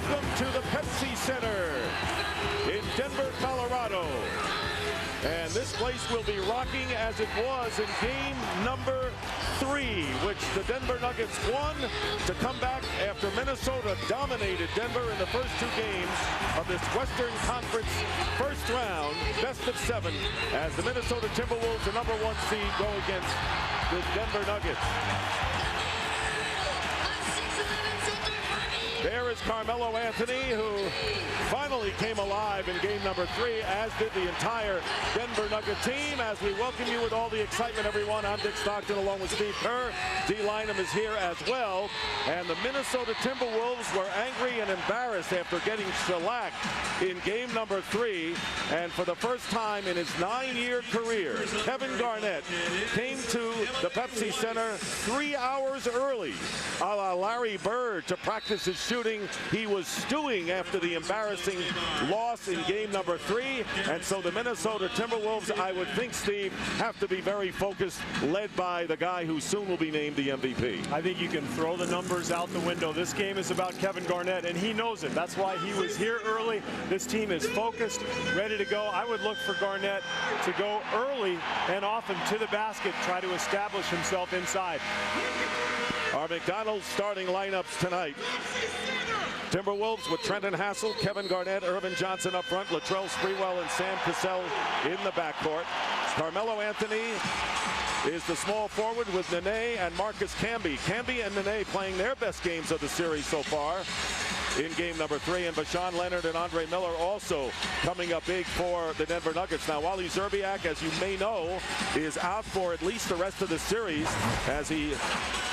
Welcome to the Pepsi Center in Denver, Colorado. And this place will be rocking as it was in game number 3, which the Denver Nuggets won to come back after Minnesota dominated Denver in the first 2 games of this Western Conference first round, best of 7, as the Minnesota Timberwolves, the number 1 seed, go against the Denver Nuggets. There is Carmelo Anthony, who finally came alive in game number 3, as did the entire Denver Nugget team. As we welcome you with all the excitement, everyone, I'm Dick Stockton along with Steve Kerr. D. Lynam is here as well. And the Minnesota Timberwolves were angry and embarrassed after getting shellacked in game number 3. And for the first time in his 9-year career, Kevin Garnett came to the Pepsi Center 3 hours early, a la Larry Bird, to practice his shooting. He was stewing after the embarrassing loss in game number 3, and so the Minnesota Timberwolves, I would think, Steve, have to be very focused, led by the guy who soon will be named the MVP. I think you can throw the numbers out the window. This game is about Kevin Garnett, and he knows it. That's why he was here early. This team is focused, ready to go. I would look for Garnett to go early and often to the basket, try to establish himself inside. Our McDonald's starting lineups tonight. Timberwolves with Trenton Hassel, Kevin Garnett, Irvin Johnson up front, Latrell Sprewell and Sam Cassell in the backcourt. Carmelo Anthony is the small forward with Nene and Marcus Camby. Camby and Nene playing their best games of the series so far in game number 3, and Bashan Leonard and Andre Miller also coming up big for the Denver Nuggets. Now, Wally Szczerbiak, as you may know, is out for at least the rest of the series as he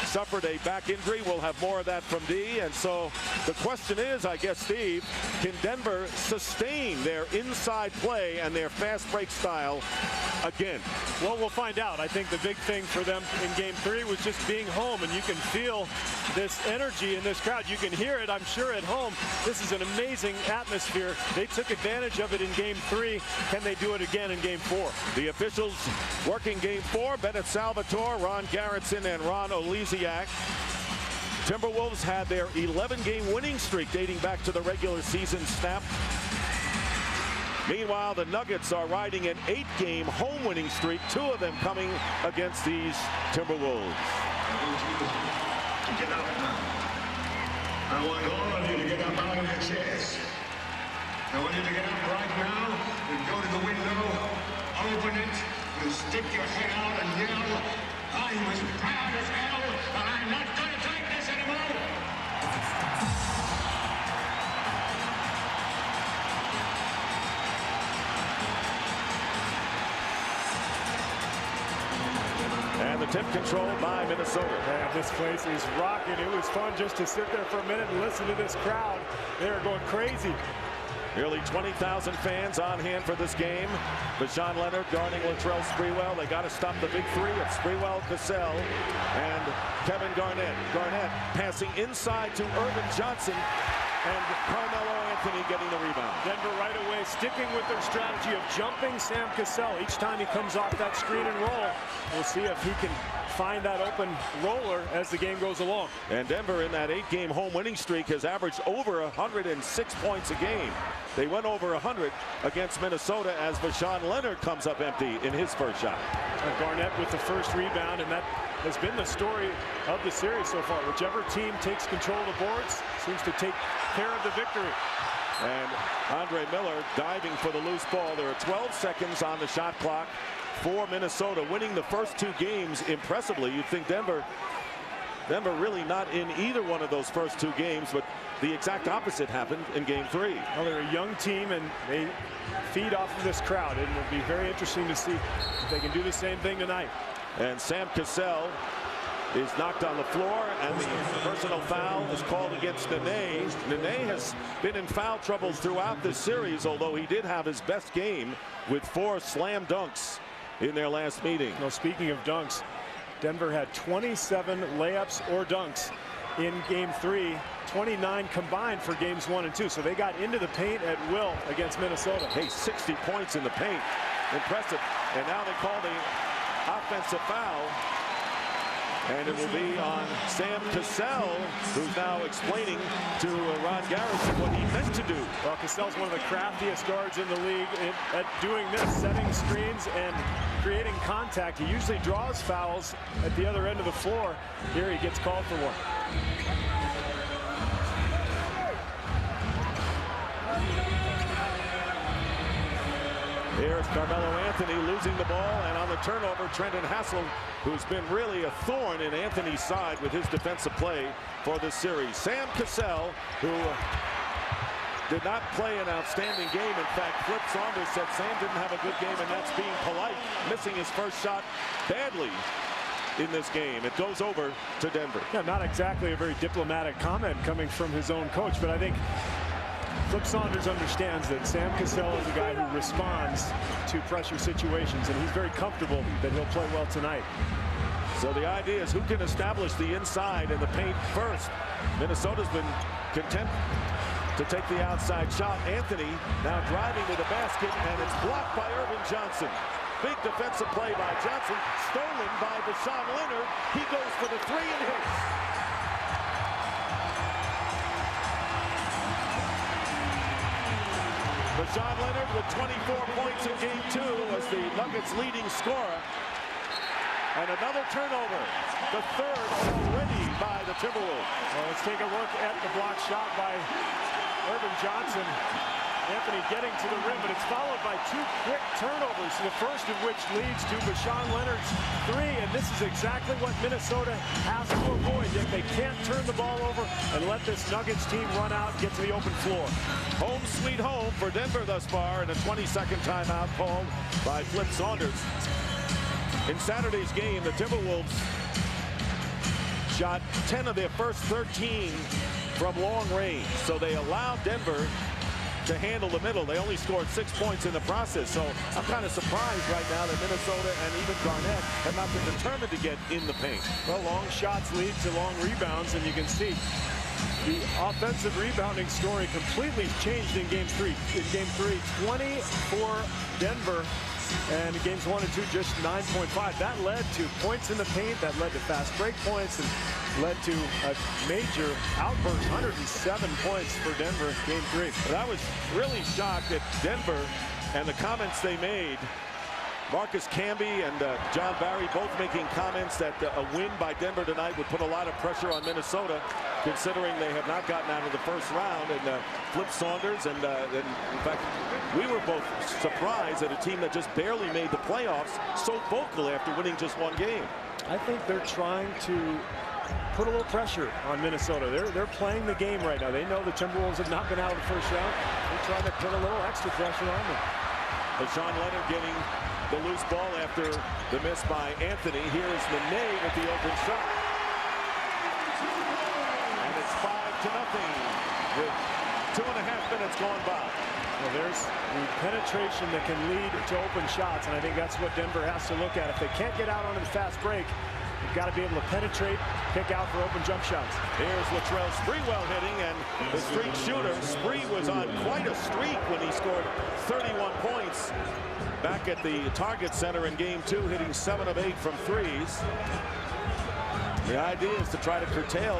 suffered a back injury. We'll have more of that from D. And so the question is, I guess, Steve, can Denver sustain their inside play and their fast break style again? Well, we'll find out. I think the big thing for them in game 3 was just being home, and you can feel this energy in this crowd. You can hear it, I'm sure, at home. This is an amazing atmosphere. They took advantage of it in game 3. Can they do it again in game 4? The officials working game 4, Bennett Salvatore, Ron Garrettson, and Ron Oleziak. Timberwolves had their 11-game winning streak dating back to the regular season snap. Meanwhile, the Nuggets are riding an 8-game home winning streak, 2 of them coming against these Timberwolves. Get up now. I want all of you to get up out of your chairs. I want you to get up right now and go to the window, open it, and stick your head out and yell, I'm as proud as hell, and I'm not going to take this anymore. And the tip controlled by Minnesota. Man, this place is rocking. It was fun just to sit there for a minute and listen to this crowd. They're going crazy. Nearly 20,000 fans on hand for this game. Bashan Leonard guarding Latrell Sprewell. They got to stop the big 3 of Sprewell, Cassell, and Kevin Garnett. Garnett passing inside to Irvin Johnson, and Carmelo Anthony getting the rebound. Denver right away sticking with their strategy of jumping Sam Cassell each time he comes off that screen and roll. We'll see if he can find that open roller as the game goes along. And Denver in that 8-game home winning streak has averaged over 106 points a game. They went over 100 against Minnesota as Bashan Leonard comes up empty in his first shot. And Garnett with the first rebound, and that has been the story of the series so far. Whichever team takes control of the boards seems to take care of the victory. And Andre Miller diving for the loose ball. There are 12 seconds on the shot clock for Minnesota, winning the first 2 games impressively. You'd think Denver really not in either one of those first 2 games, but the exact opposite happened in game 3. Well, they're a young team, and they feed off of this crowd. It will be very interesting to see if they can do the same thing tonight. And Sam Cassell is knocked on the floor, and the personal foul is called against Nene. Nene has been in foul trouble throughout this series, although he did have his best game with 4 slam dunks in their last meeting. Well, speaking of dunks, Denver had 27 layups or dunks in game 3, 29 combined for games 1 and 2. So they got into the paint at will against Minnesota. Hey, 60 points in the paint. Impressive. And now they call the offensive foul And it will be on Sam Cassell, who's now explaining to Ron Garrison what he meant to do. Well, Cassell's one of the craftiest guards in the league at doing this, setting screens and creating contact. He usually draws fouls at the other end of the floor. Here he gets called for one. Here's Carmelo Anthony losing the ball, and on the turnover, Trenton Hassel, who's been really a thorn in Anthony's side with his defensive play for this series. Sam Cassell, who did not play an outstanding game. In fact, Flip Saunders said Sam didn't have a good game, and that's being polite, missing his first shot badly in this game. It goes over to Denver. Yeah, not exactly a very diplomatic comment coming from his own coach, but I think Flip Saunders understands that Sam Cassell is a guy who responds to pressure situations, and he's very comfortable that he'll play well tonight. So the idea is who can establish the inside and the paint first. Minnesota's been content to take the outside shot. Anthony now driving to the basket, and it's blocked by Irvin Johnson. Big defensive play by Johnson, stolen by Deshaun Leonard. He goes for the three and hits. Deshaun Leonard with 24 points in game 2 was the Nuggets' leading scorer. And another turnover, the third already by the Timberwolves. Well, let's take a look at the block shot by Irvin Johnson. Anthony getting to the rim, but it's followed by 2 quick turnovers, the first of which leads to Deshaun Leonard's 3, and this is exactly what Minnesota has to avoid if they can't turn the ball over and let this Nuggets team run out and get to the open floor. Home sweet home for Denver thus far, and a 22nd timeout called by Flip Saunders. In Saturday's game, the Timberwolves shot 10 of their first 13 from long range, so they allowed Denver to handle the middle. They only scored 6 points in the process, so I'm kind of surprised right now that Minnesota and even Garnett have not been determined to get in the paint. Well, long shots lead to long rebounds, and you can see the offensive rebounding story completely changed in game 3. In game 3, 20 for Denver, and in games 1 and 2, just 9.5. That led to points in the paint, that led to fast break points, and led to a major outburst, 107 points for Denver, game 3. But I was really shocked at Denver and the comments they made. Marcus Camby and John Barry both making comments that a win by Denver tonight would put a lot of pressure on Minnesota, considering they have not gotten out of the first round. And Flip Saunders and in fact, we were both surprised at a team that just barely made the playoffs so vocal after winning just 1 game. I think they're trying to put a little pressure on Minnesota. They're playing the game right now. They know the Timberwolves have not been out of the first round. They're trying to put a little extra pressure on them. Deshaun Leonard getting the loose ball after the miss by Anthony. Here is Nene with the open shot. And it's 5-0 with 2.5 minutes gone by. Well, there's the penetration that can lead to open shots, and I think that's what Denver has to look at. If they can't get out on the fast break, you've got to be able to penetrate, pick out for open jump shots. Here's Latrell Sprewell hitting, and the streak shooter. Spree was on quite a streak when he scored 31 points back at the Target Center in game 2, hitting 7 of 8 from threes. The idea is to try to curtail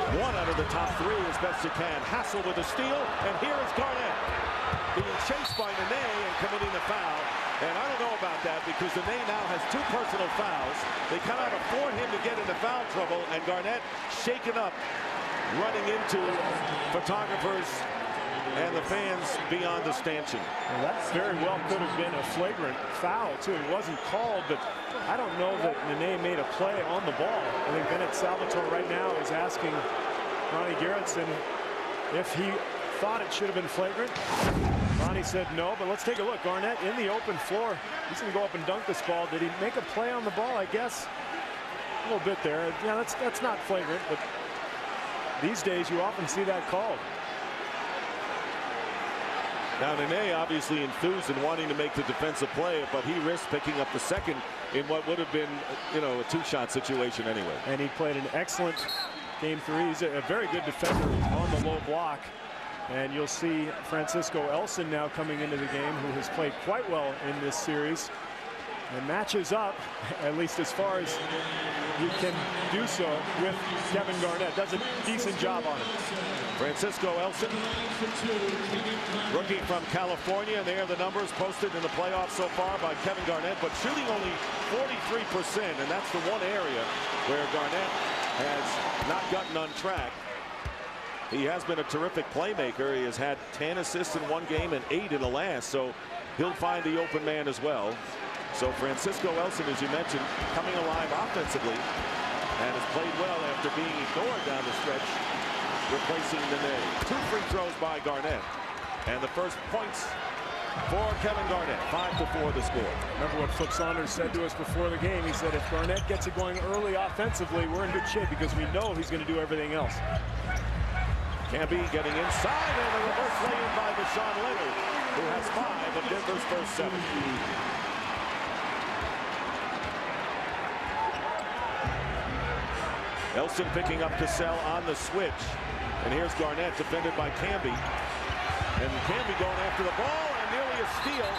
1 out of the top 3 as best you can. Hassel with a steal, and here is Garnett being chased by Nene and committing the foul. And I don't know about that, because Nene now has 2 personal fouls. They cannot afford him to get into foul trouble, and Garnett shaken up, running into photographers and the fans beyond the stanchion. Well, that very well could have been a flagrant foul, too. It wasn't called, but I don't know that Nene made a play on the ball. I think Bennett Salvatore right now is asking Ronnie Garretson if he thought it should have been flagrant. Ronnie said no, but let's take a look. Garnett in the open floor. He's going to go up and dunk this ball. Did he make a play on the ball? I guess a little bit there. Yeah, that's not flagrant, but these days you often see that called. Now, Nene obviously enthused in wanting to make the defensive play, but he risked picking up the second in what would have been, you know, a 2-shot situation anyway. And he played an excellent game 3. He's a very good defender on the low block. And you'll see Francisco Elson now coming into the game, who has played quite well in this series. and matches up, at least as far as you can do so, with Kevin Garnett. Does a decent job on it. Francisco Elson, rookie from California, and there are the numbers posted in the playoffs so far by Kevin Garnett, but shooting only 43%, and that's the one area where Garnett has not gotten on track. He has been a terrific playmaker. He has had 10 assists in one game and 8 in the last, so he'll find the open man as well. So Francisco Elson, as you mentioned, coming alive offensively and has played well after being ignored down the stretch, replacing Nene. 2 free throws by Garnett, and the first points for Kevin Garnett. 5-4 the score. Remember what Flip Saunders said to us before the game. He said if Garnett gets it going early offensively, we're in good shape because we know he's going to do everything else. Camby getting inside, and a reverse lay-in by Deshaun Leonard, who has 5 of Denver's first 7. Elson picking up Cassell on the switch, and here's Garnett defended by Camby, and Camby going after the ball, and nearly a steal,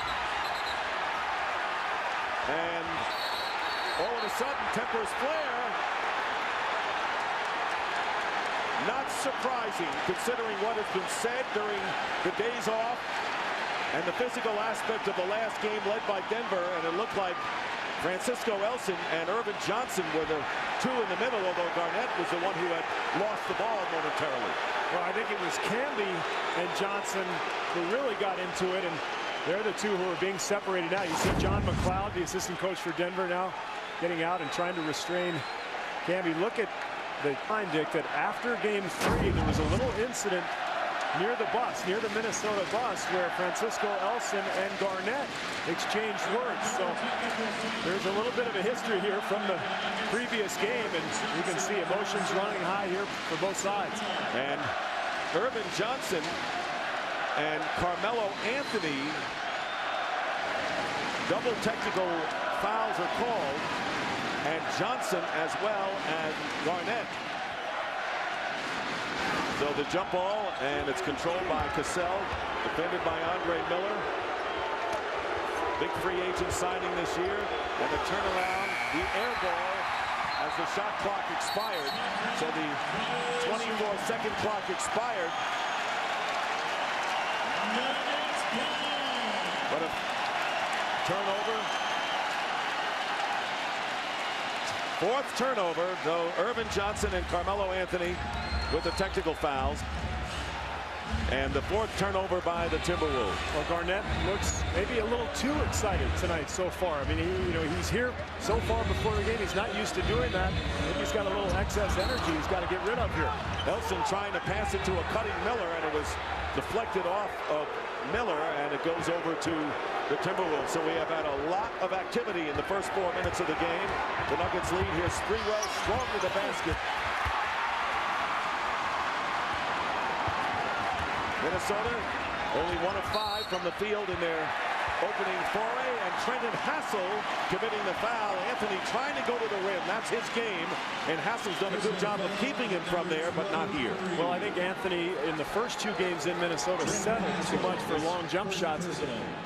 and all of a sudden tempers flare. Not surprising, considering what has been said during the days off and the physical aspect of the last game led by Denver, and it looked like Francisco Elson and Irvin Johnson were the 2 in the middle, although Garnett was the one who had lost the ball momentarily. Well, I think it was Camby and Johnson who really got into it, and they're the 2 who are being separated now. You see John McLeod, the assistant coach for Denver, now getting out and trying to restrain Camby. Look at the time, Dick, that after game 3, there was a little incident near the bus, near the Minnesota bus, where Francisco Elson and Garnett exchanged words. So there's a little bit of a history here from the previous game, and you can see emotions running high here for both sides. And Irvin Johnson and Carmelo Anthony, double technical fouls are called, and Johnson as well as Garnett. So the jump ball, and it's controlled by Cassell, defended by Andre Miller. Big free agent signing this year, and the turnaround, the air ball as the shot clock expired. So the 24-second clock expired. But a turnover. 4th turnover, though, Irvin Johnson and Carmelo Anthony with the technical fouls. And the 4th turnover by the Timberwolves. Well, Garnett looks maybe a little too excited tonight so far. I mean, he's here so far before the game. He's not used to doing that. Maybe he's got a little excess energy he's got to get rid of here. Elson trying to pass it to a cutting Miller, and it was deflected off of Miller, and it goes over to the Timberwolves. So we have had a lot of activity in the first 4 minutes of the game. The Nuggets lead. Here's Sprewell, strong to the basket. Minnesota only 1 of 5 from the field in their opening foray, and Trenton Hassel committing the foul. Anthony trying to go to the rim. That's his game, and Hassel's done a good job of keeping him from there, but not here. Well, I think Anthony in the first 2 games in Minnesota settled too much for long jump shots.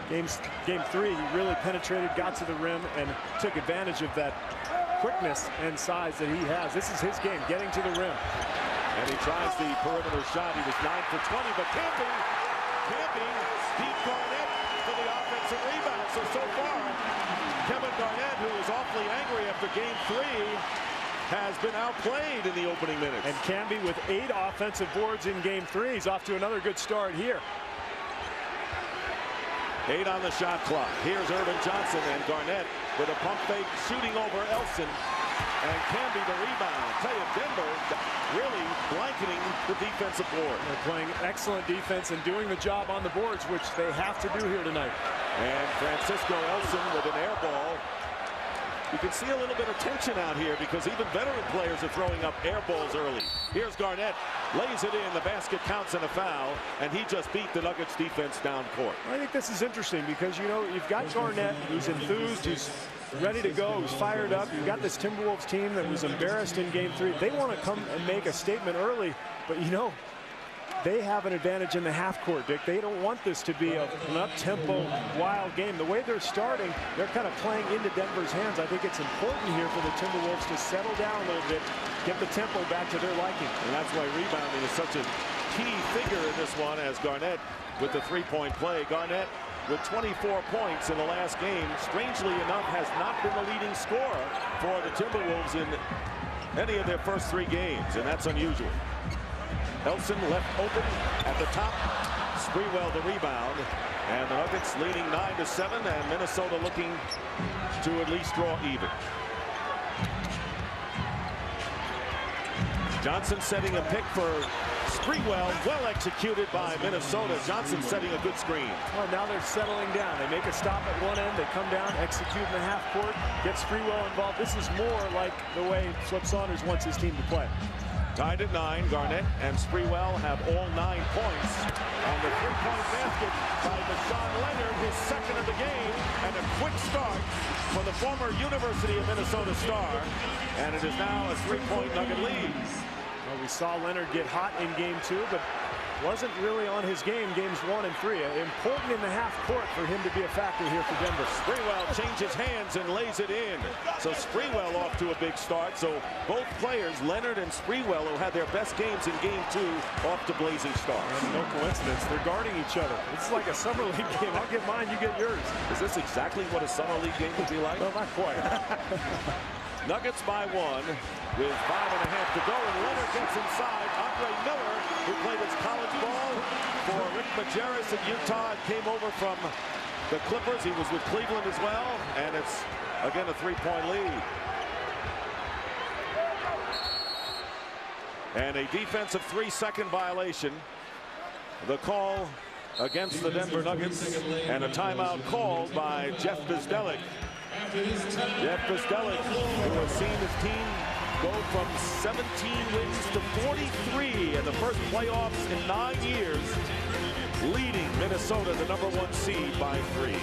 Game 3, he really penetrated, got to the rim, and took advantage of that quickness and size that he has. This is his game, getting to the rim. And he tries the perimeter shot. He was 9 for 20, but Camby beat Garnett for the offensive rebound. So far, Kevin Garnett, who is awfully angry after game 3, has been outplayed in the opening minutes. And Camby with 8 offensive boards in game 3. He's off to another good start here. 8 on the shot clock. Here's Irvin Johnson, and Garnett with a pump fake shooting over Elson. And Camby the rebound. I'll tell you, Denver really blanketing the defensive board. They're playing excellent defense and doing the job on the boards, which they have to do here tonight. And Francisco Elson with an air ball. You can see a little bit of tension out here because even veteran players are throwing up air balls early. Here's Garnett, lays it in, the basket counts and a foul, and he just beat the Nuggets defense down court. I think this is interesting because, you've got Garnett, who's enthused, who's ready to go, who's fired up. You've got this Timberwolves team that was embarrassed in game 3. They want to come and make a statement early, but they have an advantage in the half court, Dick. They don't want this to be an up-tempo, wild game. The way they're starting, they're kind of playing into Denver's hands. I think it's important here for the Timberwolves to settle down a little bit, get the tempo back to their liking. And that's why rebounding is such a key figure in this one, as Garnett with the three-point play. Garnett with 24 points in the last game, strangely enough, has not been the leading scorer for the Timberwolves in any of their first 3 games, and that's unusual. Elson left open at the top. Sprewell the rebound, and the Nuggets leading 9-7, and Minnesota looking to at least draw even. Johnson setting a pick for Sprewell, well executed by Minnesota. Johnson setting a good screen. Well, now they're settling down. They make a stop at one end, they come down, execute in the half court, get Sprewell involved. This is more like the way Flip Saunders wants his team to play. Tied at 9, Garnett and Sprewell have all 9 points. And the three-point basket by Deshaun Leonard, his second of the game, and a quick start for the former University of Minnesota star. And it is now a 3-point Nugget lead. Well, we saw Leonard get hot in game 2, but wasn't really on his game games 1 and 3. Important in the half court for him to be a factor here for Denver. Sprewell changes hands and lays it in. So Sprewell off to a big start. So both players, Leonard and Sprewell, who had their best games in game 2, off to blazing starts. And no coincidence, they're guarding each other. It's like a summer league game. I'll get mine, you get yours. Is this exactly what a summer league game would be like? Well, not quite. Nuggets by 1 with 5.5 to go, and Leonard gets inside. Andre Miller, who played his college ball for Rick Majerus at Utah, and came over from the Clippers. He was with Cleveland as well, and it's again a 3-point lead. And a defensive 3-second violation. The call against the Denver Nuggets, and a timeout called by Jeff Bzdelik. Jeff Bzdelik, who has seen his team go from 17 wins to 43 in the first playoffs in 9 years, leading Minnesota, the #1 seed, by 3.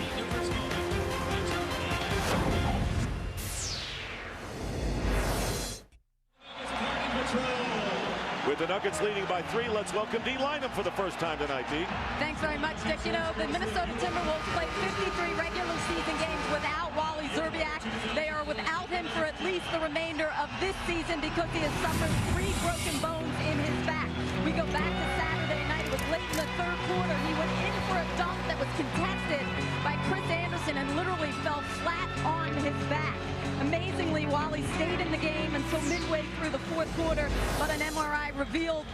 With the Nuggets leading by 3, let's welcome Dee Lynham for the first time tonight, Dee. Thanks very much, Dick. You know, the Minnesota Timberwolves played 53 regular season games without Wally Szczerbiak. They are without him for at least the remainder of this season because he has suffered 3 broken bones in his back. We go back to Saturday night. It was late in the 3rd quarter. He went in for a dunk that was contested by Chris Anderson and literally fell flat on his back. Amazingly, Wally stayed in the game until midway through the 4th quarter, but an MRI revealed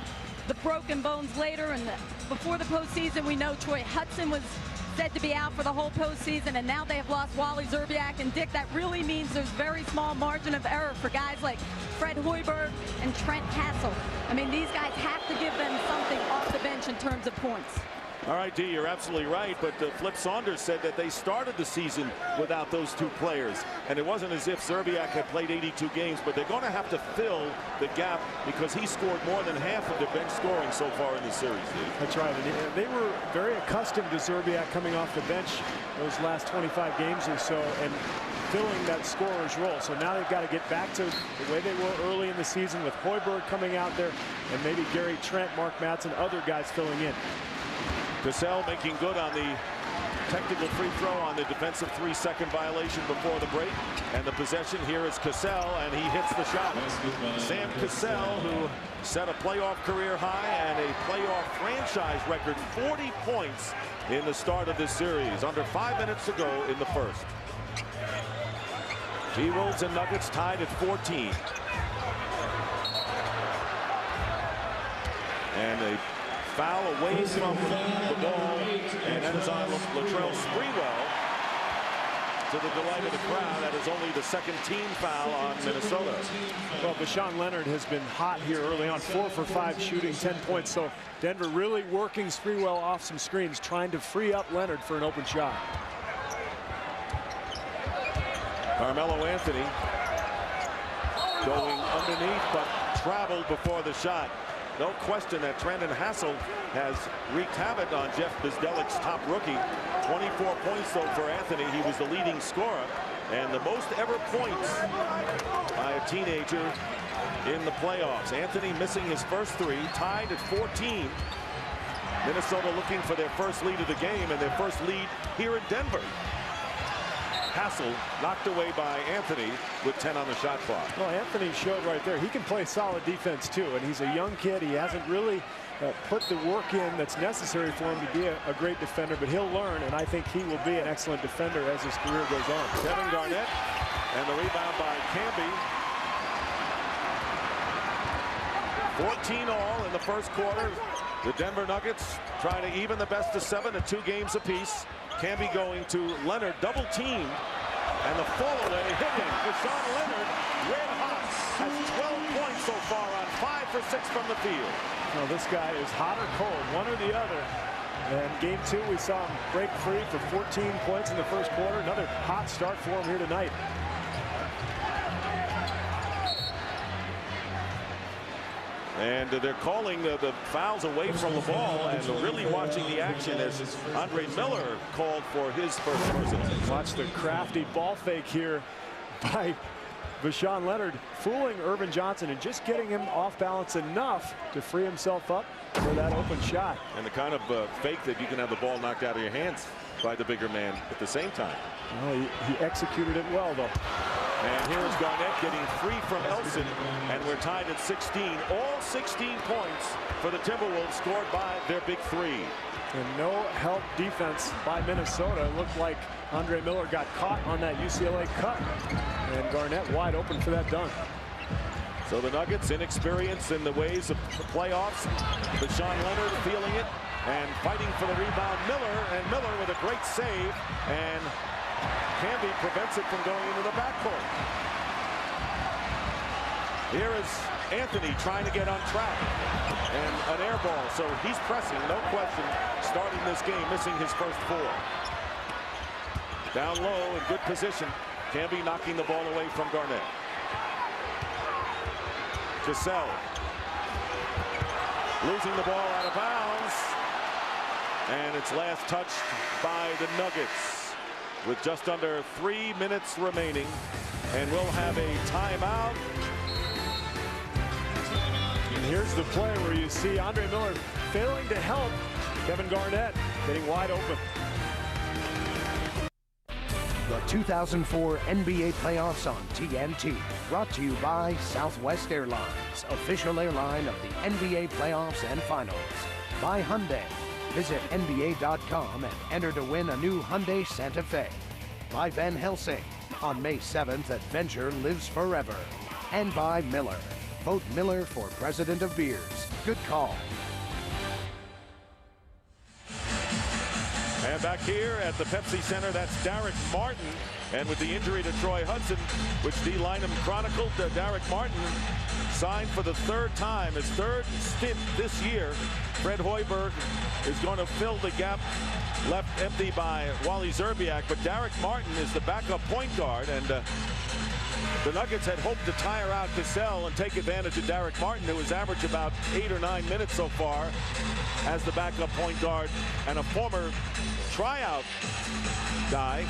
the broken bones later. And before the postseason, we know Troy Hudson was said to be out for the whole postseason, and now they have lost Wally Szczerbiak. And Dick, that really means there's very small margin of error for guys like Fred Hoiberg and Trent Hassel. I mean, these guys have to give them something off the bench in terms of points. All right, Dee, you're absolutely right, but Flip Saunders said that they started the season without those 2 players, and it wasn't as if Szczerbiak had played 82 games, but they're going to have to fill the gap because he scored more than half of their bench scoring so far in the series. That's right, and they were very accustomed to Szczerbiak coming off the bench those last 25 games or so and filling that scorer's role. So now they've got to get back to the way they were early in the season with Hoiberg coming out there and maybe Gary Trent, Mark Madsen, other guys filling in. Cassell making good on the technical free throw on the defensive 3-second violation before the break. And the possession here is Cassell, and he hits the shot. Sam Cassell, who set a playoff career high and a playoff franchise record 40 points in the start of this series. Under 5 minutes to go in the first. T-Wolves and Nuggets tied at 14. And a foul away from the ball, and that is on Latrell Sprewell. To the delight of the crowd, that is only the 2nd team foul on Minnesota. Well, Deshaun Leonard has been hot here early on, 4 for 5 shooting, 10 points. So Denver really working Sprewell off some screens, trying to free up Leonard for an open shot. Carmelo Anthony going underneath, but traveled before the shot. No question that Trendon Hassel has wreaked havoc on Jeff Bzdelik's top rookie. 24 points, though, for Anthony. He was the leading scorer and the most ever points by a teenager in the playoffs. Anthony missing his first 3, tied at 14 Minnesota looking for their first lead of the game and their first lead here in Denver. Hassel knocked away by Anthony with 10 on the shot clock. Well, Anthony showed right there he can play solid defense too, and he's a young kid. He hasn't really put the work in that's necessary for him to be a great defender, but he'll learn, and I think he will be an excellent defender as his career goes on. Kevin Garnett, and the rebound by Camby. 14 all in the first quarter. The Denver Nuggets trying to even the best of 7 at 2 games apiece. Camby going to Leonard, double teamed, and the fall away hitting. Deshaun Leonard, red hot, has 12 points so far on 5 for 6 from the field. Well, this guy is hot or cold, one or the other. And game 2, we saw him break free for 14 points in the first quarter. Another hot start for him here tonight. And they're calling the fouls away from the ball and really watching the action as Andre Miller called for his first personal. Watch the crafty ball fake here by Deshaun Leonard, fooling Irvin Johnson and just getting him off balance enough to free himself up for that open shot. And the kind of fake that you can have the ball knocked out of your hands by the bigger man at the same time. Well, he executed it well, though. And here is Garnett getting free from Elson, and we're tied at 16. All 16 points for the Timberwolves scored by their big 3. And no help defense by Minnesota. It looked like Andre Miller got caught on that UCLA cut, and Garnett wide open for that dunk. So the Nuggets inexperienced in the ways of the playoffs. Deshaun Leonard feeling it and fighting for the rebound. Miller with a great save, and Camby prevents it from going into the backcourt. Here is Anthony trying to get on track, and an air ball. So he's pressing, no question, starting this game, missing his first 4. Down low in good position. Camby knocking the ball away from Garnett. Cassell losing the ball out of bounds, and it's last touched by the Nuggets with just under 3 minutes remaining, and we'll have a timeout. And here's the play where you see Andre Miller failing to help Kevin Garnett getting wide open. The 2004 NBA playoffs on TNT, brought to you by Southwest Airlines, official airline of the NBA playoffs and finals. By Hyundai. Visit NBA.com and enter to win a new Hyundai Santa Fe. By Van Helsing. On May 7th, adventure lives forever. And by Miller. Vote Miller for President of Beers. Good call. And back here at the Pepsi Center, that's Derek Martin. And with the injury to Troy Hudson, which D. Lynam chronicled, Derek Martin signed for the 3rd time, his 3rd stint this year. Fred Hoiberg is going to fill the gap left empty by Wally Szczerbiak, but Derek Martin is the backup point guard, and the Nuggets had hoped to tire out Cassell and take advantage of Derek Martin, who has averaged about 8 or 9 minutes so far as the backup point guard and a former tryout guy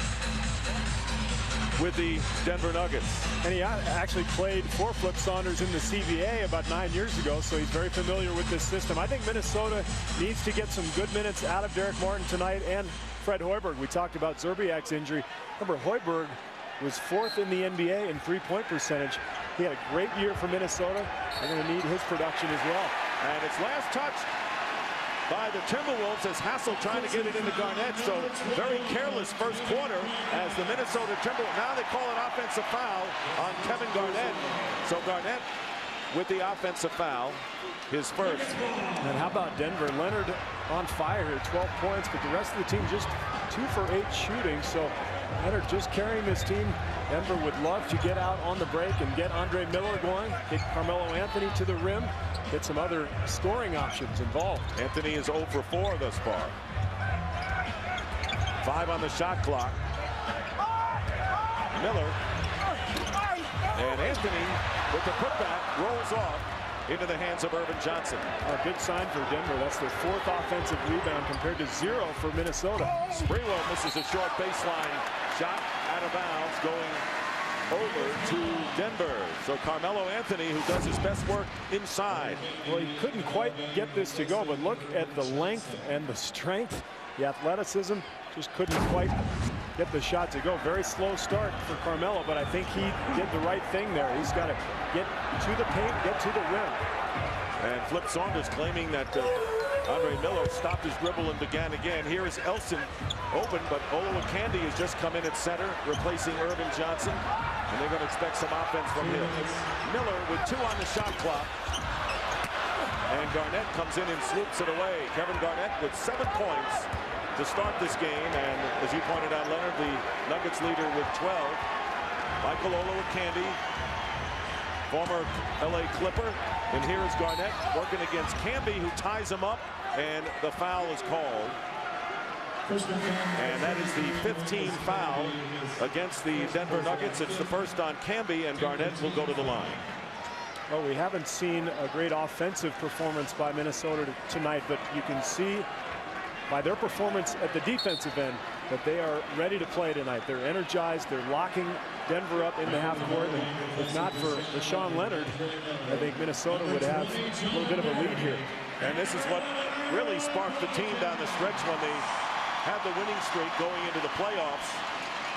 with the Denver Nuggets. And he actually played for Flip Saunders in the CBA about 9 years ago, so he's very familiar with this system. I think Minnesota needs to get some good minutes out of Derek Martin tonight and Fred Hoiberg. We talked about Szczerbiak's injury. Remember, Hoiberg was 4th in the NBA in three-point percentage. He had a great year for Minnesota. They're going to need his production as well. And it's last touched by the Timberwolves as Hassel trying to get it into Garnett. So very careless first quarter as the Minnesota Timberwolves. Now they call an offensive foul on Kevin Garnett. So Garnett with the offensive foul, his first. And how about Denver? Leonard on fire here, 12 points, but the rest of the team just 2 for 8 shooting. So Leonard just carrying this team. Denver would love to get out on the break and get Andre Miller going, get Carmelo Anthony to the rim, get some other scoring options involved. Anthony is 0 for 4 thus far. 5 on the shot clock. Miller. And Anthony with the putback rolls off into the hands of Irvin Johnson. A good sign for Denver. That's their 4th offensive rebound compared to 0 for Minnesota. Sprewell misses a short baseline shot out of bounds, going over to Denver. So Carmelo Anthony, who does his best work inside. Well, he couldn't quite get this to go, but look at the length and the strength, the athleticism, just couldn't quite get the shot to go. Very slow start for Carmelo, but I think he did the right thing there. He's got to get to the paint, get to the rim. And Flip Saunders claiming that Andre Miller stopped his dribble and began again. Here is Elson open, but Olowokandi has just come in at center, replacing Irvin Johnson. And they're going to expect some offense from him. Miller with 2 on the shot clock. And Garnett comes in and swoops it away. Kevin Garnett with 7 points to start this game. And as you pointed out, Leonard, the Nuggets leader with 12. Michael Olowokandi, former LA Clipper. And here is Garnett working against Camby, who ties him up, and the foul is called. And that is the 15th foul against the Denver Nuggets. It's the first on Camby, and Garnett will go to the line. Well, we haven't seen a great offensive performance by Minnesota tonight, but you can see by their performance at the defensive end that they are ready to play tonight. They're energized. They're locking Denver up in the half court. And if not for Rashawn Leonard, I think Minnesota would have a little bit of a lead here. And this is what really sparked the team down the stretch when they had the winning streak going into the playoffs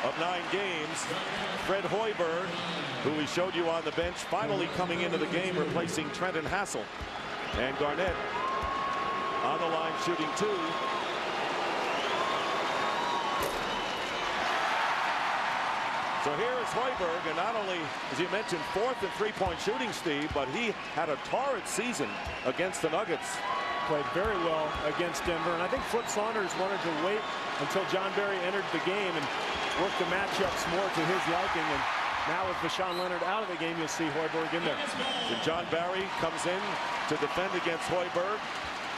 of 9 games. Fred Hoiberg, who we showed you on the bench, finally coming into the game, replacing Trenton Hassel. And Garnett on the line shooting 2. So here is Hoiberg, and not only, as you mentioned, 4th in three-point shooting, Steve, but he had a torrid season against the Nuggets. Played very well against Denver, and I think Flip Saunders wanted to wait until John Barry entered the game and work the matchups more to his liking. And now with Rashawn Leonard out of the game, you'll see Hoiberg in there. And John Barry comes in to defend against Hoiberg.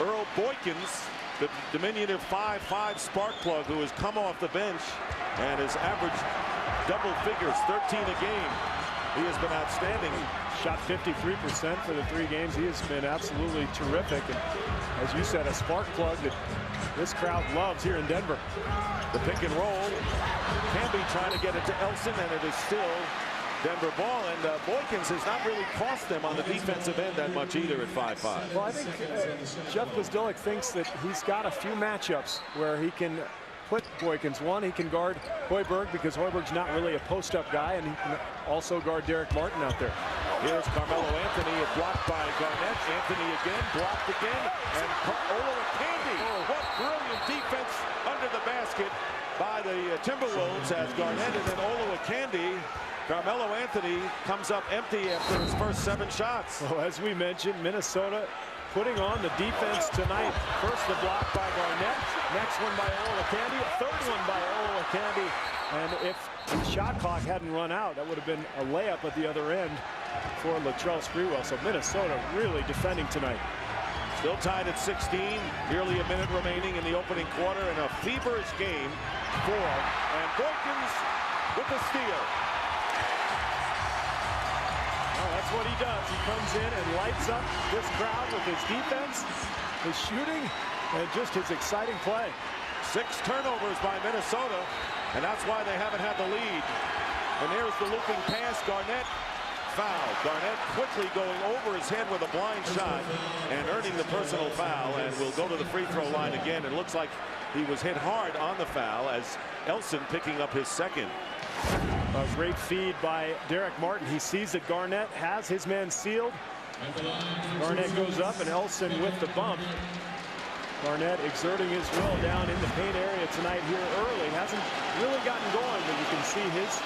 Earl Boykins, the diminutive 5'5" spark plug, who has come off the bench and has averaged double figures, 13 a game. He has been outstanding. Shot 53% for the 3 games. He has been absolutely terrific. And as you said, a spark plug that this crowd loves here in Denver. The pick and roll. Camby trying to get it to Elson, and it is still Denver ball. And Boykins has not really cost them on the defensive end that much either at 5'5". Well, I think Jeff Bzdelik thinks that he's got a few matchups where he can put Boykins. One, he can guard Hoiberg because Hoiberg's not really a post-up guy, and he can also guard Derek Martin out there. Here's Carmelo Anthony, blocked by Garnett. Anthony again, blocked again, and Olowokandi. What brilliant defense under the basket by the Timberwolves as Garnett and then Olowokandi. Carmelo Anthony comes up empty after his first 7 shots. Well, as we mentioned, Minnesota putting on the defense tonight. First the block by Garnett, next one by Olowokandi, a third one by Olowokandi. And if the shot clock hadn't run out, that would have been a layup at the other end for Latrell Sprewell. So Minnesota really defending tonight. Still tied at 16, nearly a minute remaining in the opening quarter, and a feverish game for, and Boykins with the steal. That's what he does. He comes in and lights up this crowd with his defense, his shooting, and just his exciting play. 6 turnovers by Minnesota, and that's why they haven't had the lead. And there's the looping pass. Garnett fouled. Garnett quickly going over his head with a blind shot and earning the personal foul, and will go to the free throw line again. It looks like he was hit hard on the foul as Elson picking up his second. A great feed by Derek Martin. He sees that Garnett has his man sealed. Garnett goes up, and Elson with the bump. Garnett exerting his will down in the paint area tonight here early. Hasn't really gotten going, but you can see his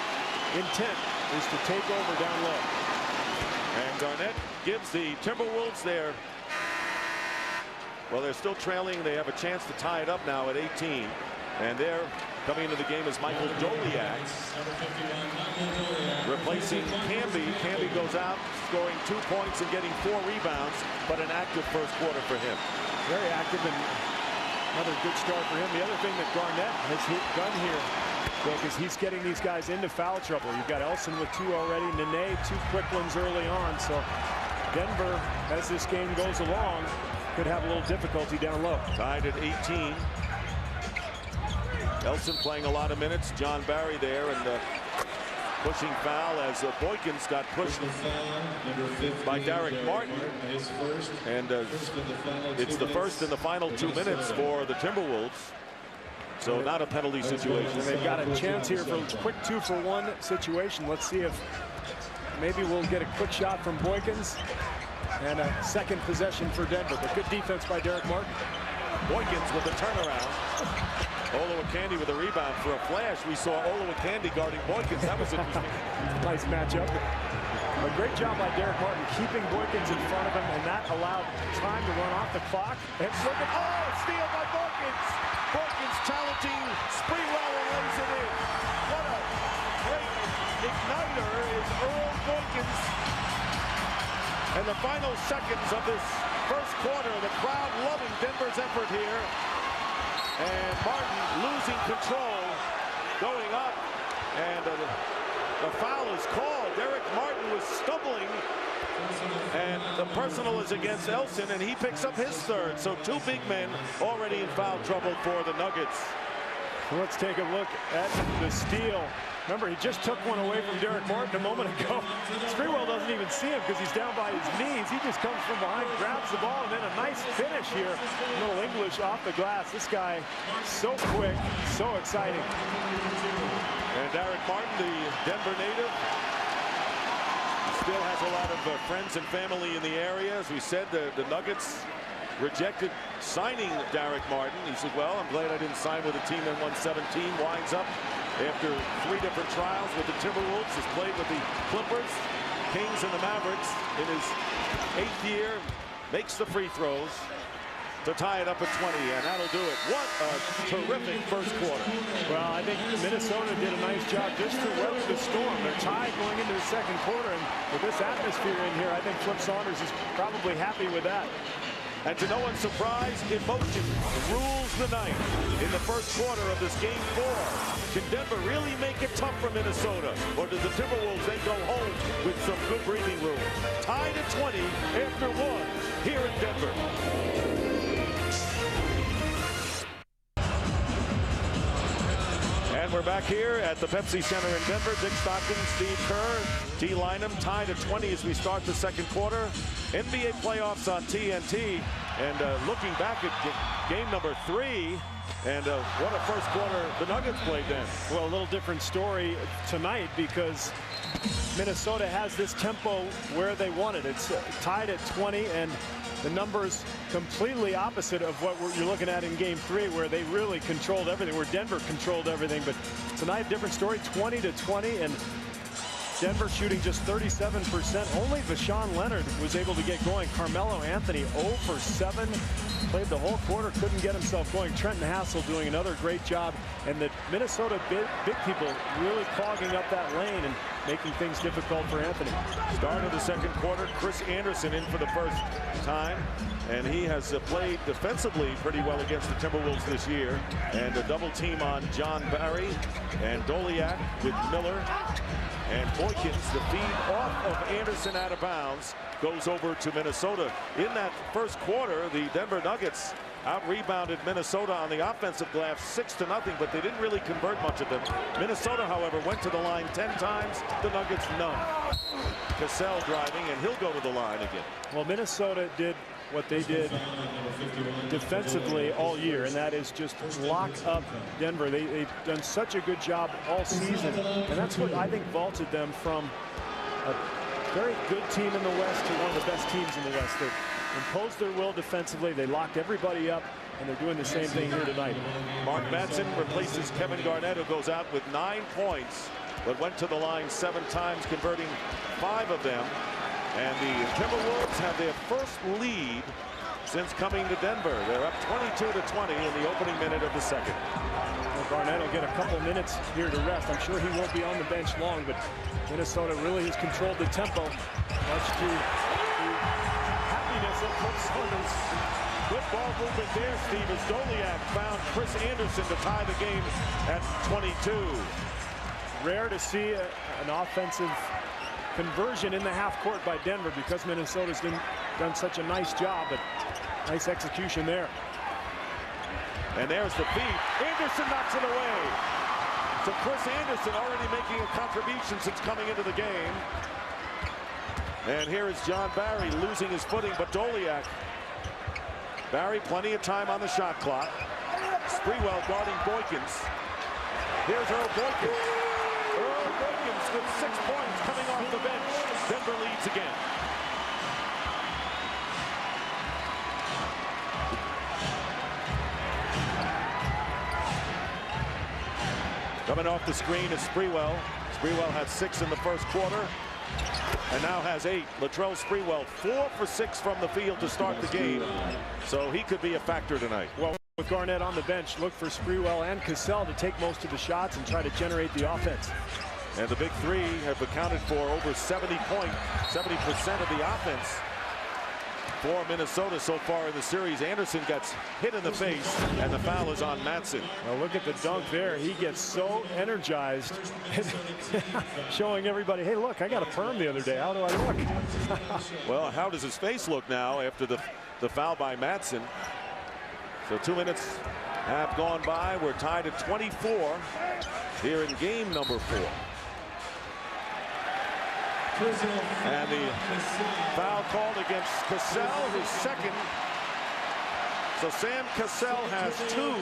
intent is to take over down low. And Garnett gives the Timberwolves their, well, they're still trailing. They have a chance to tie it up now at 18. And they're coming into the game is Michael Doliak, replacing Camby. Camby goes out, scoring 2 points and getting 4 rebounds, but an active first quarter for him. Very active, and another good start for him. The other thing that Garnett has done here, Dick, is he's getting these guys into foul trouble. You've got Elson with 2 already, Nene 2 quick ones early on. So Denver, as this game goes along, could have a little difficulty down low. Tied at 18. Elson playing a lot of minutes. John Barry there, and Pushing foul as Boykins got pushed by Derek Martin. And it's the first in the final 2 minutes for the Timberwolves. So not a penalty situation. They've got a chance here for a quick 2-for-1 situation. Let's see if maybe we'll get a quick shot from Boykins and a second possession for Denver. But good defense by Derek Martin. Boykins with the turnaround. Olowokandi with a rebound for a flash. We saw Olowokandi guarding Boykins. That was interesting. Nice matchup. A great job by Derek Martin keeping Boykins in front of him, and that allowed time to run off the clock. And look at, Steal by Boykins. Boykins challenging Sprewell and lays it in. What a great igniter is Earl Boykins. And the final seconds of this first quarter, the crowd loving Denver's effort here. And Martin losing control, going up, and the foul is called. Derek Martin was stumbling, and the personal is against Elson, and he picks up his third. So two big men already in foul trouble for the Nuggets. So let's take a look at the steal. Remember, he just took one away from Derek Martin a moment ago. Sprewell doesn't even see him because he's down by his knees. He just comes from behind, grabs the ball, and then a nice finish here. A little English off the glass. This guy, so quick, so exciting. And Derek Martin, the Denver native, still has a lot of friends and family in the area. As we said, the Nuggets rejected signing Derek Martin. He said, well, I'm glad I didn't sign with a team that won 17. Winds up after 3 different trials with the Timberwolves. Has played with the Clippers, Kings, and the Mavericks in his 8th year. Makes the free throws to tie it up at 20, and that'll do it. What a terrific first quarter. Well, I think Minnesota did a nice job just to weather the storm. They're tied going into the second quarter, and with this atmosphere in here, I think Flip Saunders is probably happy with that. And to no one's surprise, emotion rules the night in the first quarter of this Game 4. Can Denver really make it tough for Minnesota? Or does the Timberwolves then go home with some good breathing room? Tied at 20 after 1 here in Denver. And we're back here at the Pepsi Center in Denver. Dick Stockton, Steve Kerr, T. Lynham tied at 20 as we start the second quarter. NBA playoffs on TNT. And looking back at game number 3, and what a first quarter the Nuggets played then. Well, a little different story tonight because Minnesota has this tempo where they want it. It's tied at 20, and the numbers completely opposite of what you're looking at in game 3, where they really controlled everything, where Denver controlled everything. But tonight, different story, 20-20, and Denver shooting just 37%. Only Vashawn Leonard was able to get going. Carmelo Anthony 0 for 7. Played the whole quarter, couldn't get himself going. Trenton Hassel doing another great job. And the Minnesota big people really clogging up that lane and making things difficult for Anthony. Start of the second quarter, Chris Anderson in for the first time. And he has played defensively pretty well against the Timberwolves this year. And a double team on John Barry and Doliak with Miller. And Boykins, the feed off of Anderson out of bounds, goes over to Minnesota. In that first quarter, the Denver Nuggets out-rebounded Minnesota on the offensive glass 6-0, but they didn't really convert much of them. Minnesota, however, went to the line 10 times. The Nuggets, none. Cassell driving, and he'll go to the line again. Well, Minnesota did what they did defensively all year, and that is just lock up Denver. They've done such a good job all season, and that's what I think vaulted them from a very good team in the West to one of the best teams in the West. They imposed their will defensively. They locked everybody up, and they're doing the same thing here tonight. Mark Madsen replaces Kevin Garnett, who goes out with 9 points, but went to the line 7 times, converting 5 of them. And the Timberwolves have their first lead since coming to Denver. They're up 22-20 in the opening minute of the second. Well, Garnett will get a couple minutes here to rest. I'm sure he won't be on the bench long, but Minnesota really has controlled the tempo, much to the happiness of Flip Saunders. Good ball movement there, Steve, as Doliak found Chris Anderson to tie the game at 22. Rare to see an offensive conversion in the half court by Denver because Minnesota's done such a nice job, but nice execution there. And there's the feed. Anderson knocks it away. to Chris Anderson, already making a contribution since coming into the game. And here is John Barry losing his footing, but Doliak. Barry, plenty of time on the shot clock. Sprewell guarding Boykins. Here's Earl Boykins. Earl Boykins with 6 points coming off the bench. Denver leads again. Coming off the screen is Sprewell. Sprewell had 6 in the first quarter and now has 8. Latrell Sprewell 4 for 6 from the field to start the game, so he could be a factor tonight. Well, with Garnett on the bench, look for Sprewell and Cassell to take most of the shots and try to generate the offense. And the big three have accounted for over 70% of the offense for Minnesota so far in the series. Anderson gets hit in the face, and the foul is on Matson. Well, look at the dunk there. He gets so energized, showing everybody, hey, look, I got a perm the other day. How do I look? Well, how does his face look now after the foul by Matson? So 2 minutes have gone by. We're tied at 24 here in game number 4. And the foul called against Cassell, his second. So Sam Cassell has 2.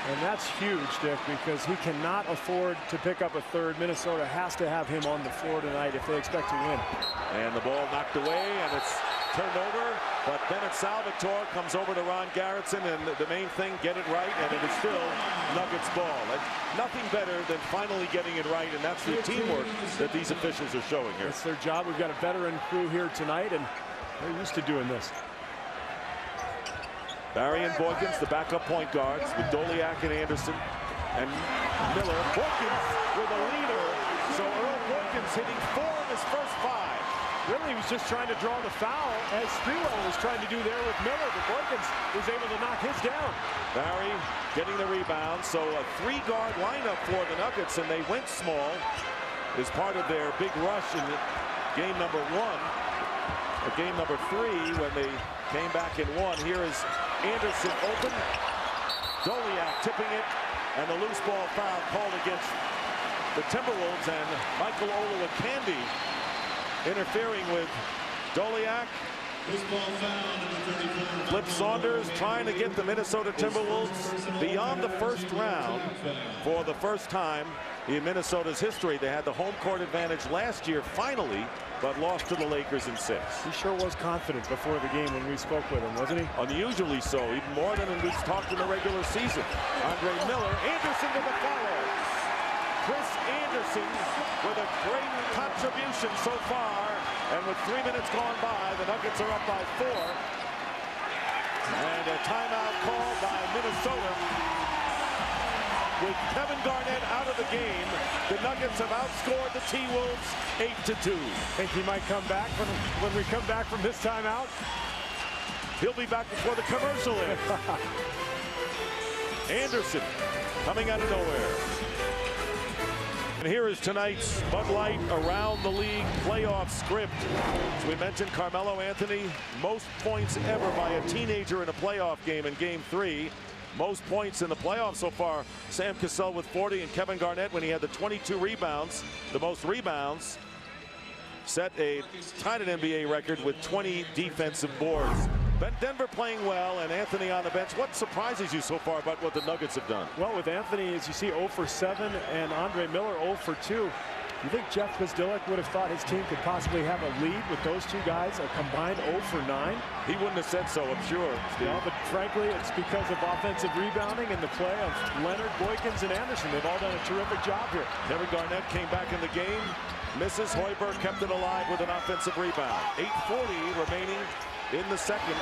And that's huge, Dick, because he cannot afford to pick up a third. Minnesota has to have him on the floor tonight if they expect to win. And the ball knocked away, and it's turned over. But Bennett Salvatore comes over to Ron Garretson, and the main thing, get it right, and it is still Nuggets ball. And nothing better than finally getting it right, and that's the teamwork that these officials are showing here. It's their job. We've got a veteran crew here tonight, and they're used to doing this. Barry and Boykins, the backup point guards, with Doliak and Anderson and Miller. Boykins with a leader, so Earl Boykins hitting 4 of his first 5. Really, he was just trying to draw the foul, as Sprewell was trying to do there with Miller, but Boykins was able to knock his down. Barry getting the rebound, so a 3-guard lineup for the Nuggets, and they went small as part of their big rush in game number 1. Or game number 3 when they came back and won. Here is Anderson open. Doliak tipping it, and the loose ball foul called against the Timberwolves, and Michael Olowokandi interfering with Doliak. Flip Saunders trying to get the Minnesota Timberwolves beyond the first round for the first time in Minnesota's history. They had the home court advantage last year finally, but lost to the Lakers in 6. He sure was confident before the game when we spoke with him, wasn't he? Unusually so, even more than we've talked in the regular season. Andre Miller, Anderson with a follow. Chris Anderson with a great contribution so far. And with 3 minutes gone by, the Nuggets are up by 4. And a timeout called by Minnesota. With Kevin Garnett out of the game, the Nuggets have outscored the T-Wolves 8-2. Think he might come back when we come back from this timeout? He'll be back before the commercial ends. Anderson coming out of nowhere. And here is tonight's Bud Light Around the League playoff script. As we mentioned, Carmelo Anthony, most points ever by a teenager in a playoff game in Game 3. Most points in the playoffs so far, Sam Cassell with 40, and Kevin Garnett, when he had the 22 rebounds, the most rebounds, set a tied an NBA record with 20 defensive boards. Denver playing well, and Anthony on the bench. What surprises you so far about what the Nuggets have done? Well, with Anthony, as you see, 0 for 7, and Andre Miller 0 for 2. You think Jeff Bzdelik would have thought his team could possibly have a lead with those 2 guys, a combined 0 for 9? He wouldn't have said so, I'm sure, Steve. No, but frankly, it's because of offensive rebounding and the play of Leonard, Boykins, and Anderson. They've all done a terrific job here. Kevin Garnett came back in the game. Misses. Hoiberg kept it alive with an offensive rebound. 8:40 remaining in the second,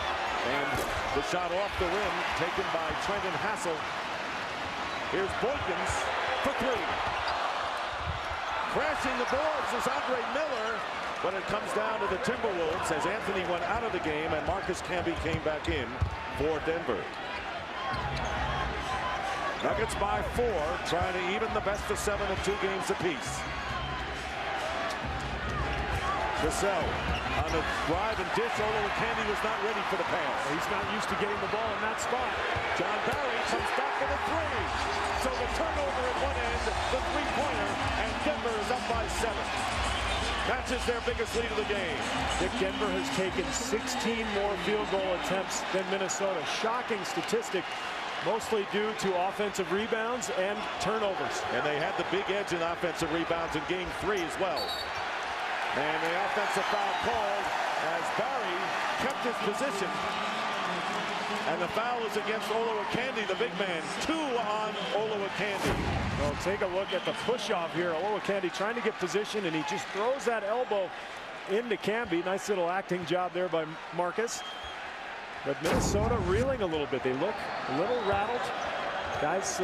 and the shot off the rim taken by Trenton Hassel. Here's Boykins for 3. Crashing the boards is Andre Miller, but it comes down to the Timberwolves as Anthony went out of the game and Marcus Camby came back in for Denver. Nuggets by 4, trying to even the best of 7 of 2 games apiece. Cassell on the drive and dish. Olowokandi was not ready for the pass. He's not used to getting the ball in that spot. John Barry comes back for the three. So the turnover at one end, the three-pointer, and Denver is up by 7. Matches their biggest lead of the game. Dick, Denver has taken 16 more field goal attempts than Minnesota. Shocking statistic, mostly due to offensive rebounds and turnovers. And they had the big edge in offensive rebounds in game 3 as well. And the offensive foul called as Barry kept his position. And the foul is against Olowokandi, the big man. 2 on Olowokandi. Well, take a look at the push-off here. Olowokandi trying to get position, and he just throws that elbow into Camby. Nice little acting job there by Marcus. But Minnesota reeling a little bit. They look a little rattled. Guys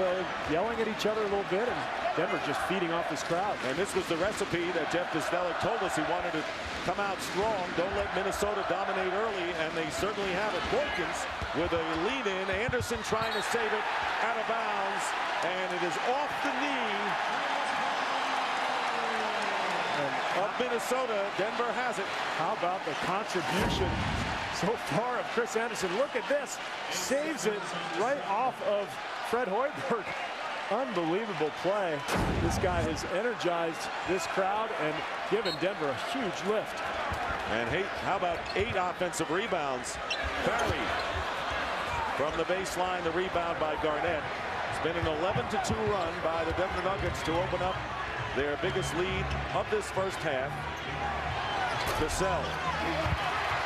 yelling at each other a little bit, and Denver just feeding off this crowd. And this was the recipe that Jeff Distellick told us he wanted to come out strong. Don't let Minnesota dominate early, and they certainly have it. Boykins with a lead in. Anderson trying to save it out of bounds, and it is off the knee of Minnesota. Denver has it. How about the contribution so far of Chris Anderson? Look at this. Saves it right off of Fred Hoiberg. Unbelievable play. This guy has energized this crowd and given Denver a huge lift. And hey, how about 8 offensive rebounds? Barry from the baseline, the rebound by Garnett. It's been an 11-2 run by the Denver Nuggets to open up their biggest lead of this first half. Cassell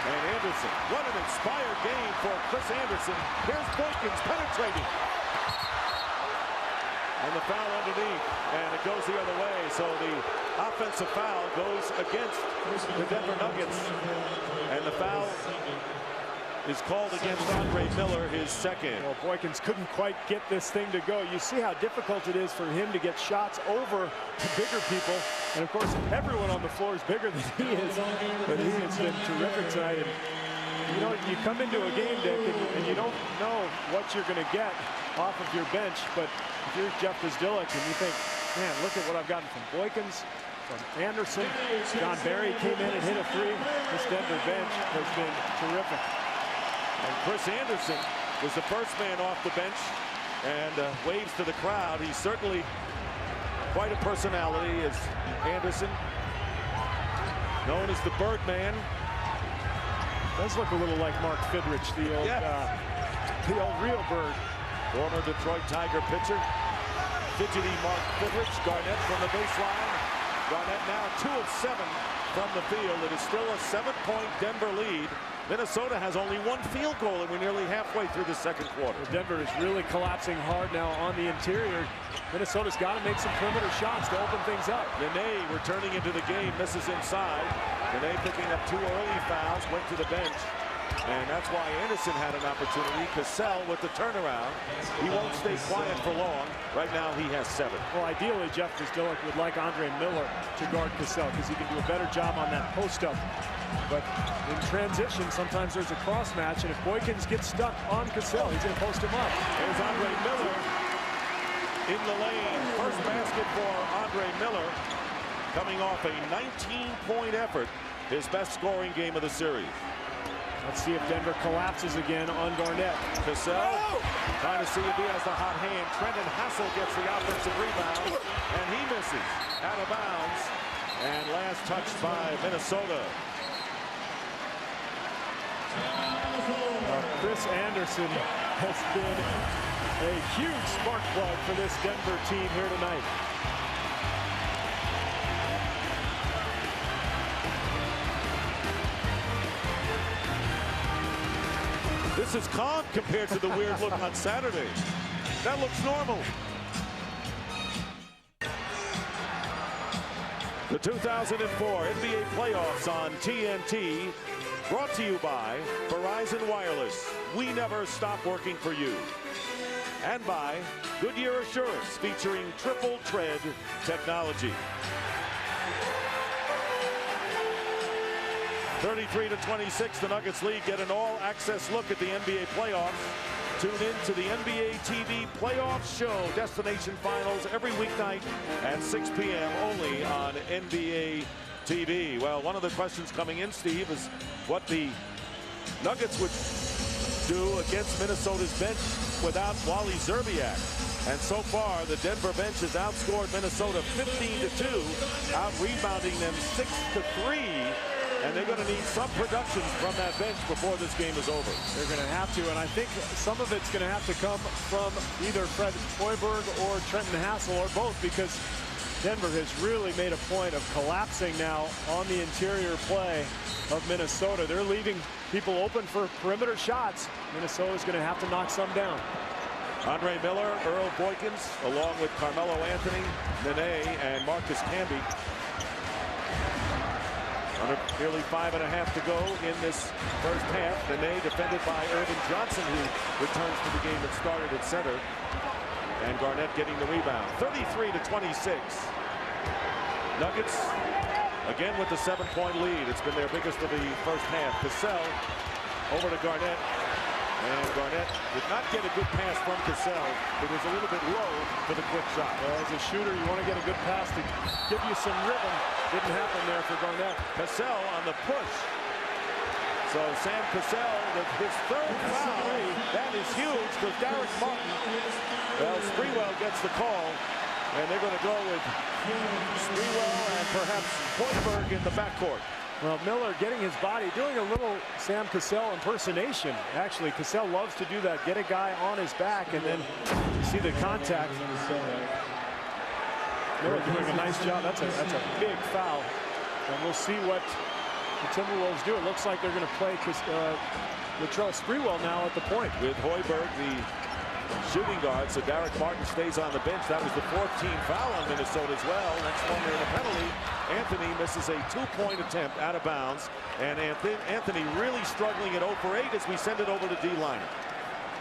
and Anderson. What an inspired game for Chris Anderson. Here's Boykins penetrating. And the foul underneath, and it goes the other way. So the offensive foul goes against the Denver Nuggets. And the foul is called against Andre Miller, his second. Well, Boykins couldn't quite get this thing to go. You see how difficult it is for him to get shots over to bigger people. And of course, everyone on the floor is bigger than he is. But he has been terrific tonight. And, you know, you come into a game, Dick, and you don't know what you're going to get off of your bench. But if you're Jeff Distellick and you think, man, look at what I've gotten from Boykins, from Anderson. John Barry came in and hit a 3. This Denver bench has been terrific. And Chris Anderson was the first man off the bench and waves to the crowd. He's certainly quite a personality, as Anderson, known as the Birdman. Does look a little like Mark Fidrich, the old real Bird. Former Detroit Tiger pitcher. Fidgety Mark Fidrich. Garnett from the baseline. Garnett now 2 of 7 from the field. It is still a 7-point Denver lead. Minnesota has only 1 field goal, and we're nearly halfway through the second quarter. Well, Denver is really collapsing hard now on the interior. Minnesota's got to make some perimeter shots to open things up. Nene returning into the game, misses inside. Nene picking up 2 early fouls, went to the bench. And that's why Anderson had an opportunity. Cassell with the turnaround. He won't stay quiet for long. Right now he has 7. Well, ideally, Jeff Distellick would like Andre Miller to guard Cassell because he can do a better job on that post-up. But in transition, sometimes there's a cross match, and if Boykins gets stuck on Cassell, he's going to post him up. There's Andre Miller in the lane. First basket for Andre Miller, coming off a 19-point effort, his best scoring game of the series. Let's see if Denver collapses again on Garnett. Cassell trying to see if he has the hot hand. Trenton Hassel gets the offensive rebound, and he misses out of bounds. And last touched by Minnesota. Chris Anderson has been a huge spark plug for this Denver team here tonight. This is calm compared to the weird look on Saturday. That looks normal. The 2004 NBA playoffs on TNT, brought to you by Verizon Wireless. We never stop working for you. And by Goodyear Assurance, featuring triple tread technology. 33-26, the Nuggets lead. Get an all-access look at the NBA playoffs. Tune in to the NBA TV Playoffs Show, Destination Finals, every weeknight at 6 p.m. only on NBA TV. Well, one of the questions coming in, Steve, is what the Nuggets would do against Minnesota's bench without Wally Szczerbiak. And so far, the Denver bench has outscored Minnesota 15-2, out-rebounding them 6-3. And they're going to need some production from that bench before this game is over. They're going to have to, and I think some of it's going to have to come from either Fred Hoiberg or Trenton Hassel, or both, because Denver has really made a point of collapsing now on the interior play of Minnesota. They're leaving people open for perimeter shots. Minnesota's going to have to knock some down. Andre Miller, Earl Boykins, along with Carmelo Anthony, Nene, and Marcus Camby. Under nearly 5.5 to go in this first half. Nene defended by Irvin Johnson, who returns to the game that started at center. And Garnett getting the rebound. 33-26. Nuggets again with the 7-point lead. It's been their biggest of the first half. Cassell over to Garnett. And Garnett did not get a good pass from Cassell. It was a little bit low for the quick shot. Well, as a shooter, you want to get a good pass to give you some rhythm. Didn't happen there for Garnett. Cassell on the push. So Sam Cassell with his third foul. That is huge because Derek Martin, well, Sprewell gets the call. And they're going to go with Sprewell and perhaps Hoiberg in the backcourt. Well, Miller getting his body, doing a little Sam Cassell impersonation. Actually, Cassell loves to do that. Get a guy on his back and then see the contact. Miller doing a nice job. That's a big foul. And we'll see what the Timberwolves do. It looks like they're going to play Latrell Sprewell now at the point. With Hoiberg, the shooting guard, so Derek Martin stays on the bench. That was the 14th foul on Minnesota as well. Next one, in a penalty. Anthony misses a 2-point attempt out of bounds, and Anthony really struggling at 0 for 8 as we send it over to D-Liner.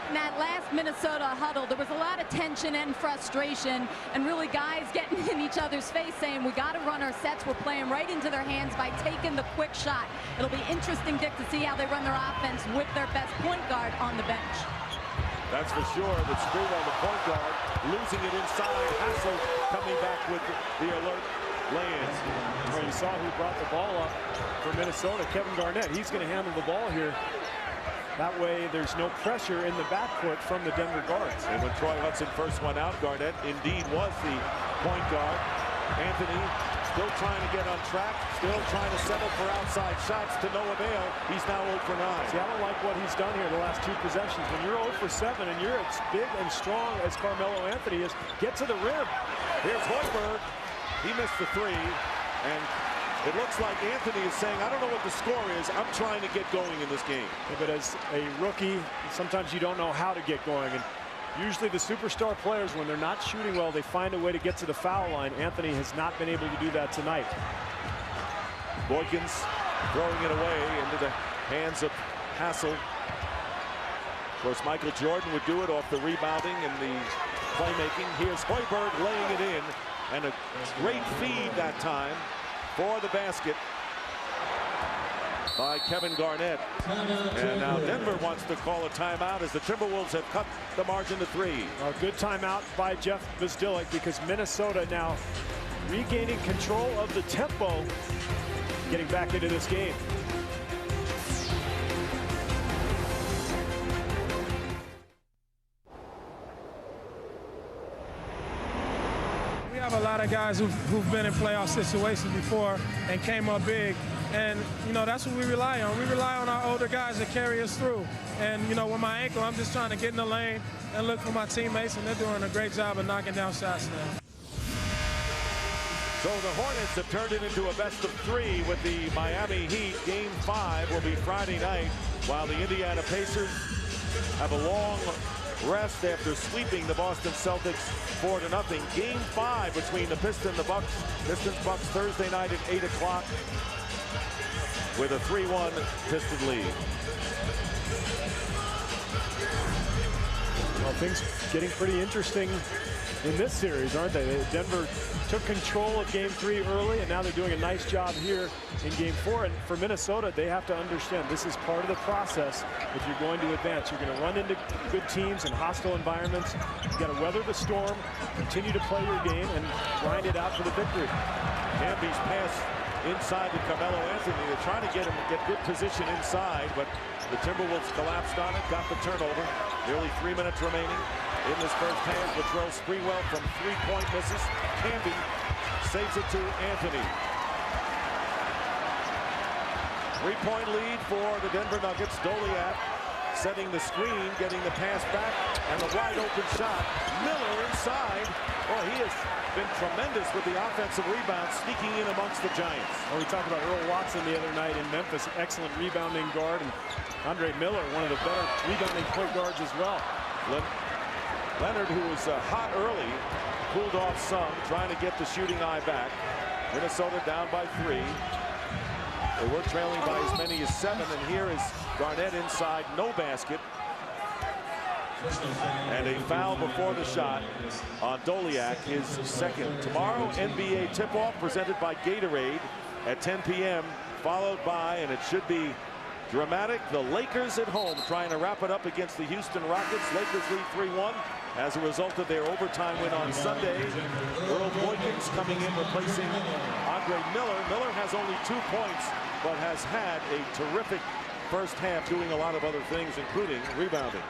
In that last Minnesota huddle, there was a lot of tension and frustration, and really guys getting in each other's face saying, we got to run our sets. We're playing right into their hands by taking the quick shot. It'll be interesting, Dick, to see how they run their offense with their best point guard on the bench. That's for sure. With Sprewell, the point guard, losing it inside. Hassel coming back with the alert lay-ins. Well, you saw who brought the ball up for Minnesota, Kevin Garnett. He's going to handle the ball here. That way, there's no pressure in the backcourt from the Denver guards. And when Troy Hudson first went out, Garnett indeed was the point guard. Anthony still trying to get on track, still trying to settle for outside shots to no avail. He's now 0 for 9. See, I don't like what he's done here the last 2 possessions. When you're 0 for 7 and you're as big and strong as Carmelo Anthony is, get to the rim. Here's Hoiberg. He missed the 3, and it looks like Anthony is saying, I don't know what the score is. I'm trying to get going in this game. Yeah, but as a rookie, sometimes you don't know how to get going. And usually the superstar players, when they're not shooting well, they find a way to get to the foul line. Anthony has not been able to do that tonight. Boykins throwing it away into the hands of Hassel. Of course, Michael Jordan would do it off the rebounding and the playmaking. Here's Hoiberg laying it in, and a great feed that time for the basket by Kevin Garnett. And now Denver wants to call a timeout as the Timberwolves have cut the margin to 3. A good timeout by Jeff Bzdelik, because Minnesota now regaining control of the tempo, getting back into this game. We have a lot of guys who've been in playoff situations before and came up big. And, you know, that's what we rely on. We rely on our older guys to carry us through. And, you know, with my ankle, I'm just trying to get in the lane and look for my teammates, and they're doing a great job of knocking down shots now. So the Hornets have turned it into a best-of-3 with the Miami Heat. Game 5 will be Friday night, while the Indiana Pacers have a long rest after sweeping the Boston Celtics 4-0. Game 5 between the Pistons and the Bucks. Pistons-Bucks Thursday night at 8 o'clock with a 3-1 Piston lead. Well, things getting pretty interesting in this series, aren't they? Denver took control of Game 3 early, and now they're doing a nice job here in Game 4. And for Minnesota, they have to understand this is part of the process. If you're going to advance, you're going to run into good teams and hostile environments. You've got to weather the storm, continue to play your game, and grind it out for the victory. Camby's pass inside to Carmelo Anthony. They're trying to get good position inside, but the Timberwolves collapsed on it, got the turnover. Nearly 3 minutes remaining in this first half. Latrell Sprewell from three-point misses. Camby saves it to Anthony. 3-point lead for the Denver Nuggets. Doliak setting the screen, getting the pass back, and the wide open shot. Miller inside. Well, he has been tremendous with the offensive rebound, sneaking in amongst the Giants. Well, we talked about Earl Watson the other night in Memphis. Excellent rebounding guard. And Andre Miller, one of the better rebounding point guards as well. Leonard, who was hot early, cooled off some, trying to get the shooting eye back. Minnesota down by 3. They were trailing by as many as 7, and here is Garnett inside, no basket. And a foul before the shot on Doliak, his second. Tomorrow, NBA tip-off presented by Gatorade at 10 p.m., followed by, and it should be dramatic, the Lakers at home trying to wrap it up against the Houston Rockets. Lakers lead 3-1 as a result of their overtime win on Sunday. Earl Boykins coming in, replacing Andre Miller. Miller has only 2 points, but has had a terrific first half, doing a lot of other things, including rebounding.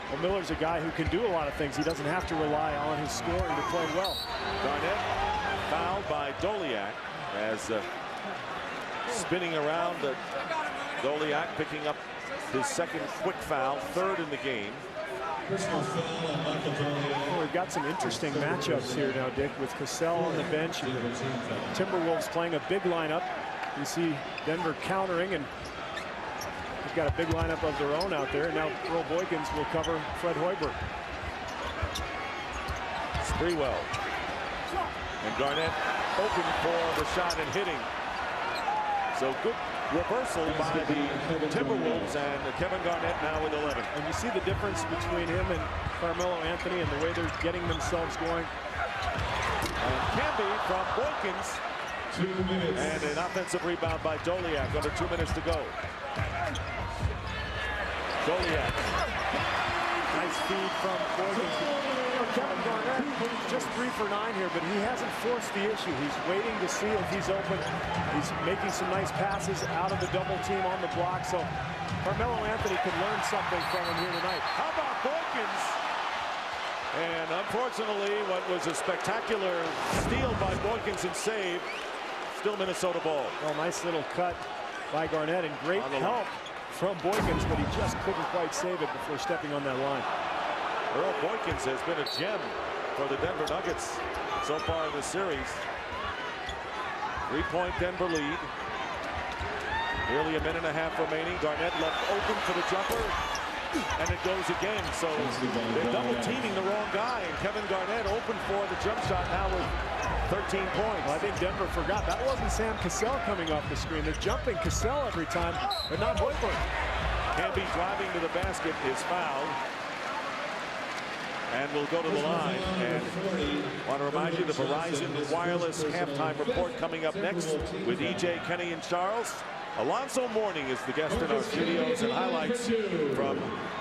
Well, Miller's a guy who can do a lot of things. He doesn't have to rely on his scoring to play well. Garnett fouled by Doliak as spinning around. Doliak picking up his second quick foul, 3rd in the game. Well, we've got some interesting matchups here now, Dick, with Cassell on the bench and the Timberwolves playing a big lineup. You see Denver countering, and they've got a big lineup of their own out there. Now Earl Boykins will cover Fred Hoiberg. Sprewell. And Garnett open for the shot and hitting. So good reversal by the Timberwolves, and Kevin Garnett now with 11. And you see the difference between him and Carmelo Anthony and the way they're getting themselves going. And Camby from Boykins. 2 minutes. And an offensive rebound by Doliak. Under 2 minutes to go. Doliak. Nice feed from Boykins. Kevin Garnett just 3 for 9 here, but he hasn't forced the issue. He's waiting to see if he's open. He's making some nice passes out of the double team on the block. So Carmelo Anthony could learn something from him here tonight. How about Boykins? And unfortunately, what was a spectacular steal by Boykins and save, still Minnesota ball. Well, nice little cut by Garnett and great help from Boykins, but he just couldn't quite save it before stepping on that line. Earl Boykins has been a gem for the Denver Nuggets so far in this series. 3-point Denver lead. Nearly a minute and a half remaining. Garnett left open for the jumper, and it goes again. So they're double teaming the wrong guy, and Kevin Garnett open for the jump shot now with 13 points. Well, I think Denver forgot that wasn't Sam Cassell coming off the screen. They're jumping Cassell every time, but not Hoiberg. Camby driving to the basket is fouled. And we'll go to the line. And I want to remind you the Verizon Wireless halftime report coming up next with EJ, Kenny, and Charles. Alonzo Mourning is the guest in our studios, and highlights from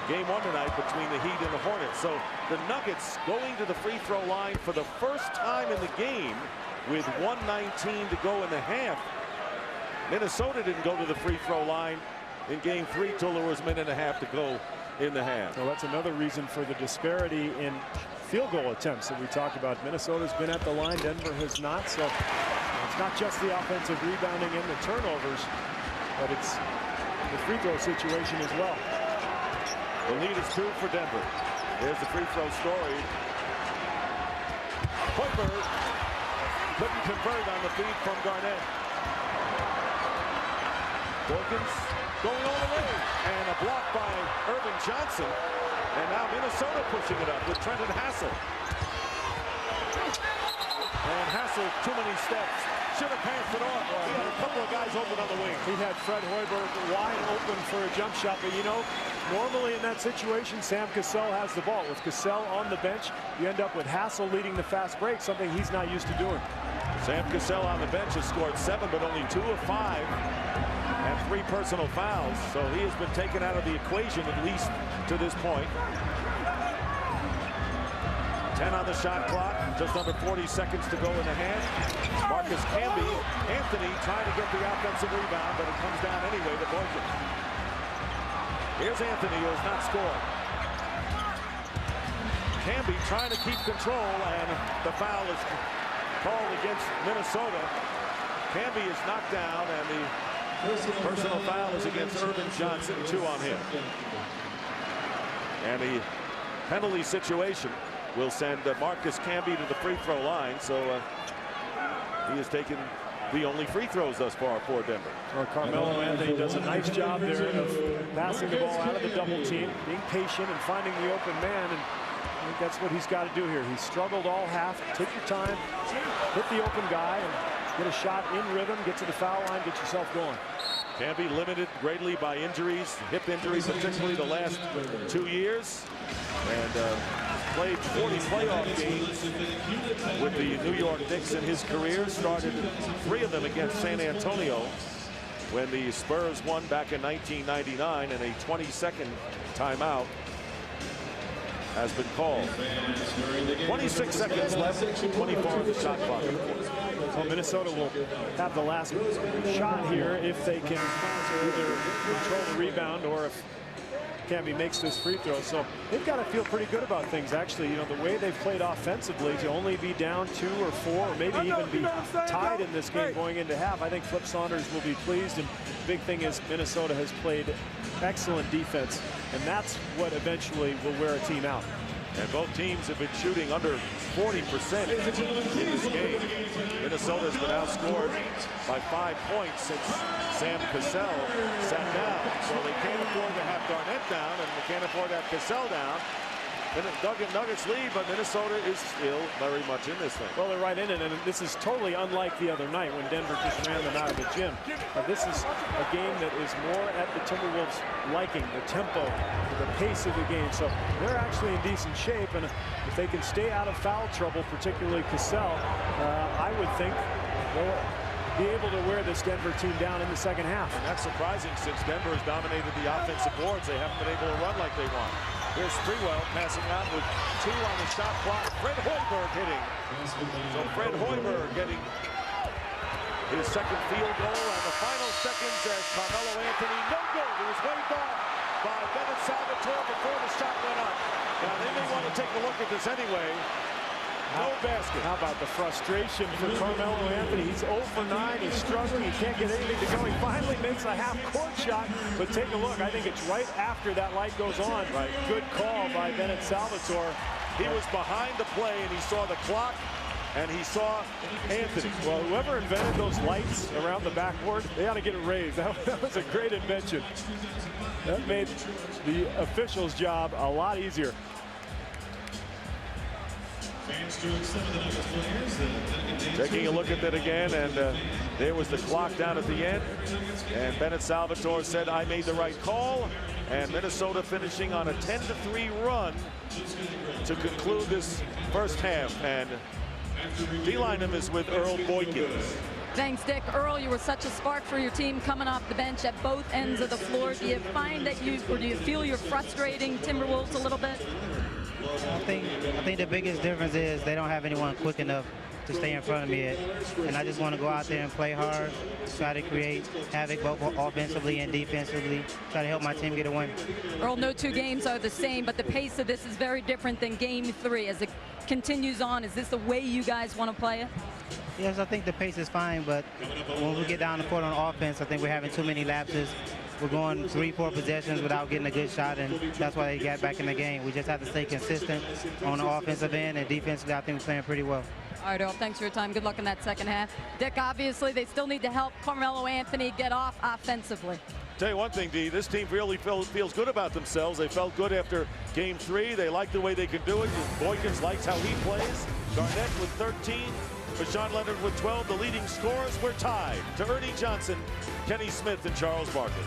game 1 tonight between the Heat and the Hornets. So the Nuggets going to the free throw line for the first time in the game with 1:19 to go in the half. Minnesota didn't go to the free throw line in game 3 till there was a minute and a half to go in the half. Well, that's another reason for the disparity in field goal attempts that we talked about. Minnesota's been at the line, Denver has not. So it's not just the offensive rebounding and the turnovers, but it's the free throw situation as well. The lead is 2 for Denver. There's the free throw story. Hoiberg couldn't convert on the feed from Garnett. Boykins going all the way, and a block by Irvin Johnson, and now Minnesota pushing it up with Trenton Hassel. And Hassel, too many steps, should have passed it off. He had a couple of guys open on the wing. He had Fred Hoiberg wide open for a jump shot, but you know, normally in that situation, Sam Cassell has the ball. With Cassell on the bench, you end up with Hassel leading the fast break, something he's not used to doing. Sam Cassell on the bench has scored 7, but only 2 of 5. And 3 personal fouls, so he has been taken out of the equation at least to this point. 10 on the shot clock, just under 40 seconds to go in the half. Marcus Camby, Anthony trying to get the offensive rebound, but it comes down anyway to Boykin. Here's Anthony, who has not scored. Camby trying to keep control, and the foul is called against Minnesota. Camby is knocked down, and the personal foul is against Irvin Johnson, 2 on him. And the penalty situation will send Marcus Camby to the free throw line, so he has taken the only free throws thus far for Denver. Well, Carmelo Anthony does a nice job there of passing the ball out of the double team, being patient and finding the open man, and I think that's what he's got to do here. He's struggled all half. Take your time, hit the open guy, and get a shot in rhythm, get to the foul line, get yourself going. Camby limited greatly by injuries, hip injuries, particularly the last 2 years, and played 40 playoff games with the New York Knicks in his career. Started 3 of them against San Antonio when the Spurs won back in 1999, and a 22nd timeout has been called. 26 seconds left, 24 on the shot clock. Well, Minnesota will have the last shot here if they can either control the rebound or if Camby makes this free throw. So they've got to feel pretty good about things, actually. You know, the way they've played offensively, to only be down 2 or 4, or maybe even be tied in this game going into half, I think Flip Saunders will be pleased. And the big thing is Minnesota has played excellent defense, and that's what eventually will wear a team out. And both teams have been shooting under 40% in this game. Minnesota has been outscored by 5 points since Sam Cassell sat down. So they can't afford to have Garnett down, and they can't afford to have Cassell down. Nuggets lead, but Minnesota is still very much in this thing. Well, they're right in it, and this is totally unlike the other night when Denver just ran them out of the gym. This is a game that is more at the Timberwolves' liking, the tempo, the pace of the game. So they're actually in decent shape, and if they can stay out of foul trouble, particularly Cassell, I would think they'll be able to wear this Denver team down in the second half. And that's surprising, since Denver has dominated the offensive boards. They haven't been able to run like they want. Here's Sprewell passing out with 2 on the shot clock. Fred Hoiberg hitting. So Fred Hoiberg getting his second field goal, and the final seconds as Carmelo Anthony, no good. It was waved off by Bennett Salvatore before the shot went up. Now they may want to take a look at this anyway. No basket. How about the frustration for Carmelo Anthony? He's 0 for 9. He's struggling. He can't get anything to go. He finally makes a half-court shot. But take a look. I think it's right after that light goes on. Right. Good call by Bennett Salvatore. He was behind the play, and he saw the clock, and he saw Anthony. Well, whoever invented those lights around the backboard, they ought to get it raised. That was a great invention. That made the officials' job a lot easier. Taking a look at that again, and there was the clock down at the end, and Bennett Salvatore said, I made the right call, and Minnesota finishing on a 10-3 run to conclude this first half. And D-Lineman is with Earl Boykins. Thanks, Dick. Earl, you were such a spark for your team coming off the bench at both ends of the floor. Do you find that do you feel you're frustrating Timberwolves a little bit? I think the biggest difference is they don't have anyone quick enough to stay in front of me, and I just want to go out there and play hard, try to create havoc both offensively and defensively, try to help my team get a win. Earl, no 2 games are the same, but the pace of this is very different than Game 3. As it continues on, is this the way you guys want to play it? Yes, I think the pace is fine, but when we get down the court on offense, I think we're having too many lapses. We're going 3-4 possessions without getting a good shot, and that's why they got back in the game. We just have to stay consistent on the offensive end, and defensively, I think we're playing pretty well. All right, Earl, thanks for your time. Good luck in that second half. Dick, obviously, they still need to help Carmelo Anthony get off offensively. Tell you one thing, D, this team really feels good about themselves. They felt good after Game 3. They like the way they can do it. Boykins likes how he plays. Garnett with 13. Rashawn Leonard with 12. The leading scorers were tied to Ernie Johnson, Kenny Smith, and Charles Barkley.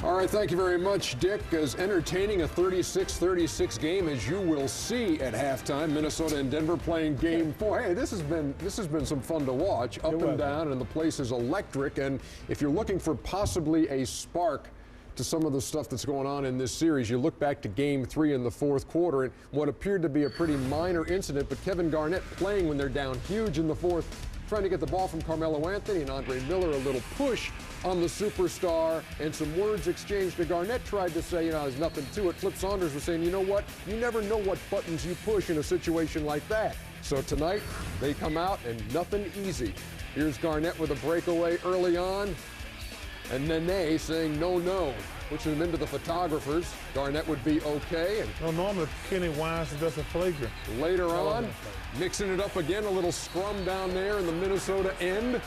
All right, thank you very much, Dick. As entertaining a 36-36 game as you will see at halftime. Minnesota and Denver playing Game 4. Hey, this has been some fun to watch, up and down, and the place is electric. And if you're looking for possibly a spark to some of the stuff that's going on in this series. You look back to Game 3 in the fourth quarter, and what appeared to be a pretty minor incident, but Kevin Garnett playing when they're down huge in the fourth, trying to get the ball from Carmelo Anthony and Andre Miller, a little push on the superstar, and some words exchanged. Garnett tried to say, there's nothing to it. Flip Saunders was saying, you know what? You never know what buttons you push in a situation like that. So tonight, they come out and nothing easy. Here's Garnett with a breakaway early on, and Nene saying no, pushing him into the photographers. Garnett would be okay. And no, normally Kenny Wines does a flagrant. Later on, mixing it up again, a little scrum down there in the Minnesota end.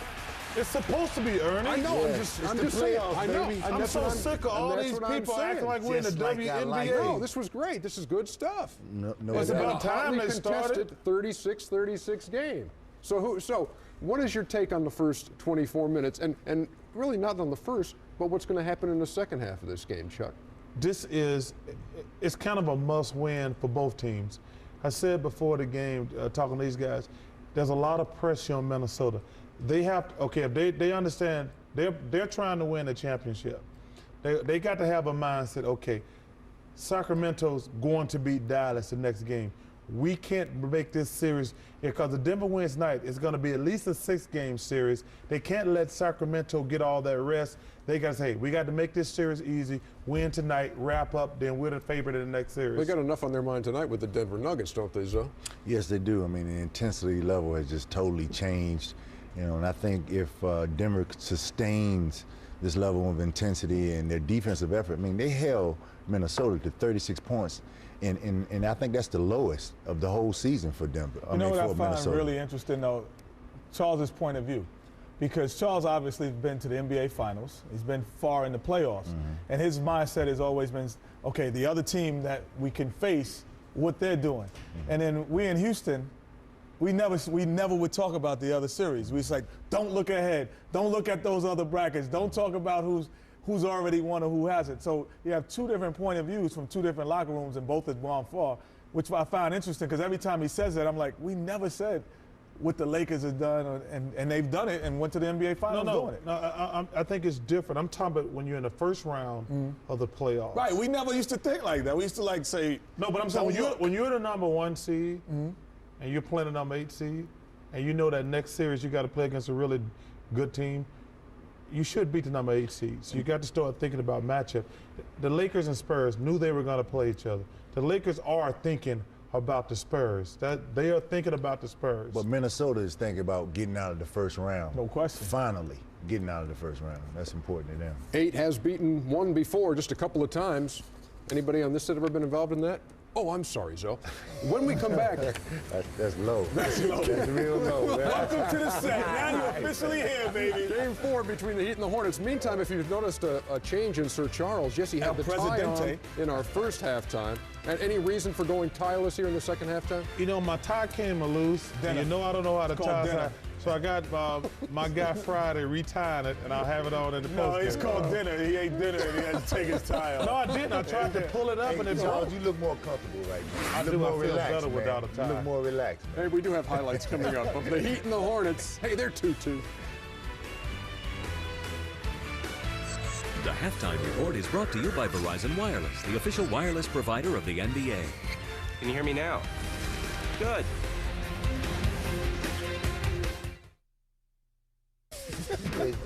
It's supposed to be Ernie. I know. Yeah. I'm just saying. I know. I'm so sick of all these people acting like we're in the WNBA. No, this was great. This is good stuff. No, it's about time they started. 36-36 game. So what is your take on the first 24 minutes? And really not on the first, but what's going to happen in the second half of this game, Chuck? It's kind of a must-win for both teams. I said before the game, talking to these guys, there's a lot of pressure on Minnesota. They have to, if they understand they're trying to win a championship. They got to have a mindset, okay, Sacramento's going to beat Dallas the next game. We can't make this series, because the Denver wins tonight, it's going to be at least a 6-game series. They can't let Sacramento get all that rest. They got to say, hey, we got to make this series easy, win tonight, wrap up, then we're the favorite in the next series. They got enough on their mind tonight with the Denver Nuggets, don't they, Zoe? Yes, they do. I mean, the intensity level has just totally changed. And I think if Denver sustains this level of intensity and their defensive effort, I mean, they held Minnesota to 36 points, and I think that's the lowest of the whole season for Denver. You know what I find really interesting, though? Charles's point of view. Because Charles obviously has been to the NBA Finals. He's been far in the playoffs. And his mindset has always been, okay, the other team that we can face, what they're doing. And then we in Houston, we never would talk about the other series. We was like, don't look ahead. Don't look at those other brackets. Don't talk about who's already won or who hasn't. So you have two different point of views from two different locker rooms, and both have gone far, which I find interesting, because every time he says that, I'm like, we never said what the Lakers have done, and they've done it and went to the NBA Finals doing it. No, I think it's different. I'm talking about when you're in the first round of the playoffs. Right, we never used to think like that. We used to say, no, but I'm saying when you're the number 1 seed, and you're playing the number 8 seed, and you know that next series you got to play against a really good team, you should beat the number 8 seed. So you got to start thinking about matchup. The Lakers and Spurs knew they were going to play each other. The Lakers are thinking about the Spurs. That they are thinking about the Spurs. But Minnesota is thinking about getting out of the first round. No question. Finally getting out of the first round. That's important to them. 8 has beaten 1 before, just a couple of times. Anybody on this side ever been involved in that? Oh, I'm sorry, Zoe. When we come back... that's low. That's low. That's real low. Welcome to the set. Now you're officially here, baby. Game 4 between the Heat and the Hornets. Meantime, if you've noticed a change in Sir Charles, yes, he had the tie on in our first halftime. And any reason for going tieless here in the second halftime? You know, my tie came loose. And you know I don't know how to tie. So I got my guy Friday retying it, and I'll have it on in the post. No, it's called dinner. He ate dinner, and he had to take his tie off. No, I didn't. I tried to pull it up, and it Charles, you look more comfortable right now. I feel better without a tie. You look more relaxed. Hey, we do have highlights coming up of the Heat and the Hornets. Hey, they're 2-2. The Halftime Report is brought to you by Verizon Wireless, the official wireless provider of the NBA. Can you hear me now? Good. The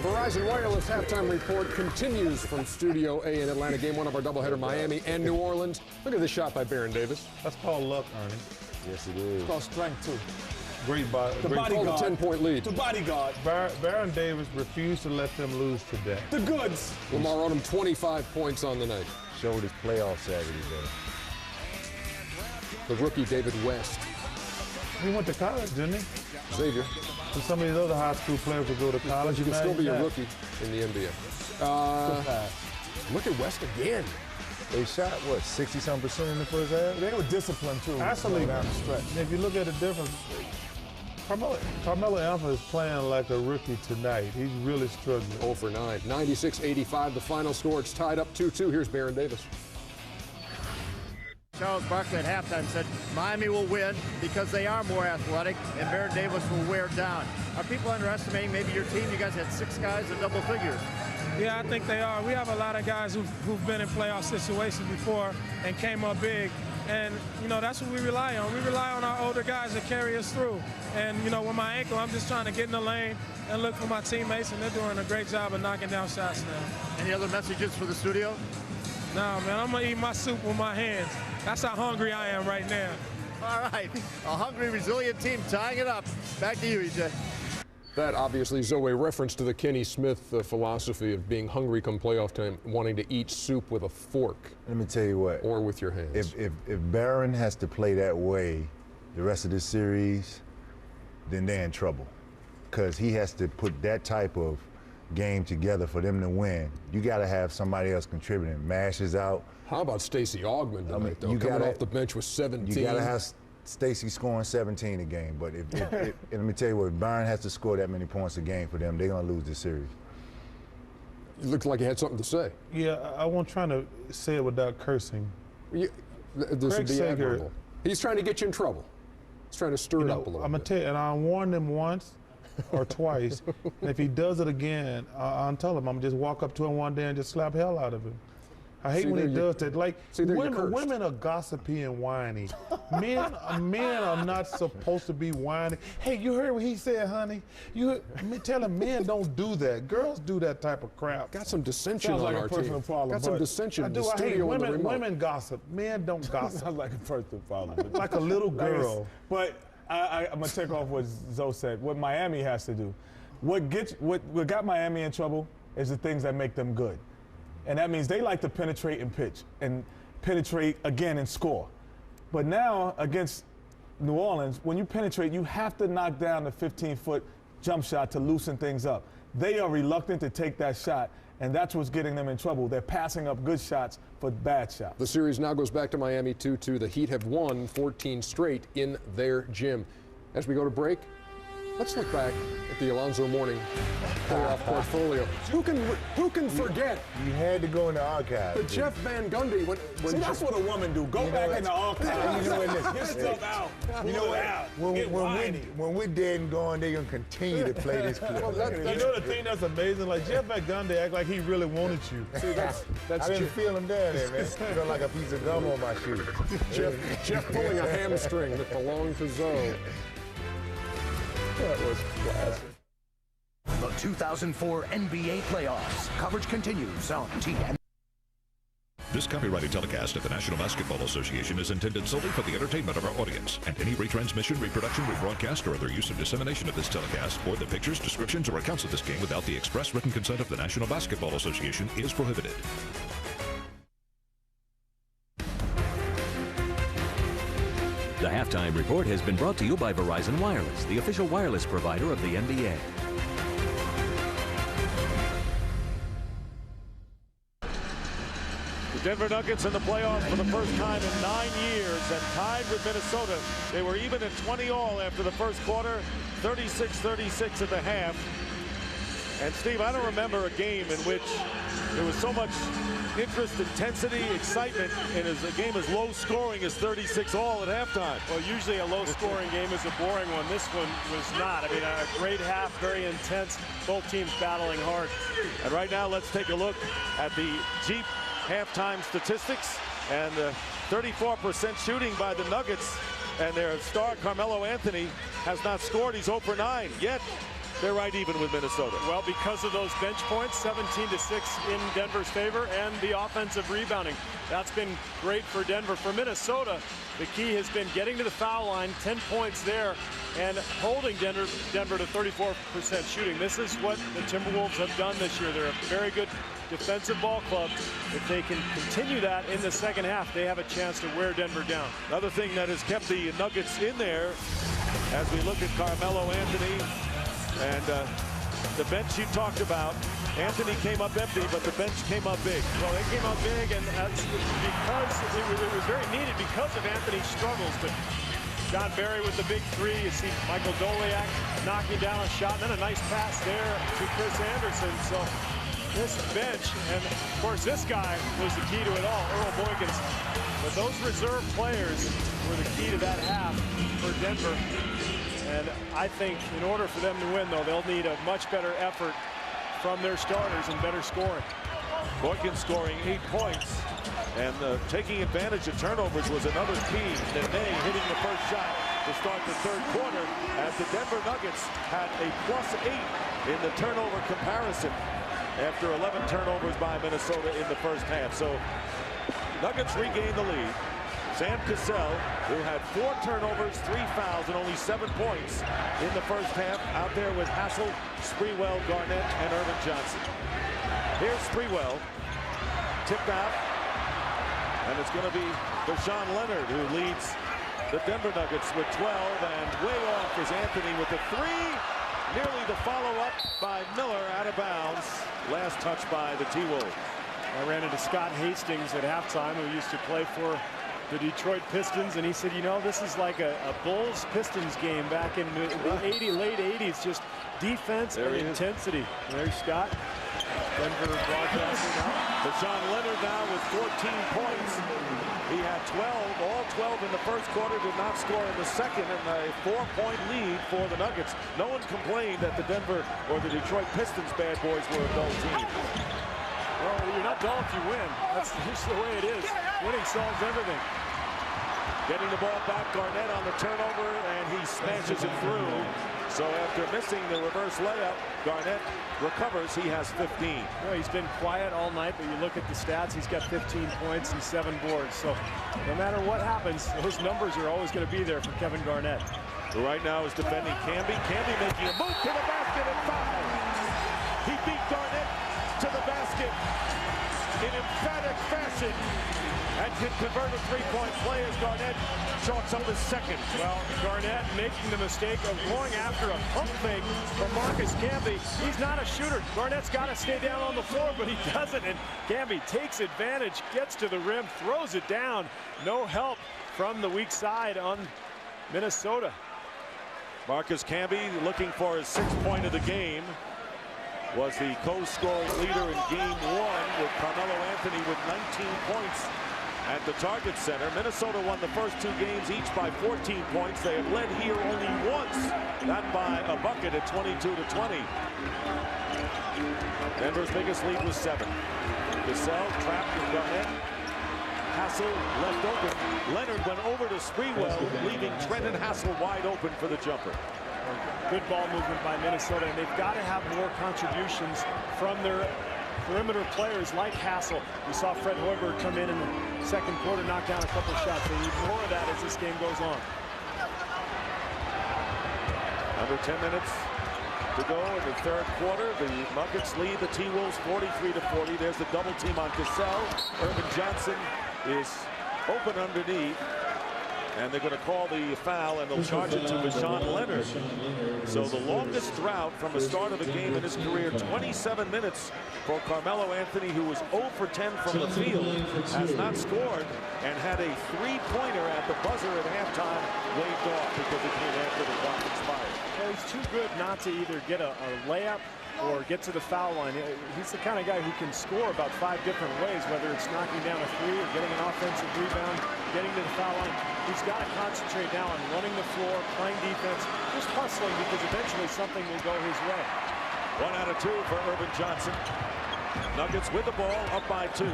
Verizon Wireless Halftime Report continues from Studio A in Atlanta. Game 1 of our doubleheader, Miami and New Orleans. Look at this shot by Baron Davis. That's called luck, Ernie. Yes, it is. It's called strength, too. Great body. The bodyguard. Called a 10-point lead. The bodyguard. Baron Davis refused to let them lose today. The goods. Lamar Odom, 25 points on the night. Showed his playoff Saturday, The rookie, David West. He went to college, didn't he? Xavier. So some of these other high school players will go to college. You can still be a rookie in the NBA. Look at West again. They shot, what, 60-some% in the first half? They were disciplined, too. Absolutely. Down the stretch. If you look at the difference, Carmelo Anthony is playing like a rookie tonight. He's really struggling. 0 for 9. 96-85, the final score. It's tied up 2-2. Here's Baron Davis. Charles Barkley at halftime said Miami will win because they are more athletic, and Baron Davis will wear down. Are people underestimating maybe your team? You guys had 6 guys in double figures. Yeah, I think they are. We have a lot of guys who've been in playoff situations before and came up big. And, you know, that's what we rely on. We rely on our older guys to carry us through. And, you know, with my ankle, I'm just trying to get in the lane and look for my teammates, and they're doing a great job of knocking down shots now. Any other messages for the studio? Nah, man, I'm going to eat my soup with my hands. That's how hungry I am right now. All right, a hungry, resilient team tying it up. Back to you, EJ. That obviously is a reference to the Kenny Smith philosophy of being hungry come playoff time, wanting to eat soup with a fork. Let me tell you what. Or with your hands. If Barron has to play that way the rest of this series, then they're in trouble. Because he has to put that type of game together for them to win. You got to have somebody else contributing. Mash is out. How about Stacey Augmon tonight, though, coming off the bench with 17? You got to have Stacey scoring 17 a game. But if and let me tell you what, if Byron has to score that many points a game for them, they're going to lose this series. It looks like you had something to say. Yeah, I wasn't trying to say it without cursing. This would be admirable. He's trying to get you in trouble. He's trying to stir it up a little I'm going to tell you, and I warned him once or twice, and if he does it again, I'll tell him. I'm going to just walk up to him one day and just slap hell out of him. I hate when he does that. Like, women are gossipy and whiny. Men are not supposed to be whiny. Hey, you heard what he said, honey? Tell him men don't do that. Girls do that type of crap. Got some dissension on our team. Problem, got some dissension in the studio on the remote. Women gossip. Men don't gossip. Sounds like a personal problem. Like a little girl. But I'm going to take off what Zoe said. What Miami has to do. What got Miami in trouble is the things that make them good. And that means they like to penetrate and pitch and penetrate again and score. But now against New Orleans, when you penetrate, you have to knock down the 15-foot jump shot to loosen things up. They are reluctant to take that shot, and that's what's getting them in trouble. They're passing up good shots for bad shots. The series now goes back to Miami 2-2. The Heat have won 14 straight in their gym. As we go to break, let's look back at the Alonzo Mourning playoff portfolio. Who can forget? You had to go in the archives. The Jeff Van Gundy. See, that's what a woman do. Go back in the archives. You know what? Get stuff out. You know what? When we're dead and gone, they're going to continue to play this clip. You know the thing that's amazing? Like, Jeff Van Gundy act like he really wanted you. See, that's I didn't feel him down there, man. I felt like a piece of gum on my shoe. Jeff pulling a hamstring that belonged to Zoe. That was classic. The 2004 NBA playoffs. Coverage continues on TN. This copyrighted telecast of the National Basketball Association is intended solely for the entertainment of our audience, and any retransmission, reproduction, rebroadcast, or other use or dissemination of this telecast, or the pictures, descriptions, or accounts of this game without the express written consent of the National Basketball Association is prohibited. The Halftime Report has been brought to you by Verizon Wireless, the official wireless provider of the NBA. The Denver Nuggets in the playoffs for the first time in 9 years and tied with Minnesota. They were even at 20-all after the first quarter, 36-36 at the half. And Steve, I don't remember a game in which there was so much interest, intensity, excitement, and as a game as low scoring as 36-all at halftime. Well, usually a low scoring game is a boring one. This one was not. I mean, a great half, very intense, both teams battling hard. And right now, let's take a look at the Jeep halftime statistics and 34% shooting by the Nuggets, and their star Carmelo Anthony has not scored. He's 0 for 9, yet they're right even with Minnesota. Well, because of those bench points, 17-6 in Denver's favor, and the offensive rebounding. That's been great for Denver. For Minnesota, the key has been getting to the foul line, 10 points there, and holding Denver to 34% shooting. This is what the Timberwolves have done this year. They're a very good defensive ball club. If they can continue that in the second half, they have a chance to wear Denver down. Another thing that has kept the Nuggets in there, as we look at Carmelo Anthony, and the bench you talked about, Anthony came up empty, but the bench came up big. Well, they came up big, and that's because it was very needed because of Anthony's struggles. But John Barry with the big three. You see Michael Doliak knocking down a shot, and then a nice pass there to Chris Anderson. So this bench, and of course this guy was the key to it all, Earl Boykins. But those reserve players were the key to that half for Denver. And I think in order for them to win, though, they'll need a much better effort from their starters and better scoring. Boykin scoring 8 points, and taking advantage of turnovers was another key. Nene hitting the first shot to start the third quarter, as the Denver Nuggets had a +8 in the turnover comparison after 11 turnovers by Minnesota in the first half. So Nuggets regained the lead. Sam Cassell, who had 4 turnovers, 3 fouls, and only 7 points in the first half, out there with Hassel, Sprewell, Garnett, and Irvin Johnson. Here's Sprewell, tipped out, and it's going to be Deshaun Leonard who leads the Denver Nuggets with 12, and way off is Anthony with the 3. Nearly the follow-up by Miller, out of bounds. Last touch by the T-Wolves. I ran into Scott Hastings at halftime, who used to play for the Detroit Pistons, and he said, you know, this is like a Bulls-Pistons game back in the late 80s, just defense and intensity. There's Scott. Denver broadcasting now. Deshaun Leonard now with 14 points. He had 12, all 12 in the first quarter, did not score in the second, and a 4-point lead for the Nuggets. No one complained that the Denver or the Detroit Pistons bad boys were a dull team. Well, you're not dull if you win. That's just the way it is. Winning solves everything. Getting the ball back, Garnett on the turnover, and he smashes it through. So after missing the reverse layup, Garnett recovers. He has 15. Well, he's been quiet all night, but you look at the stats, he's got 15 points and 7 boards. So no matter what happens, those numbers are always going to be there for Kevin Garnett. Who right now is defending Camby. Camby making a move to the basket and foul. He beat Garnett to the basket in emphatic fashion and can convert a 3-point play as Garnett chalks up his second. Well, Garnett making the mistake of going after a pump fake from Marcus Camby. He's not a shooter. Garnett's got to stay down on the floor, but he doesn't, and Camby takes advantage, gets to the rim, throws it down. No help from the weak side on Minnesota. Marcus Camby, looking for his 6th point of the game, was the co-scoring leader in game 1 with Carmelo Anthony with 19 points at the Target Center. Minnesota won the first 2 games each by 14 points. They have led here only once, that by a bucket at 22-20. Denver's biggest lead was 7. Cassell trapped with Garnett. Hassel left open. Leonard went over to Sprewell, leaving Trenton Hassel wide open for the jumper. Good ball movement by Minnesota, and they've got to have more contributions from their perimeter players like Hassel. We saw Fred Hoiberg come in the second quarter, knock down a couple shots. They need more of that as this game goes on. Under 10 minutes to go in the third quarter. The Nuggets lead the T-Wolves 43-40. There's the double team on Cassell. Irvin Johnson is open underneath, and they're going to call the foul, and they'll charge it to Deshaun Leonard. So the longest drought from the start of a game in his career, 27 minutes for Carmelo Anthony, who was 0 for 10 from the field, has not scored, and had a 3-pointer at the buzzer at halftime waved off because it came after the clock expired. Well, he's too good not to either get a layup or get to the foul line. He's the kind of guy who can score about 5 different ways, whether it's knocking down a 3 or getting an offensive rebound, getting to the foul line. He's got to concentrate now on running the floor, playing defense, just hustling, because eventually something will go his way. 1 out of 2 for Irvin Johnson. Nuggets with the ball, up by 2.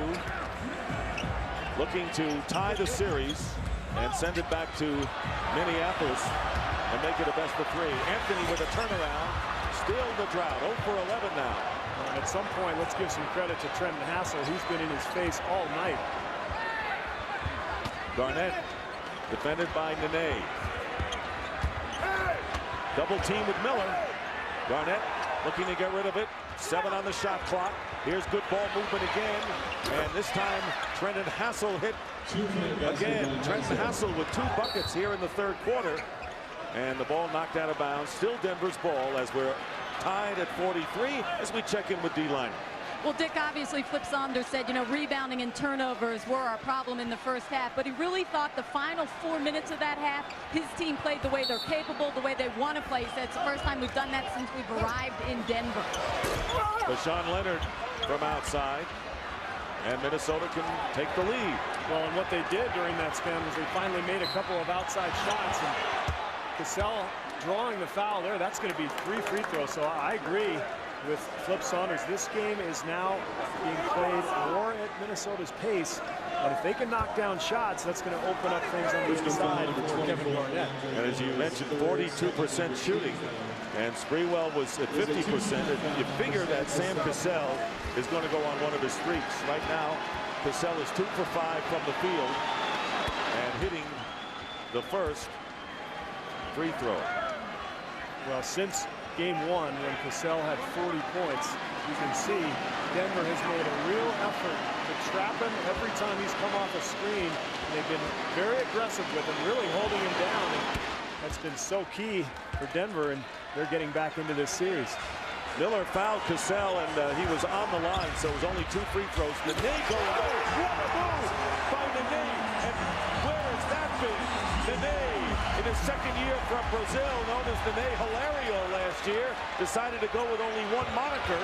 Looking to tie the series and send it back to Minneapolis and make it a best of 3. Anthony with a turnaround. Still the drought, 0 for 11 now. And at some point, let's give some credit to Trenton Hassel. He's been in his face all night. Garnett, defended by Nene. Double team with Miller. Garnett looking to get rid of it. 7 on the shot clock. Here's good ball movement again. And this time, Trenton Hassel hit again. Trenton Hassel with 2 buckets here in the third quarter. And the ball knocked out of bounds. Still Denver's ball as we're tied at 43 as we check in with D-Line. Well, Dick, obviously Flip Saunders said, you know, rebounding and turnovers were our problem in the first half, but he really thought the final 4 minutes of that half, his team played the way they're capable, the way they want to play. He said it's the first time we've done that since we've arrived in Denver. Deshaun Leonard from outside, and Minnesota can take the lead. Well, and what they did during that span was they finally made a couple of outside shots, and Cassell drawing the foul there, that's going to be 3 free throws. So I agree. with Flip Saunders. This game is now being played more at Minnesota's pace. And if they can knock down shots, that's going to open up things on the inside for Kevin Garnett. And as you mentioned, 42% shooting. And Sprewell was at 50%. And you figure that Sam Cassell is going to go on one of his streaks. Right now, Cassell is 2 for 5 from the field and hitting the first free throw. Well, since game 1, when Cassell had 40 points, you can see Denver has made a real effort to trap him every time he's come off a screen. And they've been very aggressive with him, really holding him down. And that's been so key for Denver, and they're getting back into this series. Miller fouled Cassell, and he was on the line, so it was only 2 free throws. Nene going, what a move by Nene, and where has that been? Nene, in his second year from Brazil, known as Nene Hilario last year, decided to go with only one moniker.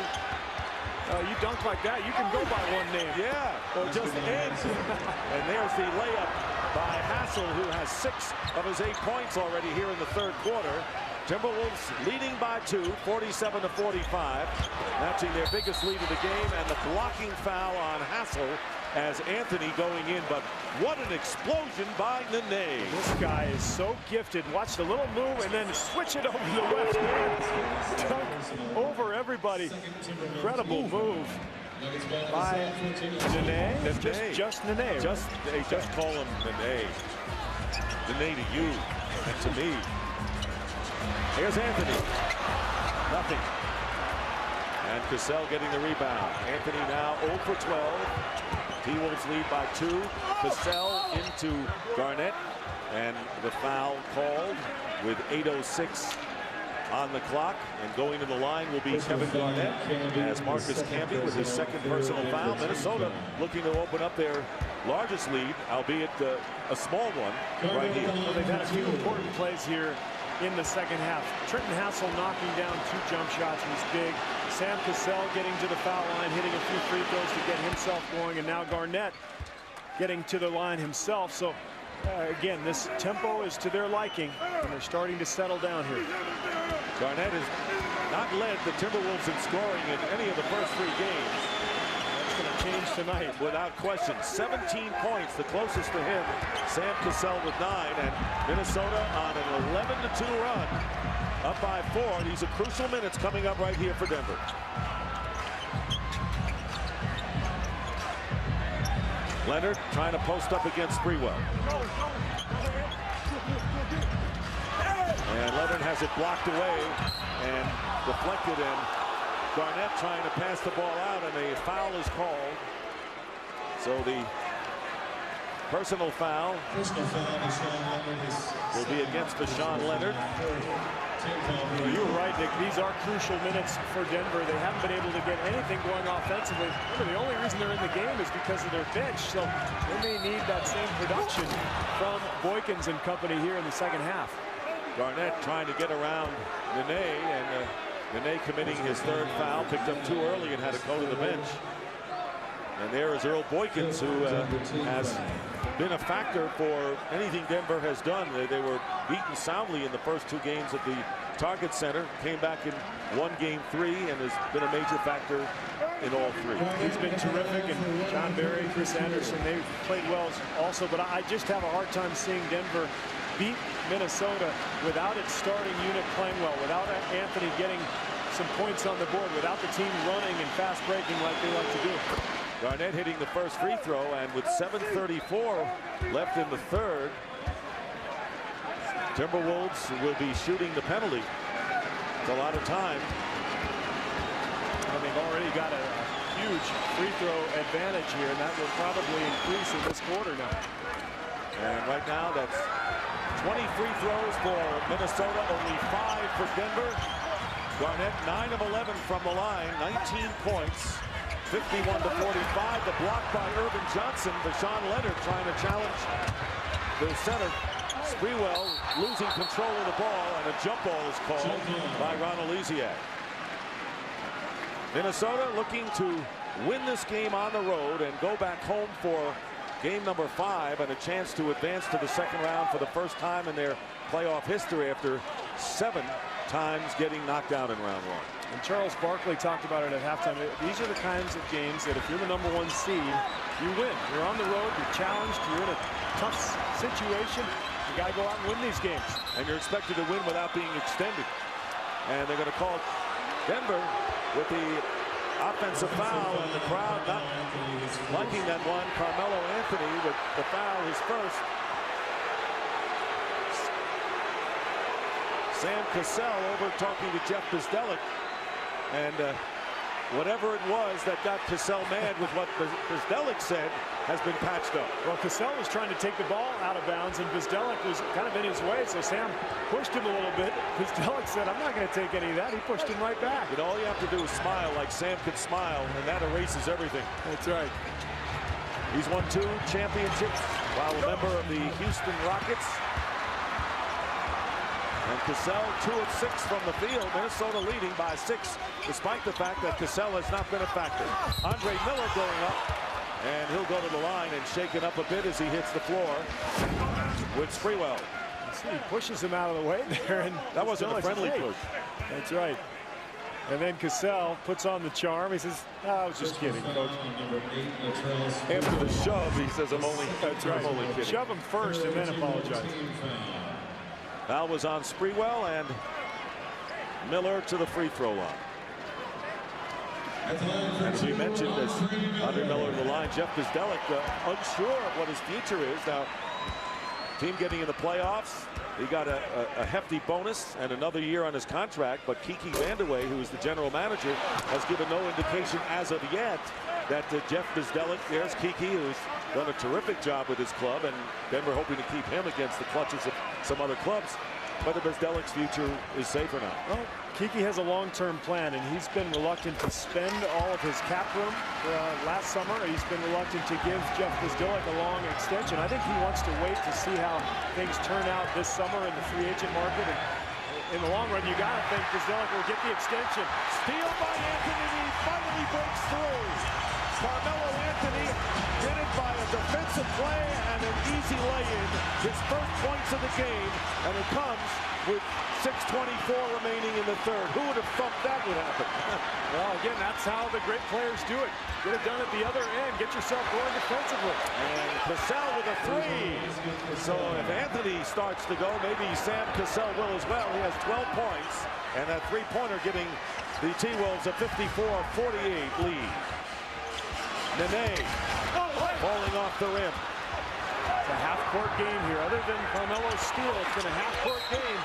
You dunk like that, you can go by one name. Yeah, or just Ed. And there's the layup by Hassel, who has 6 of his 8 points already here in the third quarter. Timberwolves leading by 2, 47-45, matching their biggest lead of the game, and the blocking foul on Hassel as Anthony going in. But what an explosion by Nene. This guy is so gifted. Watch the little move and then switch it over to the left hand. Dunk over everybody. Incredible move by Nene. Just Nene. They just call him Nene. Nene to you and to me. Here's Anthony. Nothing. And Cassell getting the rebound. Anthony now 0 for 12. T-Wolves lead by 2. Cassell into Garnett. And the foul called with 8:06 on the clock. And going to the line will be Kevin Garnett as Marcus Camby with his second personal foul. Minnesota looking to open up their largest lead, albeit a small one, right here. Well, they've had a few important plays here in the second half. Trenton Hassel knocking down 2 jump shots was big. Sam Cassell getting to the foul line, hitting a few free throws to get himself going, and now Garnett getting to the line himself. So again, this tempo is to their liking, and they're starting to settle down here. Garnett has not led the Timberwolves in scoring in any of the first 3 games. That's going to change tonight. Without question. 17 points, the closest to him. Sam Cassell with 9, and Minnesota on an 11-2 run. Up by 4. These are crucial minutes coming up right here for Denver. Leonard trying to post up against Sprewell. And Leonard has it blocked away and deflected in. Garnett trying to pass the ball out, and a foul is called. So the personal foul will be against Deshaun Leonard. You're right, Nick. These are crucial minutes for Denver. They haven't been able to get anything going offensively. Remember, the only reason they're in the game is because of their bench. So they may need that same production from Boykins and company here in the second half. Garnett trying to get around Nene, and Nene committing his 3rd foul, picked up too early and had to go to the bench. And there is Earl Boykins, who has been a factor for anything Denver has done. They were beaten soundly in the first 2 games at the Target Center, came back and won game 3, and has been a major factor in all 3. He's been terrific, and John Barry, Chris Anderson, they played well also, but I just have a hard time seeing Denver beat Minnesota without its starting unit playing well, without Anthony getting some points on the board, without the team running and fast breaking like they like to do. Garnett hitting the first free throw, and with 7:34 left in the third, Timberwolves will be shooting the penalty. It's a lot of time. And they've already got a huge free throw advantage here, and that will probably increase in this quarter now. And right now, that's 20 free throws for Minnesota, only 5 for Denver. Garnett 9 of 11 from the line, 19 points. 51-45, the block by Irvin Johnson. Deshaun Leonard trying to challenge the center. Sprewell losing control of the ball, and a jump ball is called by Ron Oleziak. Minnesota looking to win this game on the road and go back home for game number 5 and a chance to advance to the second round for the first time in their playoff history after 7 times getting knocked out in round 1. And Charles Barkley talked about it at halftime. These are the kinds of games that if you're the #1 seed, you win. You're on the road, you're challenged, you're in a tough situation. You got to go out and win these games. And you're expected to win without being extended. And they're going to call Denver with the offensive foul, and the crowd not liking that one. Carmelo Anthony with the foul, his first. Sam Cassell over talking to Jeff Bzdelik, and whatever it was that got Cassell mad with what Bzdelik said has been patched up. Well, Cassell was trying to take the ball out of bounds, and Bzdelik was kind of in his way, so Sam pushed him a little bit. Bzdelik said, I'm not going to take any of that. He pushed him right back. You know, all you have to do is smile like Sam can smile, and that erases everything. That's right. He's won 2 championships while a member of the Houston Rockets. And Cassell 2 of 6 from the field. Minnesota leading by 6, despite the fact that Cassell has not been a factor. Andre Miller going up, and he'll go to the line and shake it up a bit as he hits the floor with Sprewell. He pushes him out of the way there, and that wasn't a friendly push. That's right. And then Cassell puts on the charm. He says, I was just kidding, coach. After the shove, he says, I'm only kidding. Shove him first and then apologize. Foul was on Sprewell, and Miller to the free throw line. As we mentioned, as Andre Miller to the line, Jeff Bzdelik unsure of what his future is. Now, team getting in the playoffs. He got a hefty bonus and another year on his contract, but Kiki Vandeweghe, who is the general manager, has given no indication as of yet that Jeff Bzdelik, there's Kiki, who's done a terrific job with his club, and Denver hoping to keep him against the clutches of some other clubs. Whether Bzdelik's future is safe or not. Well, Kiki has a long-term plan, and he's been reluctant to spend all of his cap room last summer. He's been reluctant to give Jeff Bzdelik a long extension. I think he wants to wait to see how things turn out this summer in the free agent market. And in the long run, you got to think Bzdelik will get the extension. Steal by Anthony, he finally breaks through. Carmelo Anthony did it by a defensive play and an easy lay-in. His first points of the game, and it comes with 6:24 remaining in the third. Who would have thought that would happen? Well, again, that's how the great players do it. Get it done at the other end. Get yourself going defensively. And Cassell with a 3. So if Anthony starts to go, maybe Sam Cassell will as well. He has 12 points, and that three-pointer giving the T-Wolves a 54-48 lead. Nene falling off the rim. It's a half-court game here. Other than Carmelo's steal, it's been a half-court game.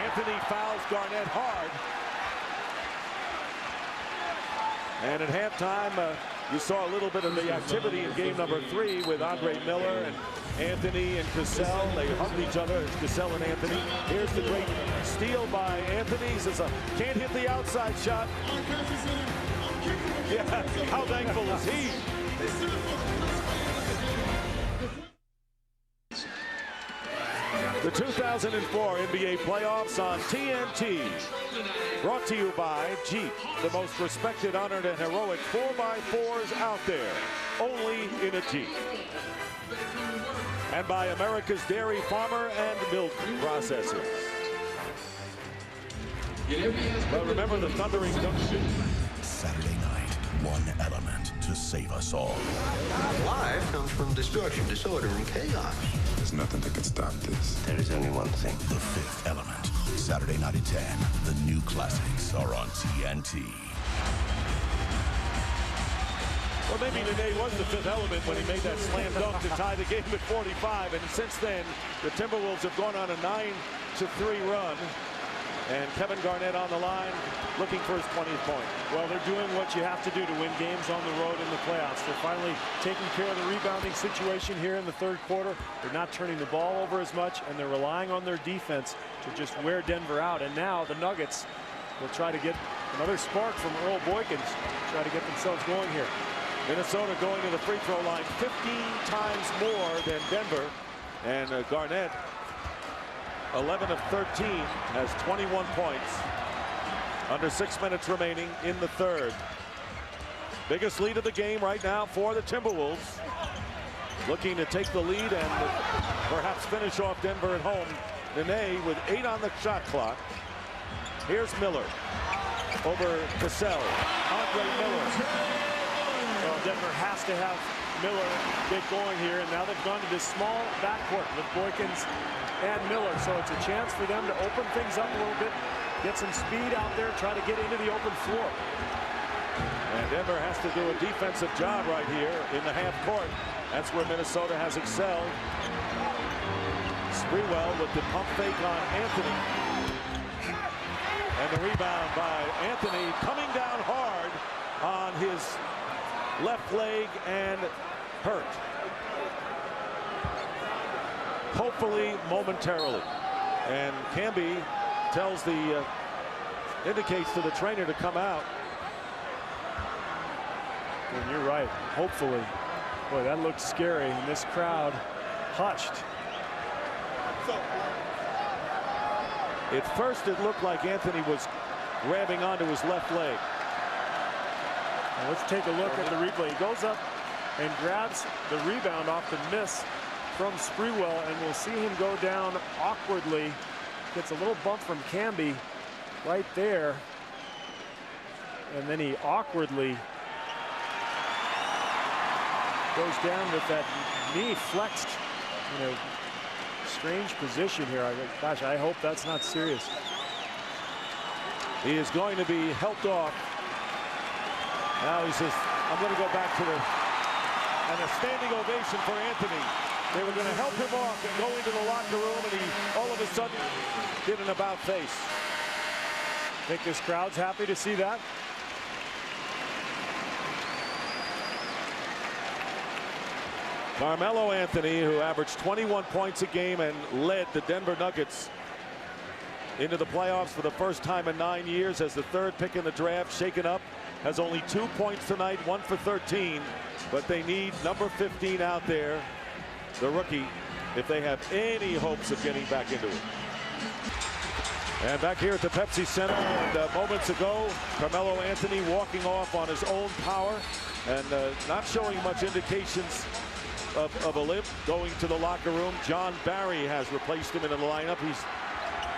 Anthony fouls Garnett hard. And at halftime, you saw a little bit of the activity in game number 3 with Andre Miller and Anthony and Cassell. They hugged each other, Cassell and Anthony. Here's the great steal by Anthony. He says, can't hit the outside shot. Yeah, how thankful is he? The 2004 NBA playoffs on TNT. Brought to you by Jeep, the most respected, honored, and heroic 4x4s out there. Only in a Jeep. And by America's dairy farmer and milk processors. Well, remember the thundering dungeon. Saturday night, one element to save us all. Life comes from destruction, disorder, and chaos. There's nothing that can stop this. There is only one thing. The Fifth Element. Saturday night at 10. The new classics are on TNT. Well, maybe today was the fifth element when he made that slam dunk to tie the game at 45. And since then, the Timberwolves have gone on a 9-3 run. And Kevin Garnett on the line, looking for his 20th point. Well, they're doing what you have to do to win games on the road in the playoffs. They're finally taking care of the rebounding situation here in the third quarter. They're not turning the ball over as much, and they're relying on their defense to just wear Denver out. And now the Nuggets will try to get another spark from Earl Boykins, try to get themselves going here. Minnesota going to the free throw line 15 times more than Denver. And Garnett, 11 of 13, has 21 points. Under 6 minutes remaining in the third. Biggest lead of the game right now for the Timberwolves. Looking to take the lead and perhaps finish off Denver at home. Nene with 8 on the shot clock. Here's Miller. over Cassell. Andre Miller. Well, Denver has to have Miller get going here, and now they've gone to this small backcourt with Boykins and Miller, so it's a chance for them to open things up a little bit, get some speed out there, try to get into the open floor. And Denver has to do a defensive job right here in the half court. That's where Minnesota has excelled. Sprewell with the pump fake on Anthony. And the rebound by Anthony, coming down hard on his left leg and hurt. Hopefully momentarily. And Camby tells the indicates to the trainer to come out. And you're right, hopefully. Boy, that looks scary, and this crowd hushed. At first it looked like Anthony was grabbing onto his left leg. Now let's take a look at the replay. He goes up and grabs the rebound off the miss from Sprewell, and we'll see him go down awkwardly. Gets a little bump from Camby right there, and then he awkwardly goes down with that knee flexed in a strange position here. Gosh, I hope that's not serious. He is going to be helped off. Now he says, I'm going to go back to the, and a standing ovation for Anthony. They were going to help him off and go into the locker room, and he all of a sudden did an about face. Think this crowd's happy to see that? Carmelo Anthony, who averaged 21 points a game and led the Denver Nuggets into the playoffs for the first time in 9 years as the third pick in the draft, shaken up, has only 2 points tonight, 1 for 13, but they need number 15 out there, the rookie, if they have any hopes of getting back into it. And back here at the Pepsi Center, and moments ago, Carmelo Anthony walking off on his own power and not showing much indications of a limp, going to the locker room. John Barry has replaced him in the lineup. He's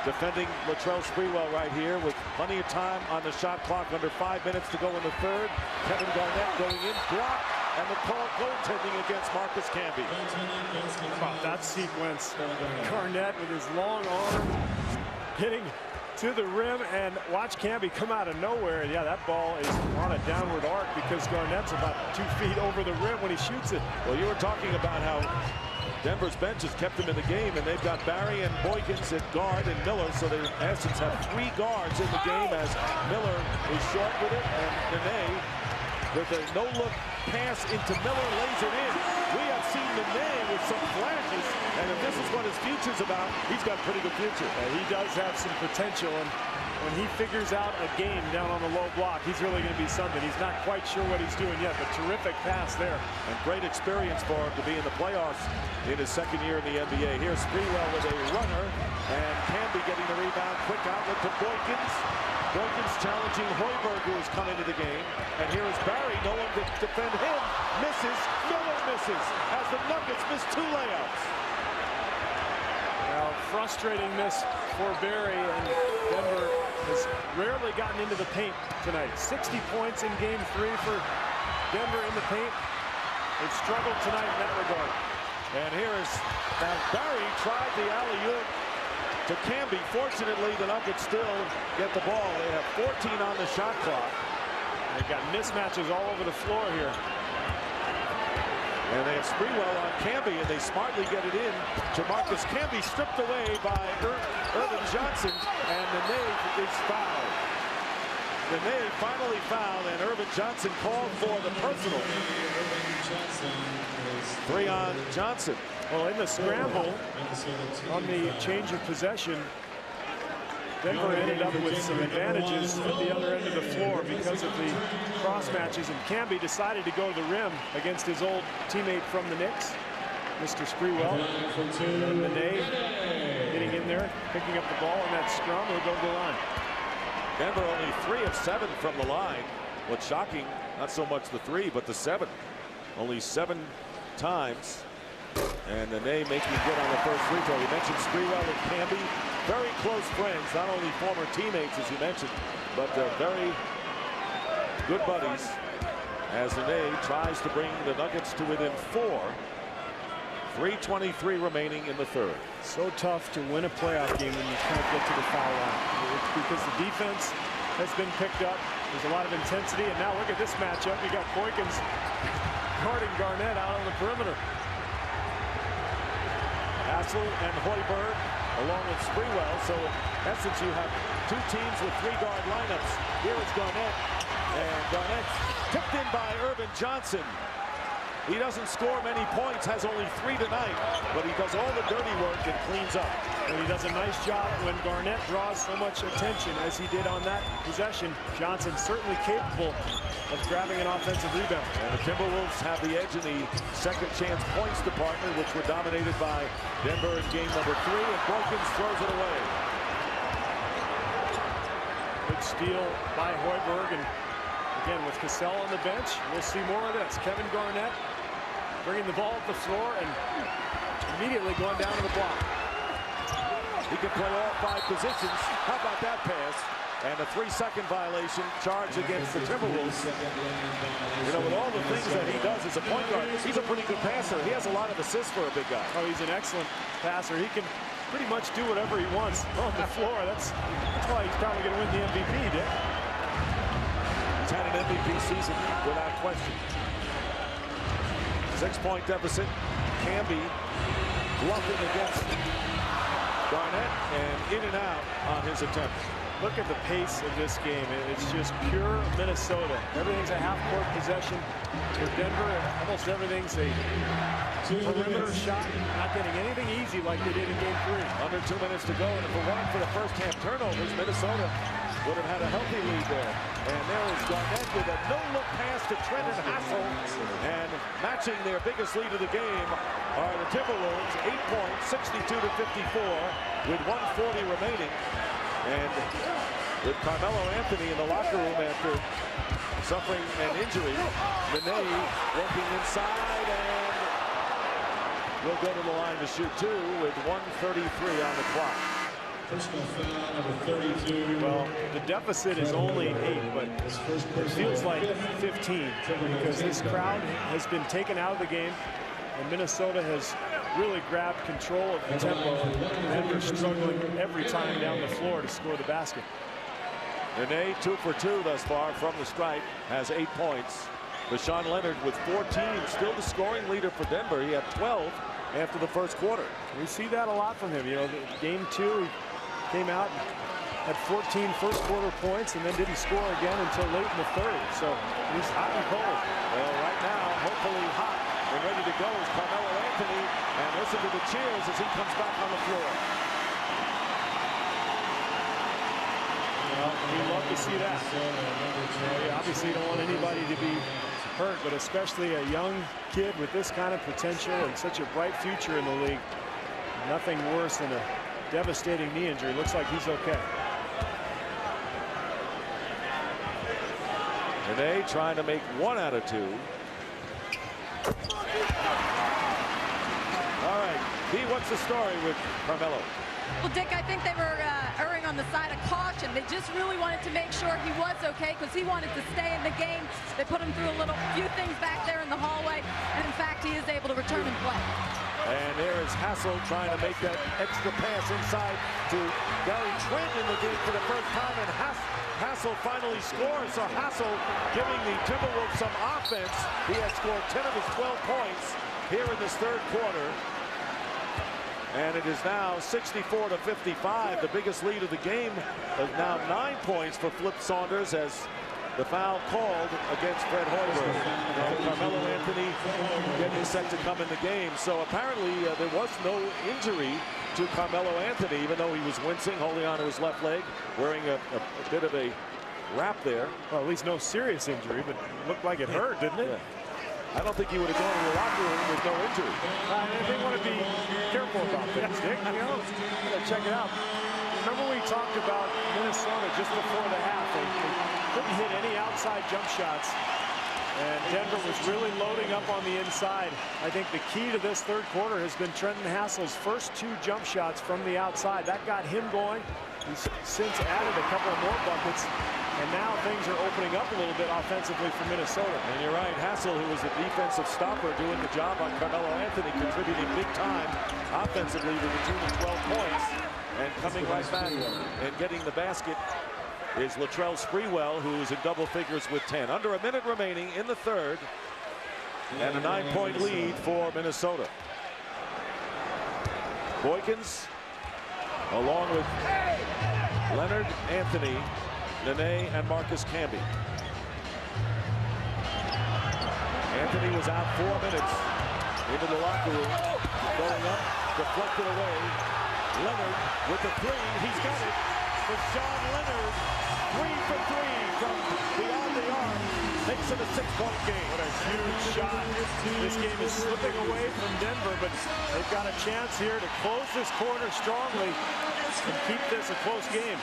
defending Latrell Sprewell right here with plenty of time on the shot clock, under 5 minutes to go in the third. Kevin Garnett going in, blocked, and the call goaltending against Marcus Camby. How about that sequence? Garnett with his long arm hitting to the rim, and watch Camby come out of nowhere. And yeah, that ball is on a downward arc because Garnett's about 2 feet over the rim when he shoots it. Well, you were talking about how Denver's bench has kept him in the game, and they've got Barry and Boykins at guard and Miller, so they in essence have 3 guards in the game as Miller is short with it, and Nene with a no-look pass into Miller lays it in. We have seen Nene with some flashes, and if this is what his future's about, he's got a pretty good future. He does have some potential, and when he figures out a game down on the low block, he's really going to be something. He's not quite sure what he's doing yet, but terrific pass there. And great experience for him to be in the playoffs in his second year in the NBA. Here's Sprewell with a runner, and Camby getting the rebound. Quick outlet to Boykins. Boykins challenging Hoiberg, who has come into the game. And here is Barry, no one to defend him. Misses, Miller misses, as the Nuggets miss 2 layups. Now, frustrating miss for Barry, and Denver has rarely gotten into the paint tonight. 60 points in game 3 for Denver in the paint. They've struggled tonight in that regard. And here is, now Barry tried the alley-oop to Camby. Fortunately, the Nuggets still get the ball. They have 14 on the shot clock. They've got mismatches all over the floor here. And they have Sprewell on Camby, and they smartly get it in to Marcus Camby, stripped away by Irvin Johnson, and Nene is fouled. Nene finally fouled, and Irvin Johnson called for the personal. 3 on Johnson. Well, in the scramble on the change of possession, Denver ended up with some advantages at the other end of the floor because of the cross matches, and Camby decided to go to the rim against his old teammate from the Knicks, Mr. Sprewell. And Nene getting in there, picking up the ball, and that scrum will go to the line. Denver only 3 of 7 from the line. What's shocking, not so much the 3, but the 7. Only 7 times And Nene making good on the first free throw. You mentioned Sprewell and Camby, very close friends, not only former teammates, as you mentioned, but very good buddies. As Nene tries to bring the Nuggets to within 4. 3:23 remaining in the third. So tough to win a playoff game when you can't get to the foul line. It's because the defense has been picked up. There's a lot of intensity, and now look at this matchup. You got Boykins guarding Garnett out on the perimeter. Hassel and Hoiberg along with Sprewell. So in essence, you have two teams with 3-guard lineups. Here is Garnett, and Garnett tipped in by Irvin Johnson. He doesn't score many points, has only 3 tonight, but he does all the dirty work and cleans up. And he does a nice job when Garnett draws so much attention as he did on that possession. Johnson certainly capable of grabbing an offensive rebound. And the Timberwolves have the edge in the second chance points department, which were dominated by Denver in game number 3, and Boykins throws it away. Good steal by Hoiberg, and again with Cassell on the bench, we'll see more of this. Kevin Garnett bringing the ball up the floor and immediately going down to the block. He can play all 5 positions. How about that pass? And a 3-second violation charge against the Timberwolves. You know, with all the things that he does as a point guard, he's a pretty good passer. He has a lot of assists for a big guy. Oh, he's an excellent passer. He can pretty much do whatever he wants on the floor. That's why he's probably going to win the MVP, Dick. He's had an MVP season without question. 6-point deficit. Camby bluffing against Garnett and in and out on his attempt. Look at the pace of this game. It's just pure Minnesota. Everything's a half-court possession for Denver. Almost everything's a perimeter shot. Not getting anything easy like they did in game 3. Under 2 minutes to go, and if it weren't for the first half turnovers, Minnesota would have had a healthy lead there. And there is Garnett with a no-look pass to Trenton Hassel. And matching their biggest lead of the game are the Timberwolves, 8 points, 62-54, with 1:40 remaining. And with Carmelo Anthony in the locker room after suffering an injury, Nene working inside and will go to the line to shoot 2 with 1:33 on the clock. Well, the deficit is only 8, but it feels like 15 because this crowd has been taken out of the game, and Minnesota has really grabbed control of the tempo. Denver struggling every time down the floor to score the basket. Nene 2 for 2 thus far from the stripe, has 8 points. Deshaun Leonard with 14, still the scoring leader for Denver. He had 12 after the first quarter. We see that a lot from him. You know, game 2, he came out and had 14 first quarter points and then didn't score again until late in the third. So he's hot and cold. Well, right now, hopefully hot and ready to go is Carmelo Anthony. And listen to the cheers as he comes back on the floor. Well, we love to see that. You obviously don't want anybody to be hurt, but especially a young kid with this kind of potential and such a bright future in the league. Nothing worse than a devastating knee injury. Looks like he's okay. Nene trying to make 1 out of 2. All right, Dee, what's the story with Carmelo? Well, Dick, I think they were erring on the side of caution. They just really wanted to make sure he was okay because he wanted to stay in the game. They put him through a few things back there in the hallway, and in fact, he is able to return and play. And there is Hassel trying to make that extra pass inside to Gary Trent in the game for the first time, and Hassel finally scores. So Hassel giving the Timberwolves some offense. He has scored 10 of his 12 points here in this third quarter. And it is now 64-55. The biggest lead of the game is now 9 points for Flip Saunders as the foul called against Fred Hoiberg. Carmelo Anthony getting set to come in the game. So apparently there was no injury to Carmelo Anthony, even though he was wincing, holding on to his left leg, wearing a bit of a wrap there. Well, at least no serious injury, but it looked like it hurt, didn't it? Yeah. I don't think he would have gone to the locker room with no injury. They want to be careful about things, Dick. You know, check it out. Remember we talked about Minnesota just before the half. They couldn't hit any outside jump shots And Denver was really loading up on the inside. I think the key to this third quarter has been Trenton Hassel's first 2 jump shots from the outside. That got him going. He's since added a couple of more buckets. And now things are opening up a little bit offensively for Minnesota. And you're right, Hassel, who was a defensive stopper, doing the job on Carmelo Anthony, contributing big time offensively to the tune of 12 points. And coming right back and getting the basket is Latrell Sprewell, who is in double figures with 10. Under a minute remaining in the third, and a 9-point lead for Minnesota. Boykins, along with Leonard, Anthony, Nene, and Marcus Camby. Anthony was out 4 minutes into the locker room, going up, deflected away. Leonard with the 3, he's got it. For Sean Leonard, 3 for 3 from beyond the arc, makes it a 6-point game. What a huge shot. This game is slipping away from Denver, but they've got a chance here to close this quarter strongly and keep this a close game.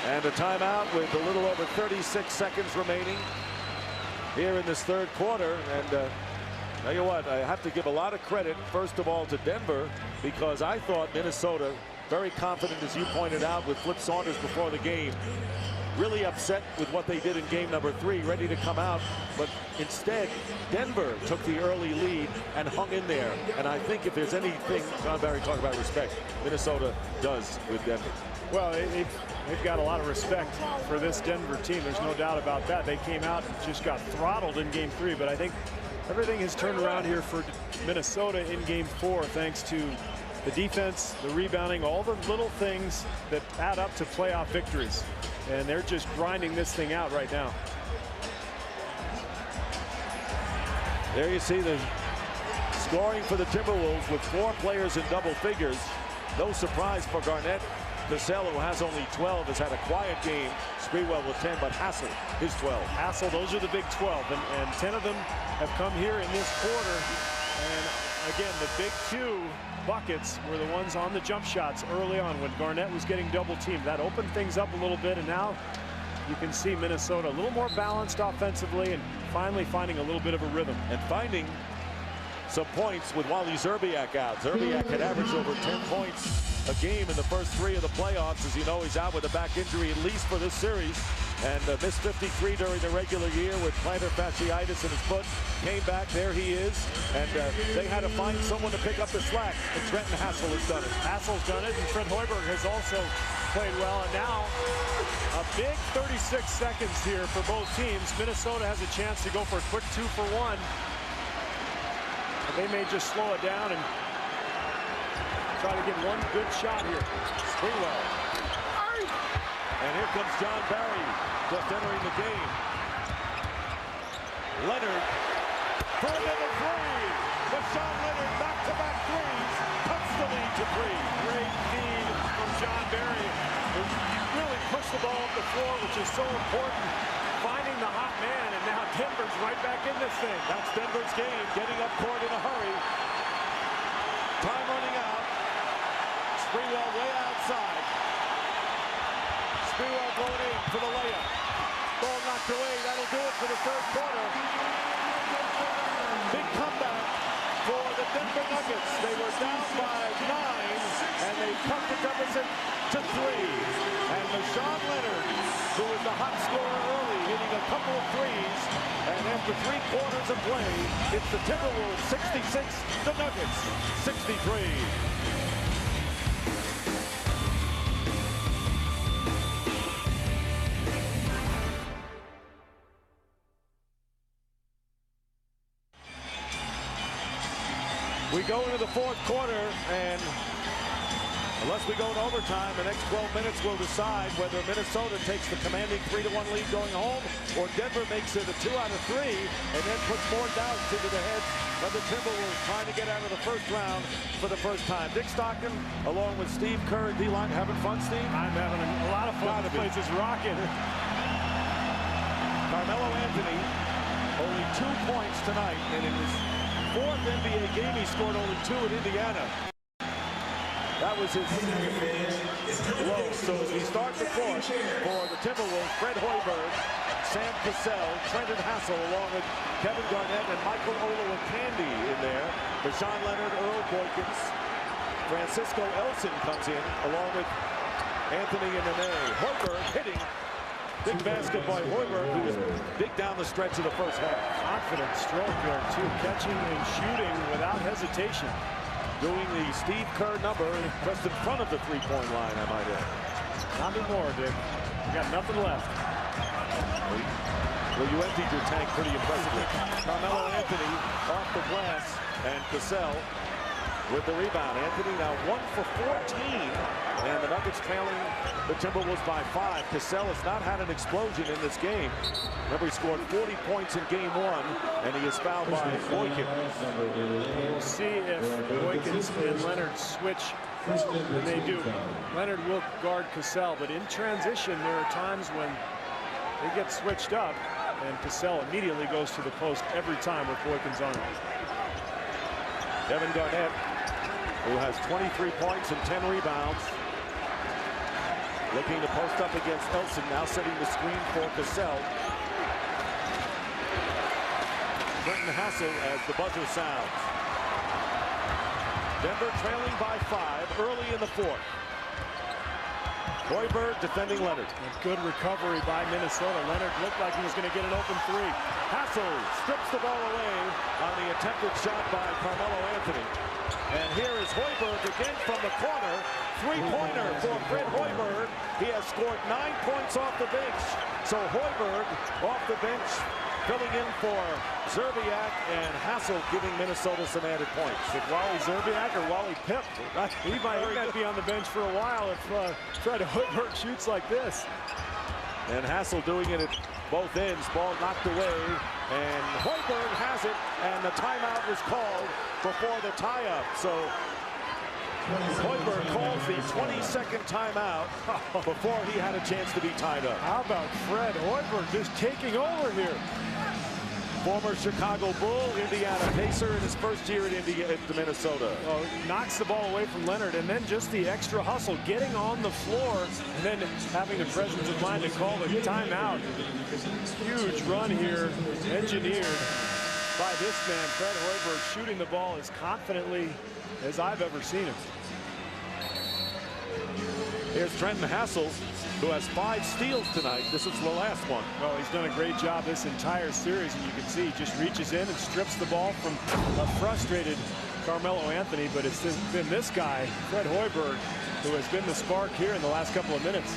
And a timeout with a little over 36 seconds remaining here in this third quarter. And tell you what, I have to give a lot of credit, first of all, to Denver, because I thought Minnesota, very confident, as you pointed out, with Flip Saunders before the game, really upset with what they did in game number 3, ready to come out. But instead, Denver took the early lead and hung in there. And I think if there's anything, John Barry talked about respect, Minnesota does with Denver. Well, they've got a lot of respect for this Denver team. There's no doubt about that. They came out and just got throttled in game 3, but I think everything has turned around here for Minnesota in game 4, thanks to the defense, the rebounding, all the little things that add up to playoff victories. And they're just grinding this thing out right now. There you see the scoring for the Timberwolves with 4 players in double figures. No surprise for Garnett. Cassell, who has only 12, has had a quiet game. Sprewell with 10, but Hassel, his 12. Hassel, those are the big 12, and 10 of them have come here in this quarter. And again, the big 2 buckets were the ones on the jump shots early on when Garnett was getting double teamed. That opened things up a little bit, and now you can see Minnesota a little more balanced offensively and finally finding a little bit of a rhythm. And finding some points with Wally Szczerbiak out. Szczerbiak had averaged over 10 points a game in the first 3 of the playoffs. As you know, he's out with a back injury, at least for this series, and missed 53 during the regular year with plantar fasciitis in his foot. Came back, there he is, and they had to find someone to pick up the slack, and Trenton Hassel has done it. Hassel's done it, and Fred Hoiberg has also played well, and now a big 36 seconds here for both teams. Minnesota has a chance to go for a quick 2 for 1. They may just slow it down and try to get one good shot here. Sprewell. And here comes John Barry just entering the game. Leonard for another 3. Deshaun Leonard back-to-back 3s. Cuts the lead to 3. Great feed from John Barry, who really pushed the ball up the floor, which is so important. Finding the hot man, and now Denver's right back in this thing. That's Denver's game, getting up court in a hurry. Time running out. Sprewell way outside. Sprewell going in for the layup. Ball knocked away. That'll do it for the third quarter. Big comeback for the Denver Nuggets. They were down by 9, and they cut the deficit to 3. And Deshaun Leonard, who was the hot scorer early, hitting a couple of 3s. And after 3 quarters of play, it's the Timberwolves 66, the Nuggets 63. We go into the fourth quarter, and unless we go to overtime, the next 12 minutes will decide whether Minnesota takes the commanding 3-1 lead going home, or Denver makes it a 2 out of 3, and then puts more doubts into the heads of the Timberwolves trying to get out of the first round for the first time. Dick Stockton, along with Steve Kerr and D-Line, having fun, Steve? I'm having a lot of fun. The place is rocking. Carmelo Anthony, only 2 points tonight, and in his 4th NBA game, he scored only 2 in Indiana. That was his low. So as we start the fourth for the Timberwolves, Fred Hoiberg, Sam Cassell, Trenton Hassel, along with Kevin Garnett and Michael Olowokandi in there. Deshaun Leonard, Earl Boykins, Francisco Elson comes in, along with Anthony and Nene. Hoiberg hitting. Big basket by Hoiberg, who was big down the stretch of the first half. Confident stroke there, too. Catching and shooting without hesitation. Doing the Steve Kerr number just in front of the three-point line, I might add. Not anymore, Dick. You got nothing left. Well, you emptied your tank pretty impressively. Carmelo Anthony off the glass, and Cassell with the rebound. Anthony now 1 for 14, and the Nuggets trailing the Timberwolves by 5. Cassell has not had an explosion in this game. Remember, he scored 40 points in game 1, and he is fouled by Boykins. We'll see if Boykins and Leonard switch, and they do. Leonard will guard Cassell, but in transition, there are times when they get switched up, and Cassell immediately goes to the post every time with Boykins on it. Kevin Garnett, who has 23 points and 10 rebounds, looking to post up against Elson, now setting the screen for Cassell. Trenton Hassel as the buzzer sounds. Denver trailing by 5 early in the fourth. Hoiberg defending Leonard. A good recovery by Minnesota. Leonard looked like he was going to get an open three. Hassel strips the ball away on the attempted shot by Carmelo Anthony. And here is Hoiberg again from the corner. Three-pointer for Fred Hoiberg. He has scored 9 points off the bench. So Hoiberg off the bench, filling in for Zerbiak, and Hassel giving Minnesota some added points. Is it Wally Zerbiak or Wally Pip? He might be on the bench for a while if Fred Hoiberg shoots like this. And Hassel doing it at both ends. Ball knocked away, and Hoiberg has it, and the timeout was called before the tie-up. So Hoiberg calls the 22nd timeout before he had a chance to be tied up. How about Fred Hoiberg just taking over here? Former Chicago Bull, Indiana Pacer in his first year at Minnesota. Well, knocks the ball away from Leonard, and then just the extra hustle, getting on the floor, and then having the presence of mind to call the timeout. Huge run here, engineered by this man, Fred Hoiberg, shooting the ball as confidently as I've ever seen him. Here's Trenton Hassel, who has 5 steals tonight. This is the last one. Well, he's done a great job this entire series, and you can see he just reaches in and strips the ball from a frustrated Carmelo Anthony, but it's been this guy, Fred Hoiberg, who has been the spark here in the last couple of minutes.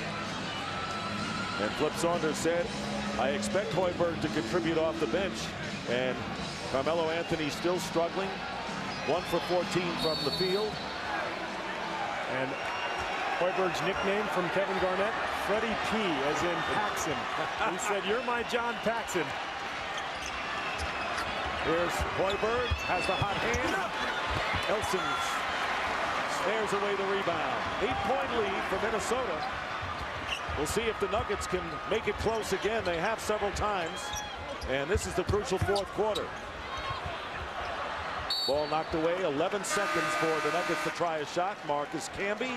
And Flip Saunders said, I expect Hoiberg to contribute off the bench, and Carmelo Anthony still struggling. 1 for 14 from the field. And Hoiberg's nickname from Kevin Garnett, Freddie P, as in Paxson. He said, you're my John Paxson. Here's Hoiberg, has the hot hand. Elson snares away the rebound. 8-point lead for Minnesota. We'll see if the Nuggets can make it close again. They have several times. And this is the crucial fourth quarter. Ball knocked away, 11 seconds for the Nuggets to try a shot. Marcus Camby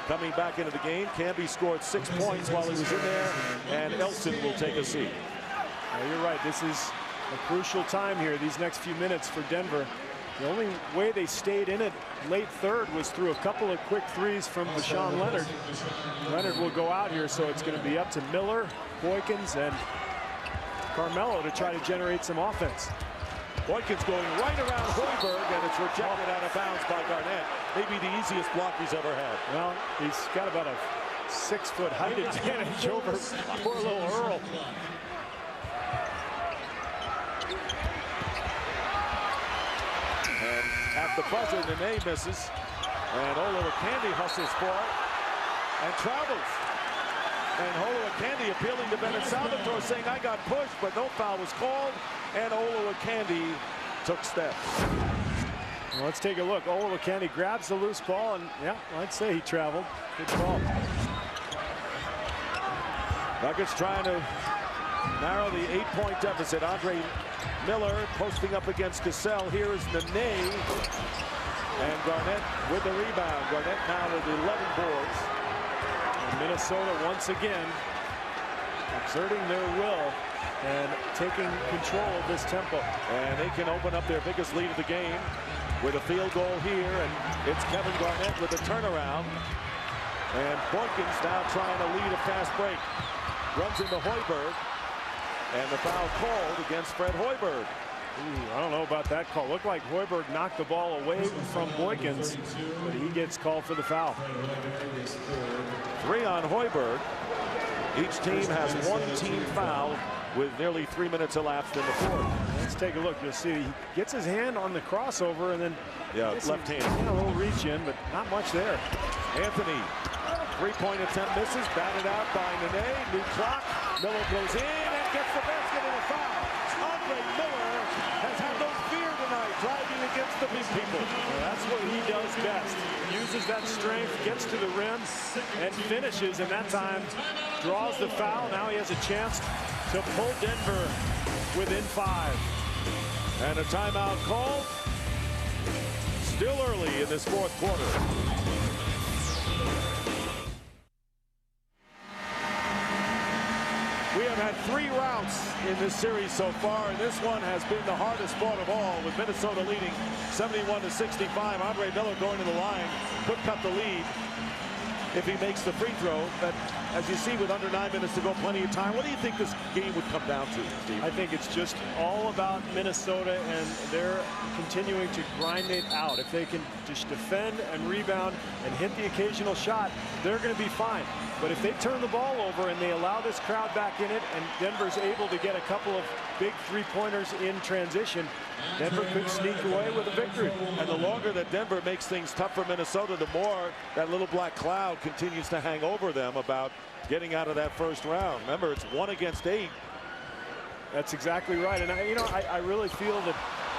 coming back into the game. Camby scored 6 points while he was in there, and Elson will take a seat. Now, you're right, this is a crucial time here, these next few minutes for Denver. The only way they stayed in it late third was through a couple of quick threes from Deshaun Leonard. Leonard will go out here, so it's going to be up to Miller, Boykins, and Carmelo to try to generate some offense. Boykins going right around Hoiberg, and it's rejected out of bounds by Garnett. Maybe the easiest block he's ever had. Well, he's got about a 6-foot height advantage over poor little Earl. And at the buzzer, Nene misses, and Olowokandi hustles for it and travels. And Olowokandi appealing to Bennett Salvatore, saying, I got pushed, but no foul was called, and Olowokandi took steps. Well, let's take a look. Olowokandi grabs the loose ball, and yeah, I'd say he traveled. Good call. Nuggets trying to narrow the 8-point deficit. Andre Miller posting up against Cassell. Here is Nene. And Garnett with the rebound. Garnett now with 11 boards. And Minnesota once again exerting their will and taking control of this tempo. And they can open up their biggest lead of the game with a field goal here. And it's Kevin Garnett with the turnaround. And Boykins now trying to lead a fast break. Runs into Hoiberg. And the foul called against Fred Hoiberg. Ooh, I don't know about that call. Looked like Hoiberg knocked the ball away from Boykins, but he gets called for the foul. 3 on Hoiberg. Each team has one team foul with nearly 3 minutes elapsed in the fourth. Let's take a look. You'll see he gets his hand on the crossover and then left hand. A little reach in, but not much there. Anthony, three-point attempt misses, batted out by Nene. New clock. Miller goes in and gets the basket and a foul. Andre Miller has had no fear tonight, driving against the big people. Well, that's what he does best. Uses that strength, gets to the rim, and finishes. And that time draws the foul. Now he has a chance to pull Denver within 5. And a timeout called. Still early in this fourth quarter. We have had 3 routes in this series so far, and this one has been the hardest fought of all, with Minnesota leading 71-65. Andre Miller going to the line could cut the lead if he makes the free throw. But as you see, with under 9 minutes to go, plenty of time. What do you think this game would come down to, Steve? I think it's just all about Minnesota, and they're continuing to grind it out. If they can just defend and rebound and hit the occasional shot, they're going to be fine. But if they turn the ball over and they allow this crowd back in it, and Denver's able to get a couple of big three-pointers in transition, Denver could sneak away with a victory. And the longer that Denver makes things tough for Minnesota, the more that little black cloud continues to hang over them about getting out of that first round. Remember, it's 1 against 8. That's exactly right. And I really feel that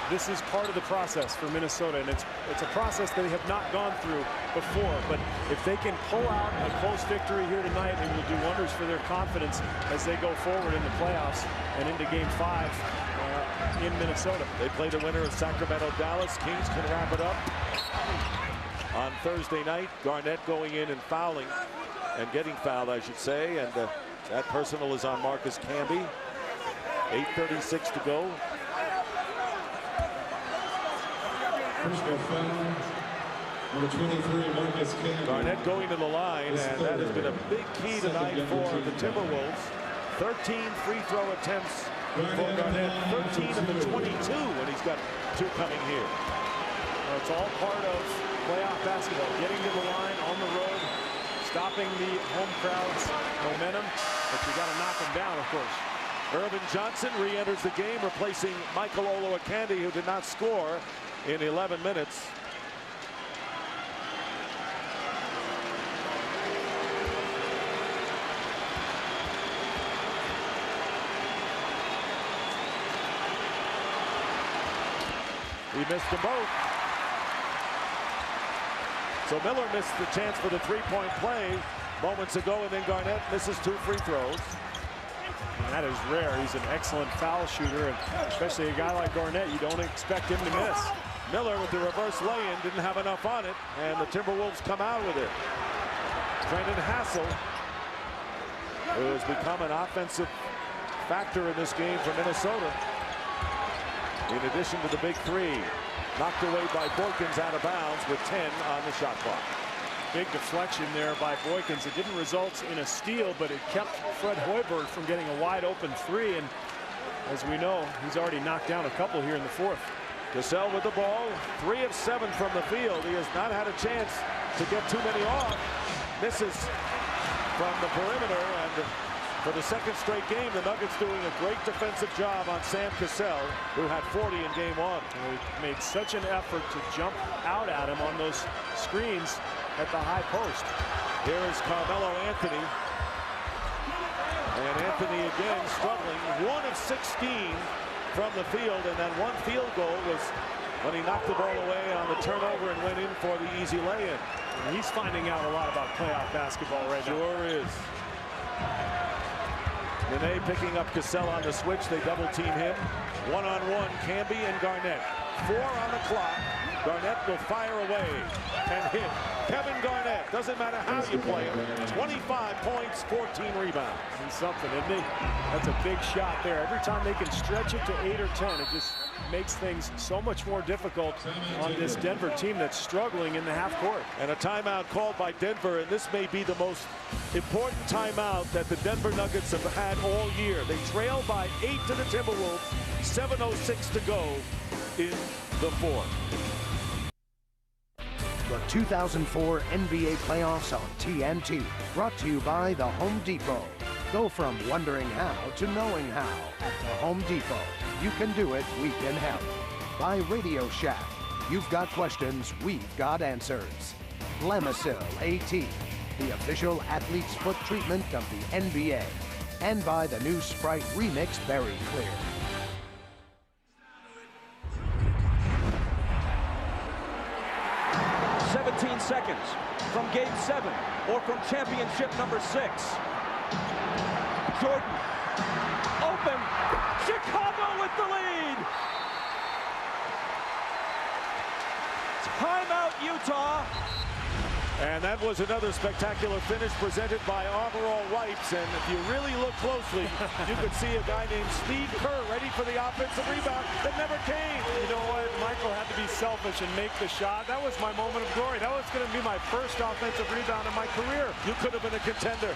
this is part of the process for Minnesota, and it's a process they have not gone through before. But if they can pull out a close victory here tonight, it will do wonders for their confidence as they go forward in the playoffs and into Game 5 in Minnesota. They play the winner of Sacramento, Dallas. Kings can wrap it up on Thursday night. Garnett going in and fouling, and getting fouled, I should say. And that personal is on Marcus Camby. 8:36 to go. Number 23, Marcus Camby. Garnett going to the line, and that has been a big key tonight for the Timberwolves. 13 free throw attempts for Garnett, 13 of the 22, and he's got 2 coming here. Well, it's all part of playoff basketball, getting to the line on the road, stopping the home crowd's momentum, but you got to knock them down, of course. Irvin Johnson re-enters the game, replacing Michael Olowokandi, who did not score in 11 minutes. He missed them both. So Miller missed the chance for the three-point play moments ago, and then Garnett misses 2 free throws. And that is rare. He's an excellent foul shooter, and especially a guy like Garnett, you don't expect him to miss. Miller with the reverse lay-in, didn't have enough on it, and the Timberwolves come out with it. Brandon Hassel, who has become an offensive factor in this game for Minnesota. In addition to the big 3, knocked away by Boykins out of bounds with 10 on the shot clock. Big deflection there by Boykins. It didn't result in a steal, but it kept Fred Hoiberg from getting a wide open 3. And as we know, he's already knocked down a couple here in the fourth. Cassell with the ball, 3 of 7 from the field. He has not had a chance to get too many off. Misses from the perimeter, and for the second straight game, the Nuggets doing a great defensive job on Sam Cassell, who had 40 in game 1. And he made such an effort to jump out at him on those screens at the high post. Here is Carmelo Anthony. And Anthony again struggling. 1 of 16 from the field, and that 1 field goal was when he knocked the ball away on the turnover and went in for the easy lay-in. He's finding out a lot about playoff basketball right now. Sure is. Nene picking up Cassell on the switch. They double team him. 1-on-1, Camby and Garnett. 4 on the clock. Garnett will fire away and hit. Kevin Garnett, doesn't matter how you play him, 25 points, 14 rebounds. He's something, isn't he? That's a big shot there. Every time they can stretch it to 8 or 10, it just makes things so much more difficult on this Denver team that's struggling in the half court. And a timeout called by Denver, and this may be the most important timeout that the Denver Nuggets have had all year. They trail by 8 to the Timberwolves, 7:06 to go in the fourth. The 2004 NBA playoffs on TNT, brought to you by the Home Depot. Go from wondering how to knowing how at the Home Depot. You can do it, we can help. By Radio Shack. You've got questions, we've got answers. Lamisil AT, the official athlete's foot treatment of the NBA. And by the new Sprite Remix Berry Clear. Seconds from Game 7 or from championship number 6. Jordan, open, Chicago with the lead. Timeout, Utah. And that was another spectacular finish presented by Armor All Wipes. And if you really look closely, you could see a guy named Steve Kerr ready for the offensive rebound that never came. You know what? Michael had to be selfish and make the shot. That was my moment of glory. That was going to be my first offensive rebound in my career. You could have been a contender.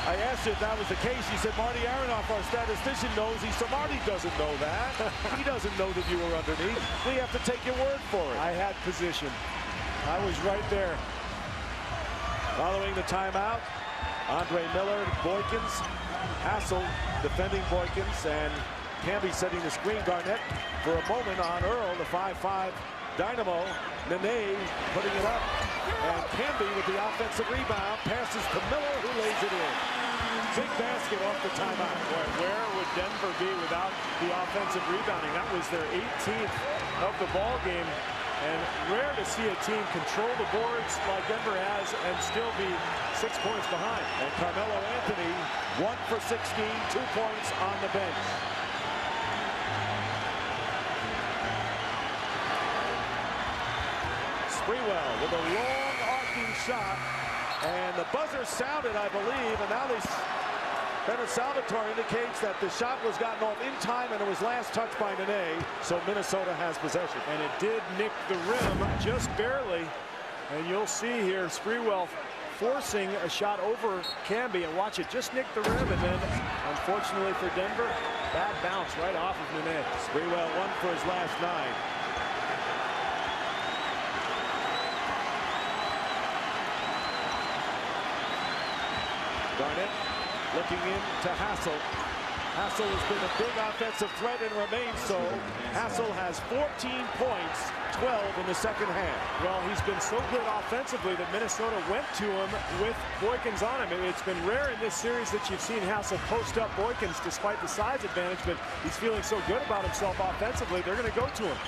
I asked you if that was the case. He said, Marty Aronoff, our statistician, knows. He said, Marty doesn't know that. He doesn't know that you were underneath. We have to take your word for it. I had position. I was right there. Following the timeout, Andre Miller, Boykins, Hassel defending Boykins, and Camby setting the screen. Garnett for a moment on Earl, the 5'5 Dynamo. Nene putting it up, and Camby with the offensive rebound passes to Miller, who lays it in. Big basket off the timeout. Boy, where would Denver be without the offensive rebounding? That was their 18th of the ball game. And rare to see a team control the boards like Denver has and still be 6 points behind. And Carmelo Anthony, 1 for 16, 2 points on the bench. Sprewell with a long arcing shot. And the buzzer sounded, I believe, and now Bennett Salvatore indicates that the shot was gotten off in time and it was last touched by Nene, so Minnesota has possession. And it did nick the rim just barely. And you'll see here Sprewell forcing a shot over Camby, and watch it just nick the rim, and then unfortunately for Denver, bad bounce right off of Nene. Sprewell 1 for his last 9. Garnett looking in to Hassel. Hassel has been a big offensive threat and remains so. Hassel has 14 points, 12 in the second half. Well, he's been so good offensively that Minnesota went to him with Boykins on him. It's been rare in this series that you've seen Hassel post up Boykins despite the size advantage, but he's feeling so good about himself offensively, they're going to go to him.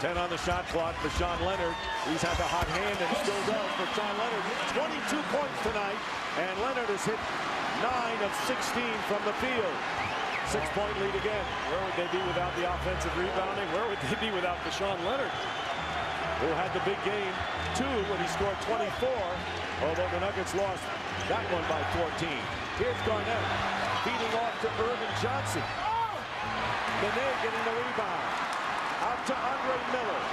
10 on the shot clock for Sean Leonard. He's had the hot hand and still does for Sean Leonard. 22 points tonight, and Leonard has hit 9 of 16 from the field. 6-point lead again. Where would they be without the offensive rebounding? Where would they be without Deshaun Leonard? Who had the big game, too, when he scored 24, although the Nuggets lost that one by 14. Here's Garnett feeding off to Irvin Johnson. Nene getting the rebound. Out to Andre Miller.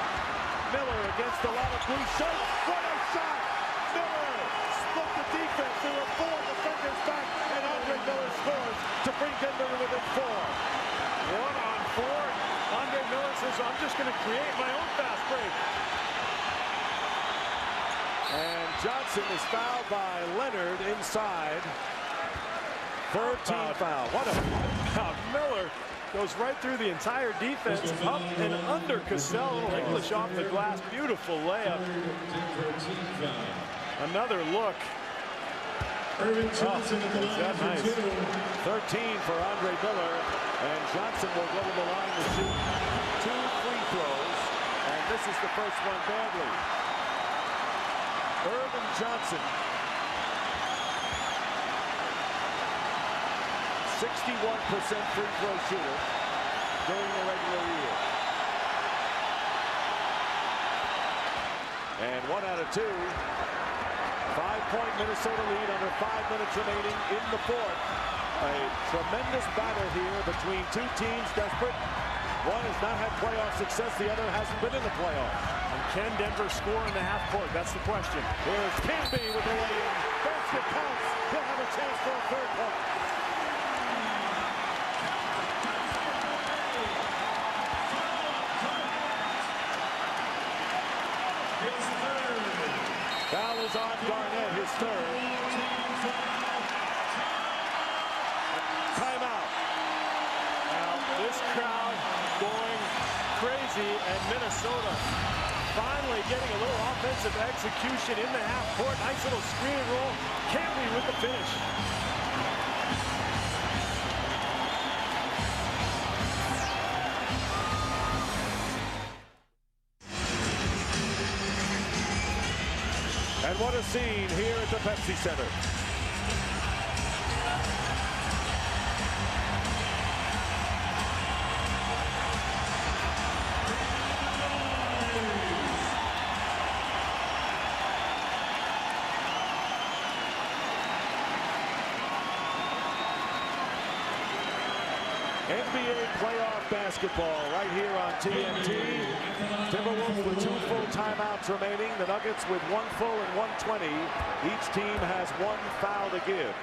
Miller against a lot of blue shot. What a shot! Miller split the defense. There were 4 defenders back, and Andre Miller scores to bring Denver within 4. 1-on-4. Andre Miller says, I'm just going to create my own fast break. And Johnson is fouled by Leonard inside. 13 foul. What a Miller goes right through the entire defense, up and under Cassell. English off the glass. Beautiful layup. Another look. Johnson is that nice. 13 for Andre Miller, and Johnson will go to the line to shoot 2 free throws, and this is the first one badly. Irvin Johnson, 61% free throw shooter during the regular year. And 1 out of 2. 5-point Minnesota lead under 5 minutes remaining in the fourth. A tremendous battle here between two teams desperate. One has not had playoff success. The other hasn't been in the playoffs. And can Denver score in the half court? That's the question. Here's Camby with the lay-in. Basket counts. He'll have a chance for a third point. Foul is on Garnett, his third. Timeout. Now, this crowd going crazy, and Minnesota finally getting a little offensive execution in the half court. Nice little screen and roll. Camby with the finish. And what a scene here at the Pepsi Center. NBA playoff basketball right here on TNT. Timberwolves with 2 full timeouts remaining. The Nuggets with 1 full and 1:20. Each team has 1 foul to give.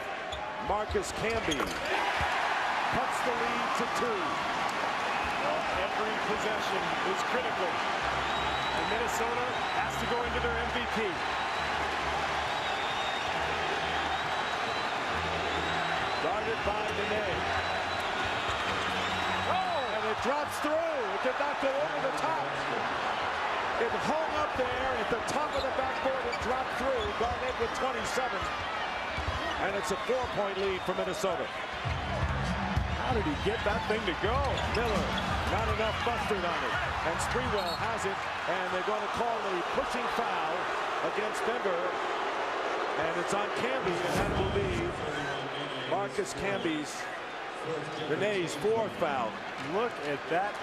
Marcus Camby cuts the lead to 2. Well, every possession is critical. And Minnesota has to go into their MVP. Guarded by Nene. It drops through. It did not go over the top. It hung up there at the top of the backboard and dropped through. Garnett with 27. And it's a 4-point lead for Minnesota. How did he get that thing to go? Miller, not enough mustard on it. And Sprewell has it. And they're going to call a pushing foul against Denver. And it's on Camby, and that will be Marcus Camby's, Renee's 4th foul. Look at that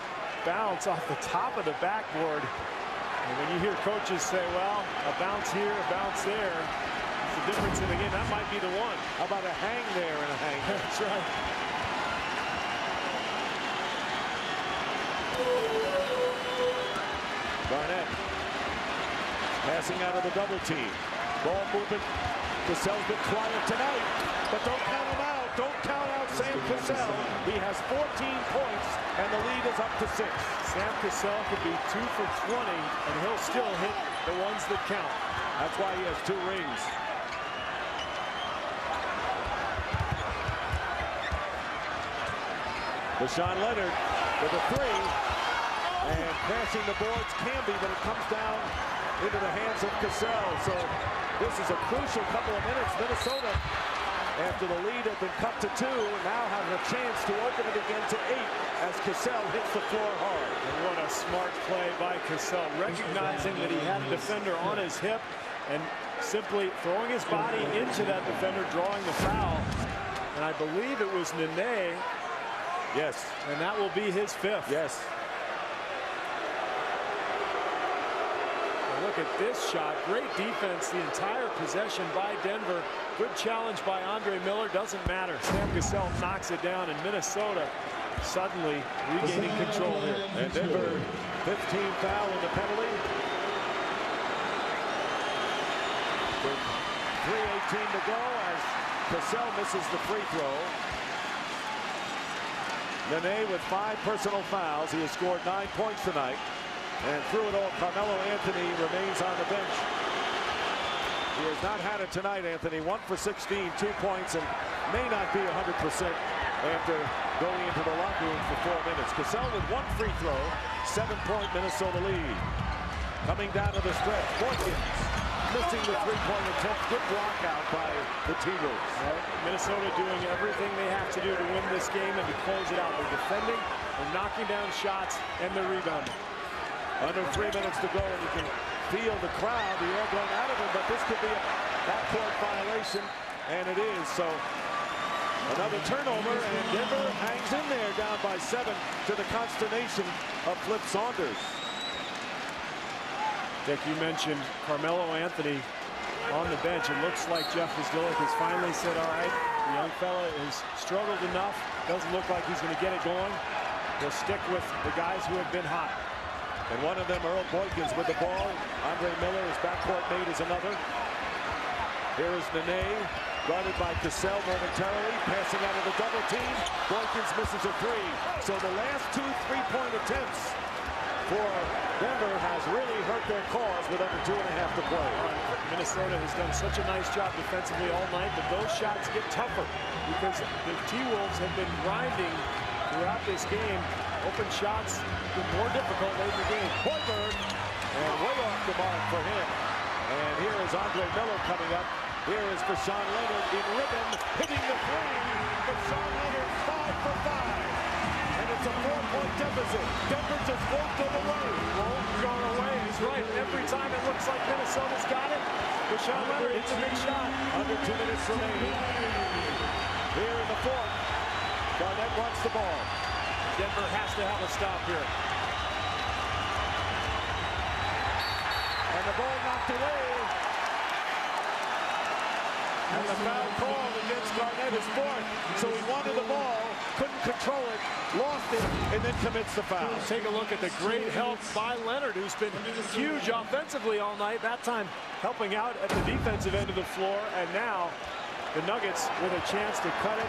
bounce off the top of the backboard. And when you hear coaches say, well, a bounce here, a bounce there, it's the difference in the game. That might be the one. How about a hang there and a hang there? That's right. Garnett passing out of the double team. Ball movement. Cassell's been quiet tonight, but don't count him out. Don't count out Sam Cassell. He has 14 points, and the lead is up to 6. Sam Cassell could be 2 for 20, and he'll still hit the ones that count. That's why he has 2 rings. Deshaun Leonard with a 3, and crashing the boards Camby, but it comes down into the hands of Cassell. So this is a crucial couple of minutes. Minnesota, after the lead had been cut to 2, now have a chance to open it again to 8 as Cassell hits the floor hard. And what a smart play by Cassell, recognizing that he had a defender on his hip and simply throwing his body into that defender, drawing the foul. And I believe it was Nene. Yes. And that will be his 5th. Yes. Look at this shot. Great defense the entire possession by Denver. Good challenge by Andre Miller. Doesn't matter. Sam Cassell knocks it down, and Minnesota suddenly regaining control here. And Denver, 15 foul in the penalty. With 3:18 to go as Cassell misses the free throw. Nene with 5 personal fouls. He has scored 9 points tonight. And through it all, Carmelo Anthony remains on the bench. He has not had it tonight, Anthony. 1 for 16, 2 points, and may not be 100% after going into the locker room for 4 minutes. Cassell with 1 free throw, 7-point Minnesota lead. Coming down to the stretch, Boykins missing the 3-point attempt. Good block out by the T-Wolves. Well, Minnesota doing everything they have to do to win this game and to close it out. They're defending, they're knocking down shots, and they're rebounding. Under 3 minutes to go, and you can feel the crowd, the air going out of him, but this could be a backcourt violation, and it is. So another turnover, and Denver hangs in there down by 7 to the consternation of Flip Saunders. Dick, you mentioned Carmelo Anthony on the bench. It looks like Jeff Zdilik has finally said, all right, the young fella has struggled enough. Doesn't look like he's going to get it going. He'll stick with the guys who have been hot. And one of them, Earl Boykins, with the ball. Andre Miller, his backcourt mate, is another. Here is Nene, guarded by Cassell momentarily, passing out of the double team. Boykins misses a three. So the last 2 3-point attempts for Denver has really hurt their cause with under 2.5 to play. Minnesota has done such a nice job defensively all night, but those shots get tougher because the T-Wolves have been grinding throughout this game. Open shots get more difficult late in the game. Hoiberg, and way off the mark for him. And here is Andre Miller coming up. Here is Deshaun Leonard in ribbon, hitting the three. Deshaun Leonard 5 for 5. And it's a 4-point deficit. Denver just won't go away. Won't go away. He's right. Every time it looks like Minnesota's got it, Deshaun Leonard hits a big shot. Under 2 minutes remaining. Here in the fourth, Garnett wants the ball. Denver has to have a stop here. And the ball knocked away. And the foul call against Garnett is fourth. So he wanted the ball, couldn't control it, lost it, and then commits the foul. Take a look at the great help by Leonard, who's been huge offensively all night. That time helping out at the defensive end of the floor. And now the Nuggets with a chance to cut it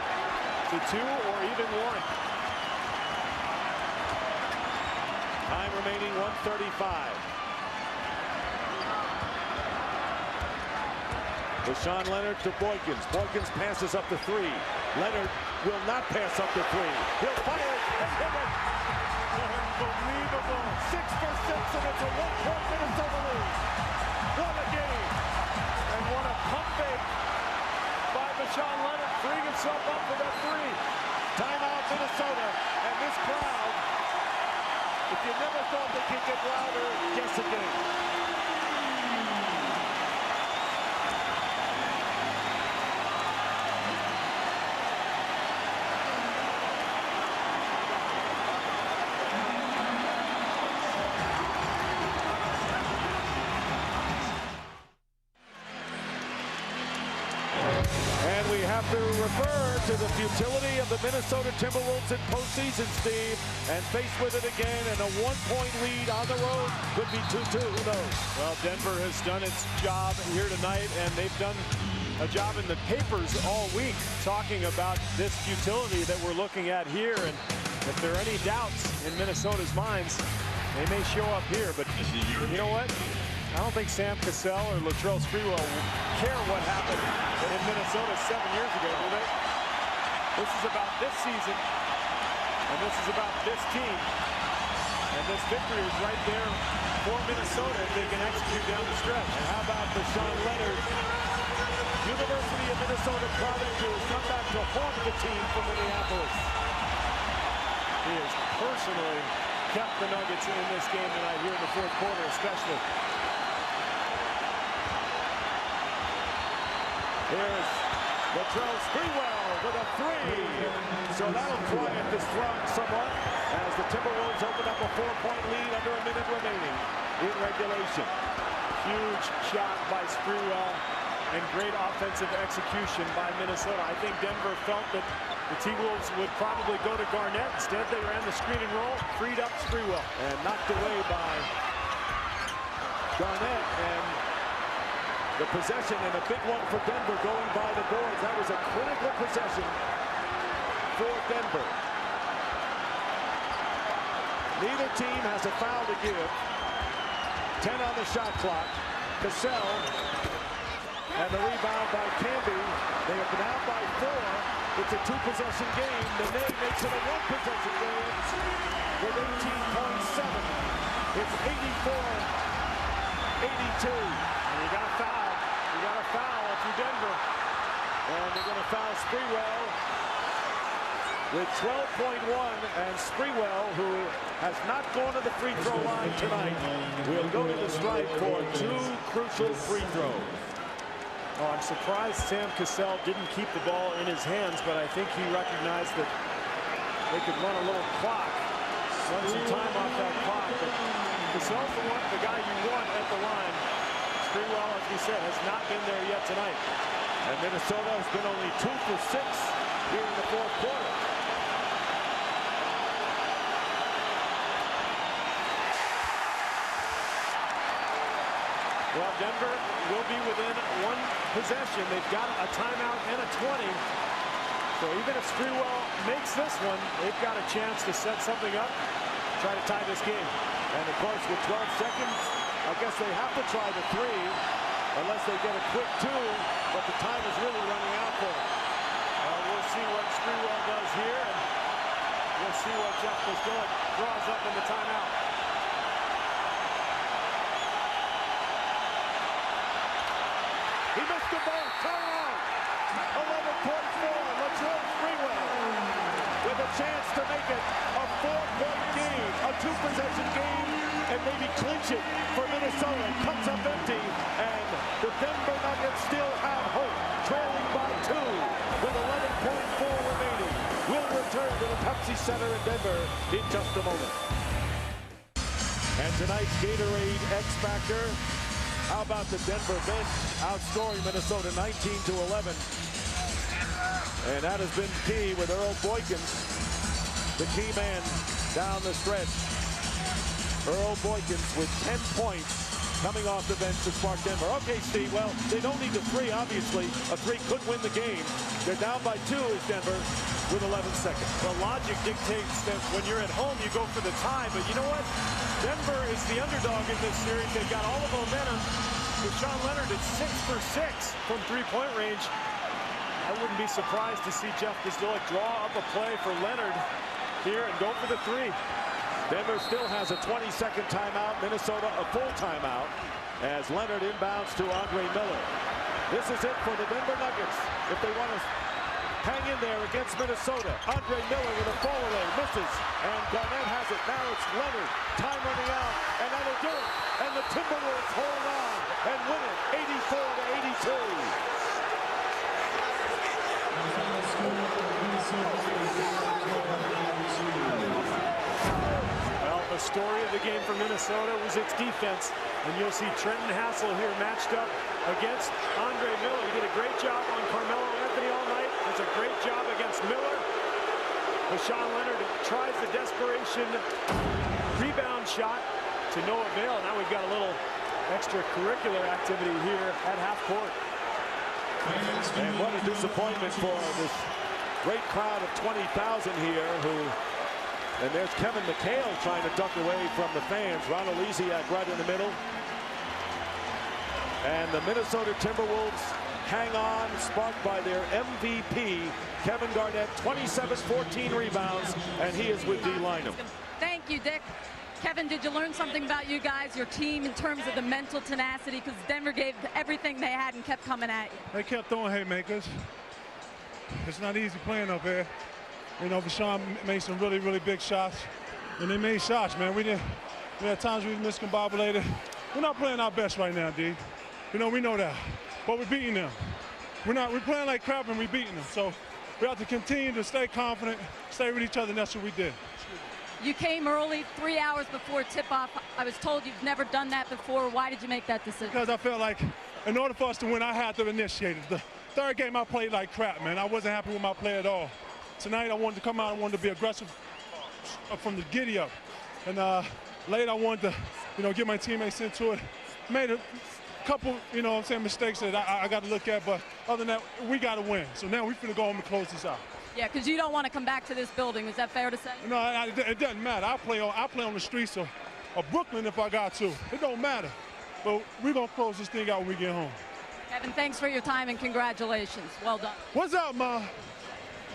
to 2 or even 1. Time remaining 1:35. Deshaun Leonard to Boykins. Boykins passes up to 3. Leonard will not pass up to 3. He'll fire it and hit it. Unbelievable. 6 for 6, and it's a 1-point Minnesota lead. What a game. And what a pump fake by Deshaun Leonard, freeing himself up for that 3. Timeout Minnesota. And this crowd, if you never thought they could get louder, guess again. To refer to the futility of the Minnesota Timberwolves in postseason, Steve, and faced with it again, and a 1-point lead on the road could be 2-2. Who knows? Well, Denver has done its job here tonight, and they've done a job in the papers all week talking about this futility that we're looking at here. And if there are any doubts in Minnesota's minds, they may show up here. But you know what? I don't think Sam Cassell or Latrell Sprewell care what happened in Minnesota 7 years ago, do they? This is about this season, and this is about this team. And this victory is right there for Minnesota if they can execute down the stretch. And how about Deshaun Leonard, University of Minnesota product, who has come back to haunt the team from Minneapolis. He has personally kept the Nuggets in this game tonight, here in the fourth quarter especially. Here's Latrell Sprewell with a 3. So that'll quiet this throng somewhat as the Timberwolves open up a 4-point lead under a minute remaining in regulation. Huge shot by Sprewell and great offensive execution by Minnesota. I think Denver felt that the T-Wolves would probably go to Garnett. Instead, they ran the screen and roll, freed up Sprewell. And knocked away by Garnett, and the possession, and a big one for Denver going by the boards. That was a critical possession for Denver. Neither team has a foul to give. 10 on the shot clock. Cassell, and the rebound by Camby. They have been out by 4. It's a 2-possession game. Nene makes it a 1-possession game with 18.7. It's 84-82. And you got a foul. You got a foul if you're Denver. And they're going to foul Sprewell with 12.1. And Sprewell, who has not gone to the free throw line tonight, will go to the stripe for 2 crucial free throws. Oh, I'm surprised Sam Cassell didn't keep the ball in his hands, but I think he recognized that they could run a little clock, run some time off that clock. But Gasol's the guy you want at the line. Sprewell, as we said, has not been there yet tonight. And Minnesota has been only 2 for 6 here in the fourth quarter. Well, Denver will be within 1 possession. They've got a timeout and a 20. So even if Sprewell makes this one, they've got a chance to set something up, try to tie this game. And of course, with 12 seconds, I guess they have to try the 3, unless they get a quick 2, but the time is really running out for them. We'll see what Sprewell does here, and we'll see what Jeff Gazdolik draws up in the timeout. He missed the ball. Timeout. 11.4. Latrell Sprewell with a chance to make it a 4-point game, a 2-possession game, and maybe clinch it for Minnesota. Comes up empty, and the Denver Nuggets still have hope, trailing by 2 with 11.4 remaining. We'll return to the Pepsi Center in Denver in just a moment. And tonight's Gatorade X Factor. How about the Denver bench outscoring Minnesota 19-11? And that has been key with Earl Boykins, the key man down the stretch. Earl Boykins with 10 points coming off the bench to spark Denver. Okay, Steve, well, they don't need the 3, obviously. A 3 could win the game. They're down by 2 is Denver with 11 seconds. The logic dictates that when you're at home, you go for the tie. But you know what? Denver is the underdog in this series. They've got all the momentum. With Sean Leonard at 6 for 6 from 3-point range. I wouldn't be surprised to see Jeff Gazdolik draw up a play for Leonard here and go for the 3. Denver still has a 20-second timeout. Minnesota a full timeout as Leonard inbounds to Andre Miller. This is it for the Denver Nuggets if they want to hang in there against Minnesota. Andre Miller with a fall away, misses, and Garnett has it. Now it's Leonard. Time running out, and that'll do it. And the Timberwolves hold on and win it 84-82. Well, the story of the game for Minnesota was its defense, and you'll see Trenton Hassel here matched up against Andre Miller. He did a great job on Carmelo Anthony all night. Does a great job against Miller. But Sean Leonard tries the desperation rebound shot to no avail. Now we've got a little extracurricular activity here at half court. And what a disappointment for this great crowd of 20,000 here and there's Kevin McHale trying to duck away from the fans. Ronald Lisiak right in the middle. And the Minnesota Timberwolves hang on, sparked by their MVP, Kevin Garnett, 27-14 rebounds, and he is with D. Lynam. Thank you, Dick. Kevin, did you learn something about you guys, your team, in terms of the mental tenacity? Because Denver gave everything they had and kept coming at you. They kept throwing haymakers. It's not easy playing up here. You know, Vashawn made some really, really big shots. And they made shots, man. We had times we miscombobulated. We're not playing our best right now, D. You know, we know that. But we're beating them. We're playing like crap and we're beating them. So we have to continue to stay confident, stay with each other, and that's what we did. You came early, 3 hours before tip-off. I was told you've never done that before. Why did you make that decision? Because I felt like in order for us to win, I had to initiate it. The third game, I played like crap, man. I wasn't happy with my play at all. Tonight, I wanted to come out. I wanted to be aggressive from the giddy up. And late, I wanted to, you know, get my teammates into it. Made a couple, you know what I'm saying, mistakes that I got to look at. But other than that, we got to win. So now we're going to go home and close this out. Yeah, because you don't want to come back to this building. Is that fair to say? No, it doesn't matter. I play on the streets of Brooklyn if I got to. It don't matter. But we're going to close this thing out when we get home. Kevin, thanks for your time and congratulations. Well done. What's up, Ma?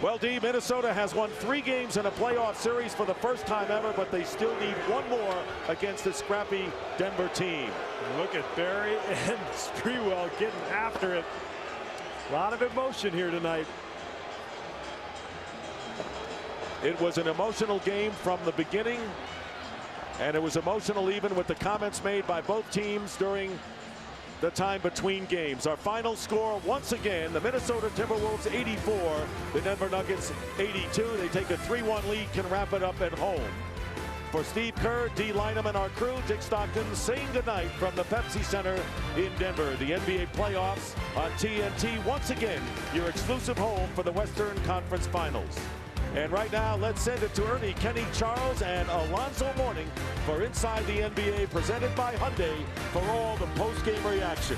Well, D, Minnesota has won 3 games in a playoff series for the first time ever, but they still need 1 more against the scrappy Denver team. Look at Barry and Sprewell getting after it. A lot of emotion here tonight. It was an emotional game from the beginning, and it was emotional even with the comments made by both teams during the time between games. Our final score, once again, the Minnesota Timberwolves 84, the Denver Nuggets 82. They take a 3-1 lead, can wrap it up at home. For Steve Kerr, D. Lynam, and our crew, Dick Stockton saying goodnight from the Pepsi Center in Denver. The NBA playoffs on TNT, once again, your exclusive home for the Western Conference Finals. And right now, let's send it to Ernie, Kenny, Charles, and Alonzo Mourning for Inside the NBA, presented by Hyundai for all the post-game reaction.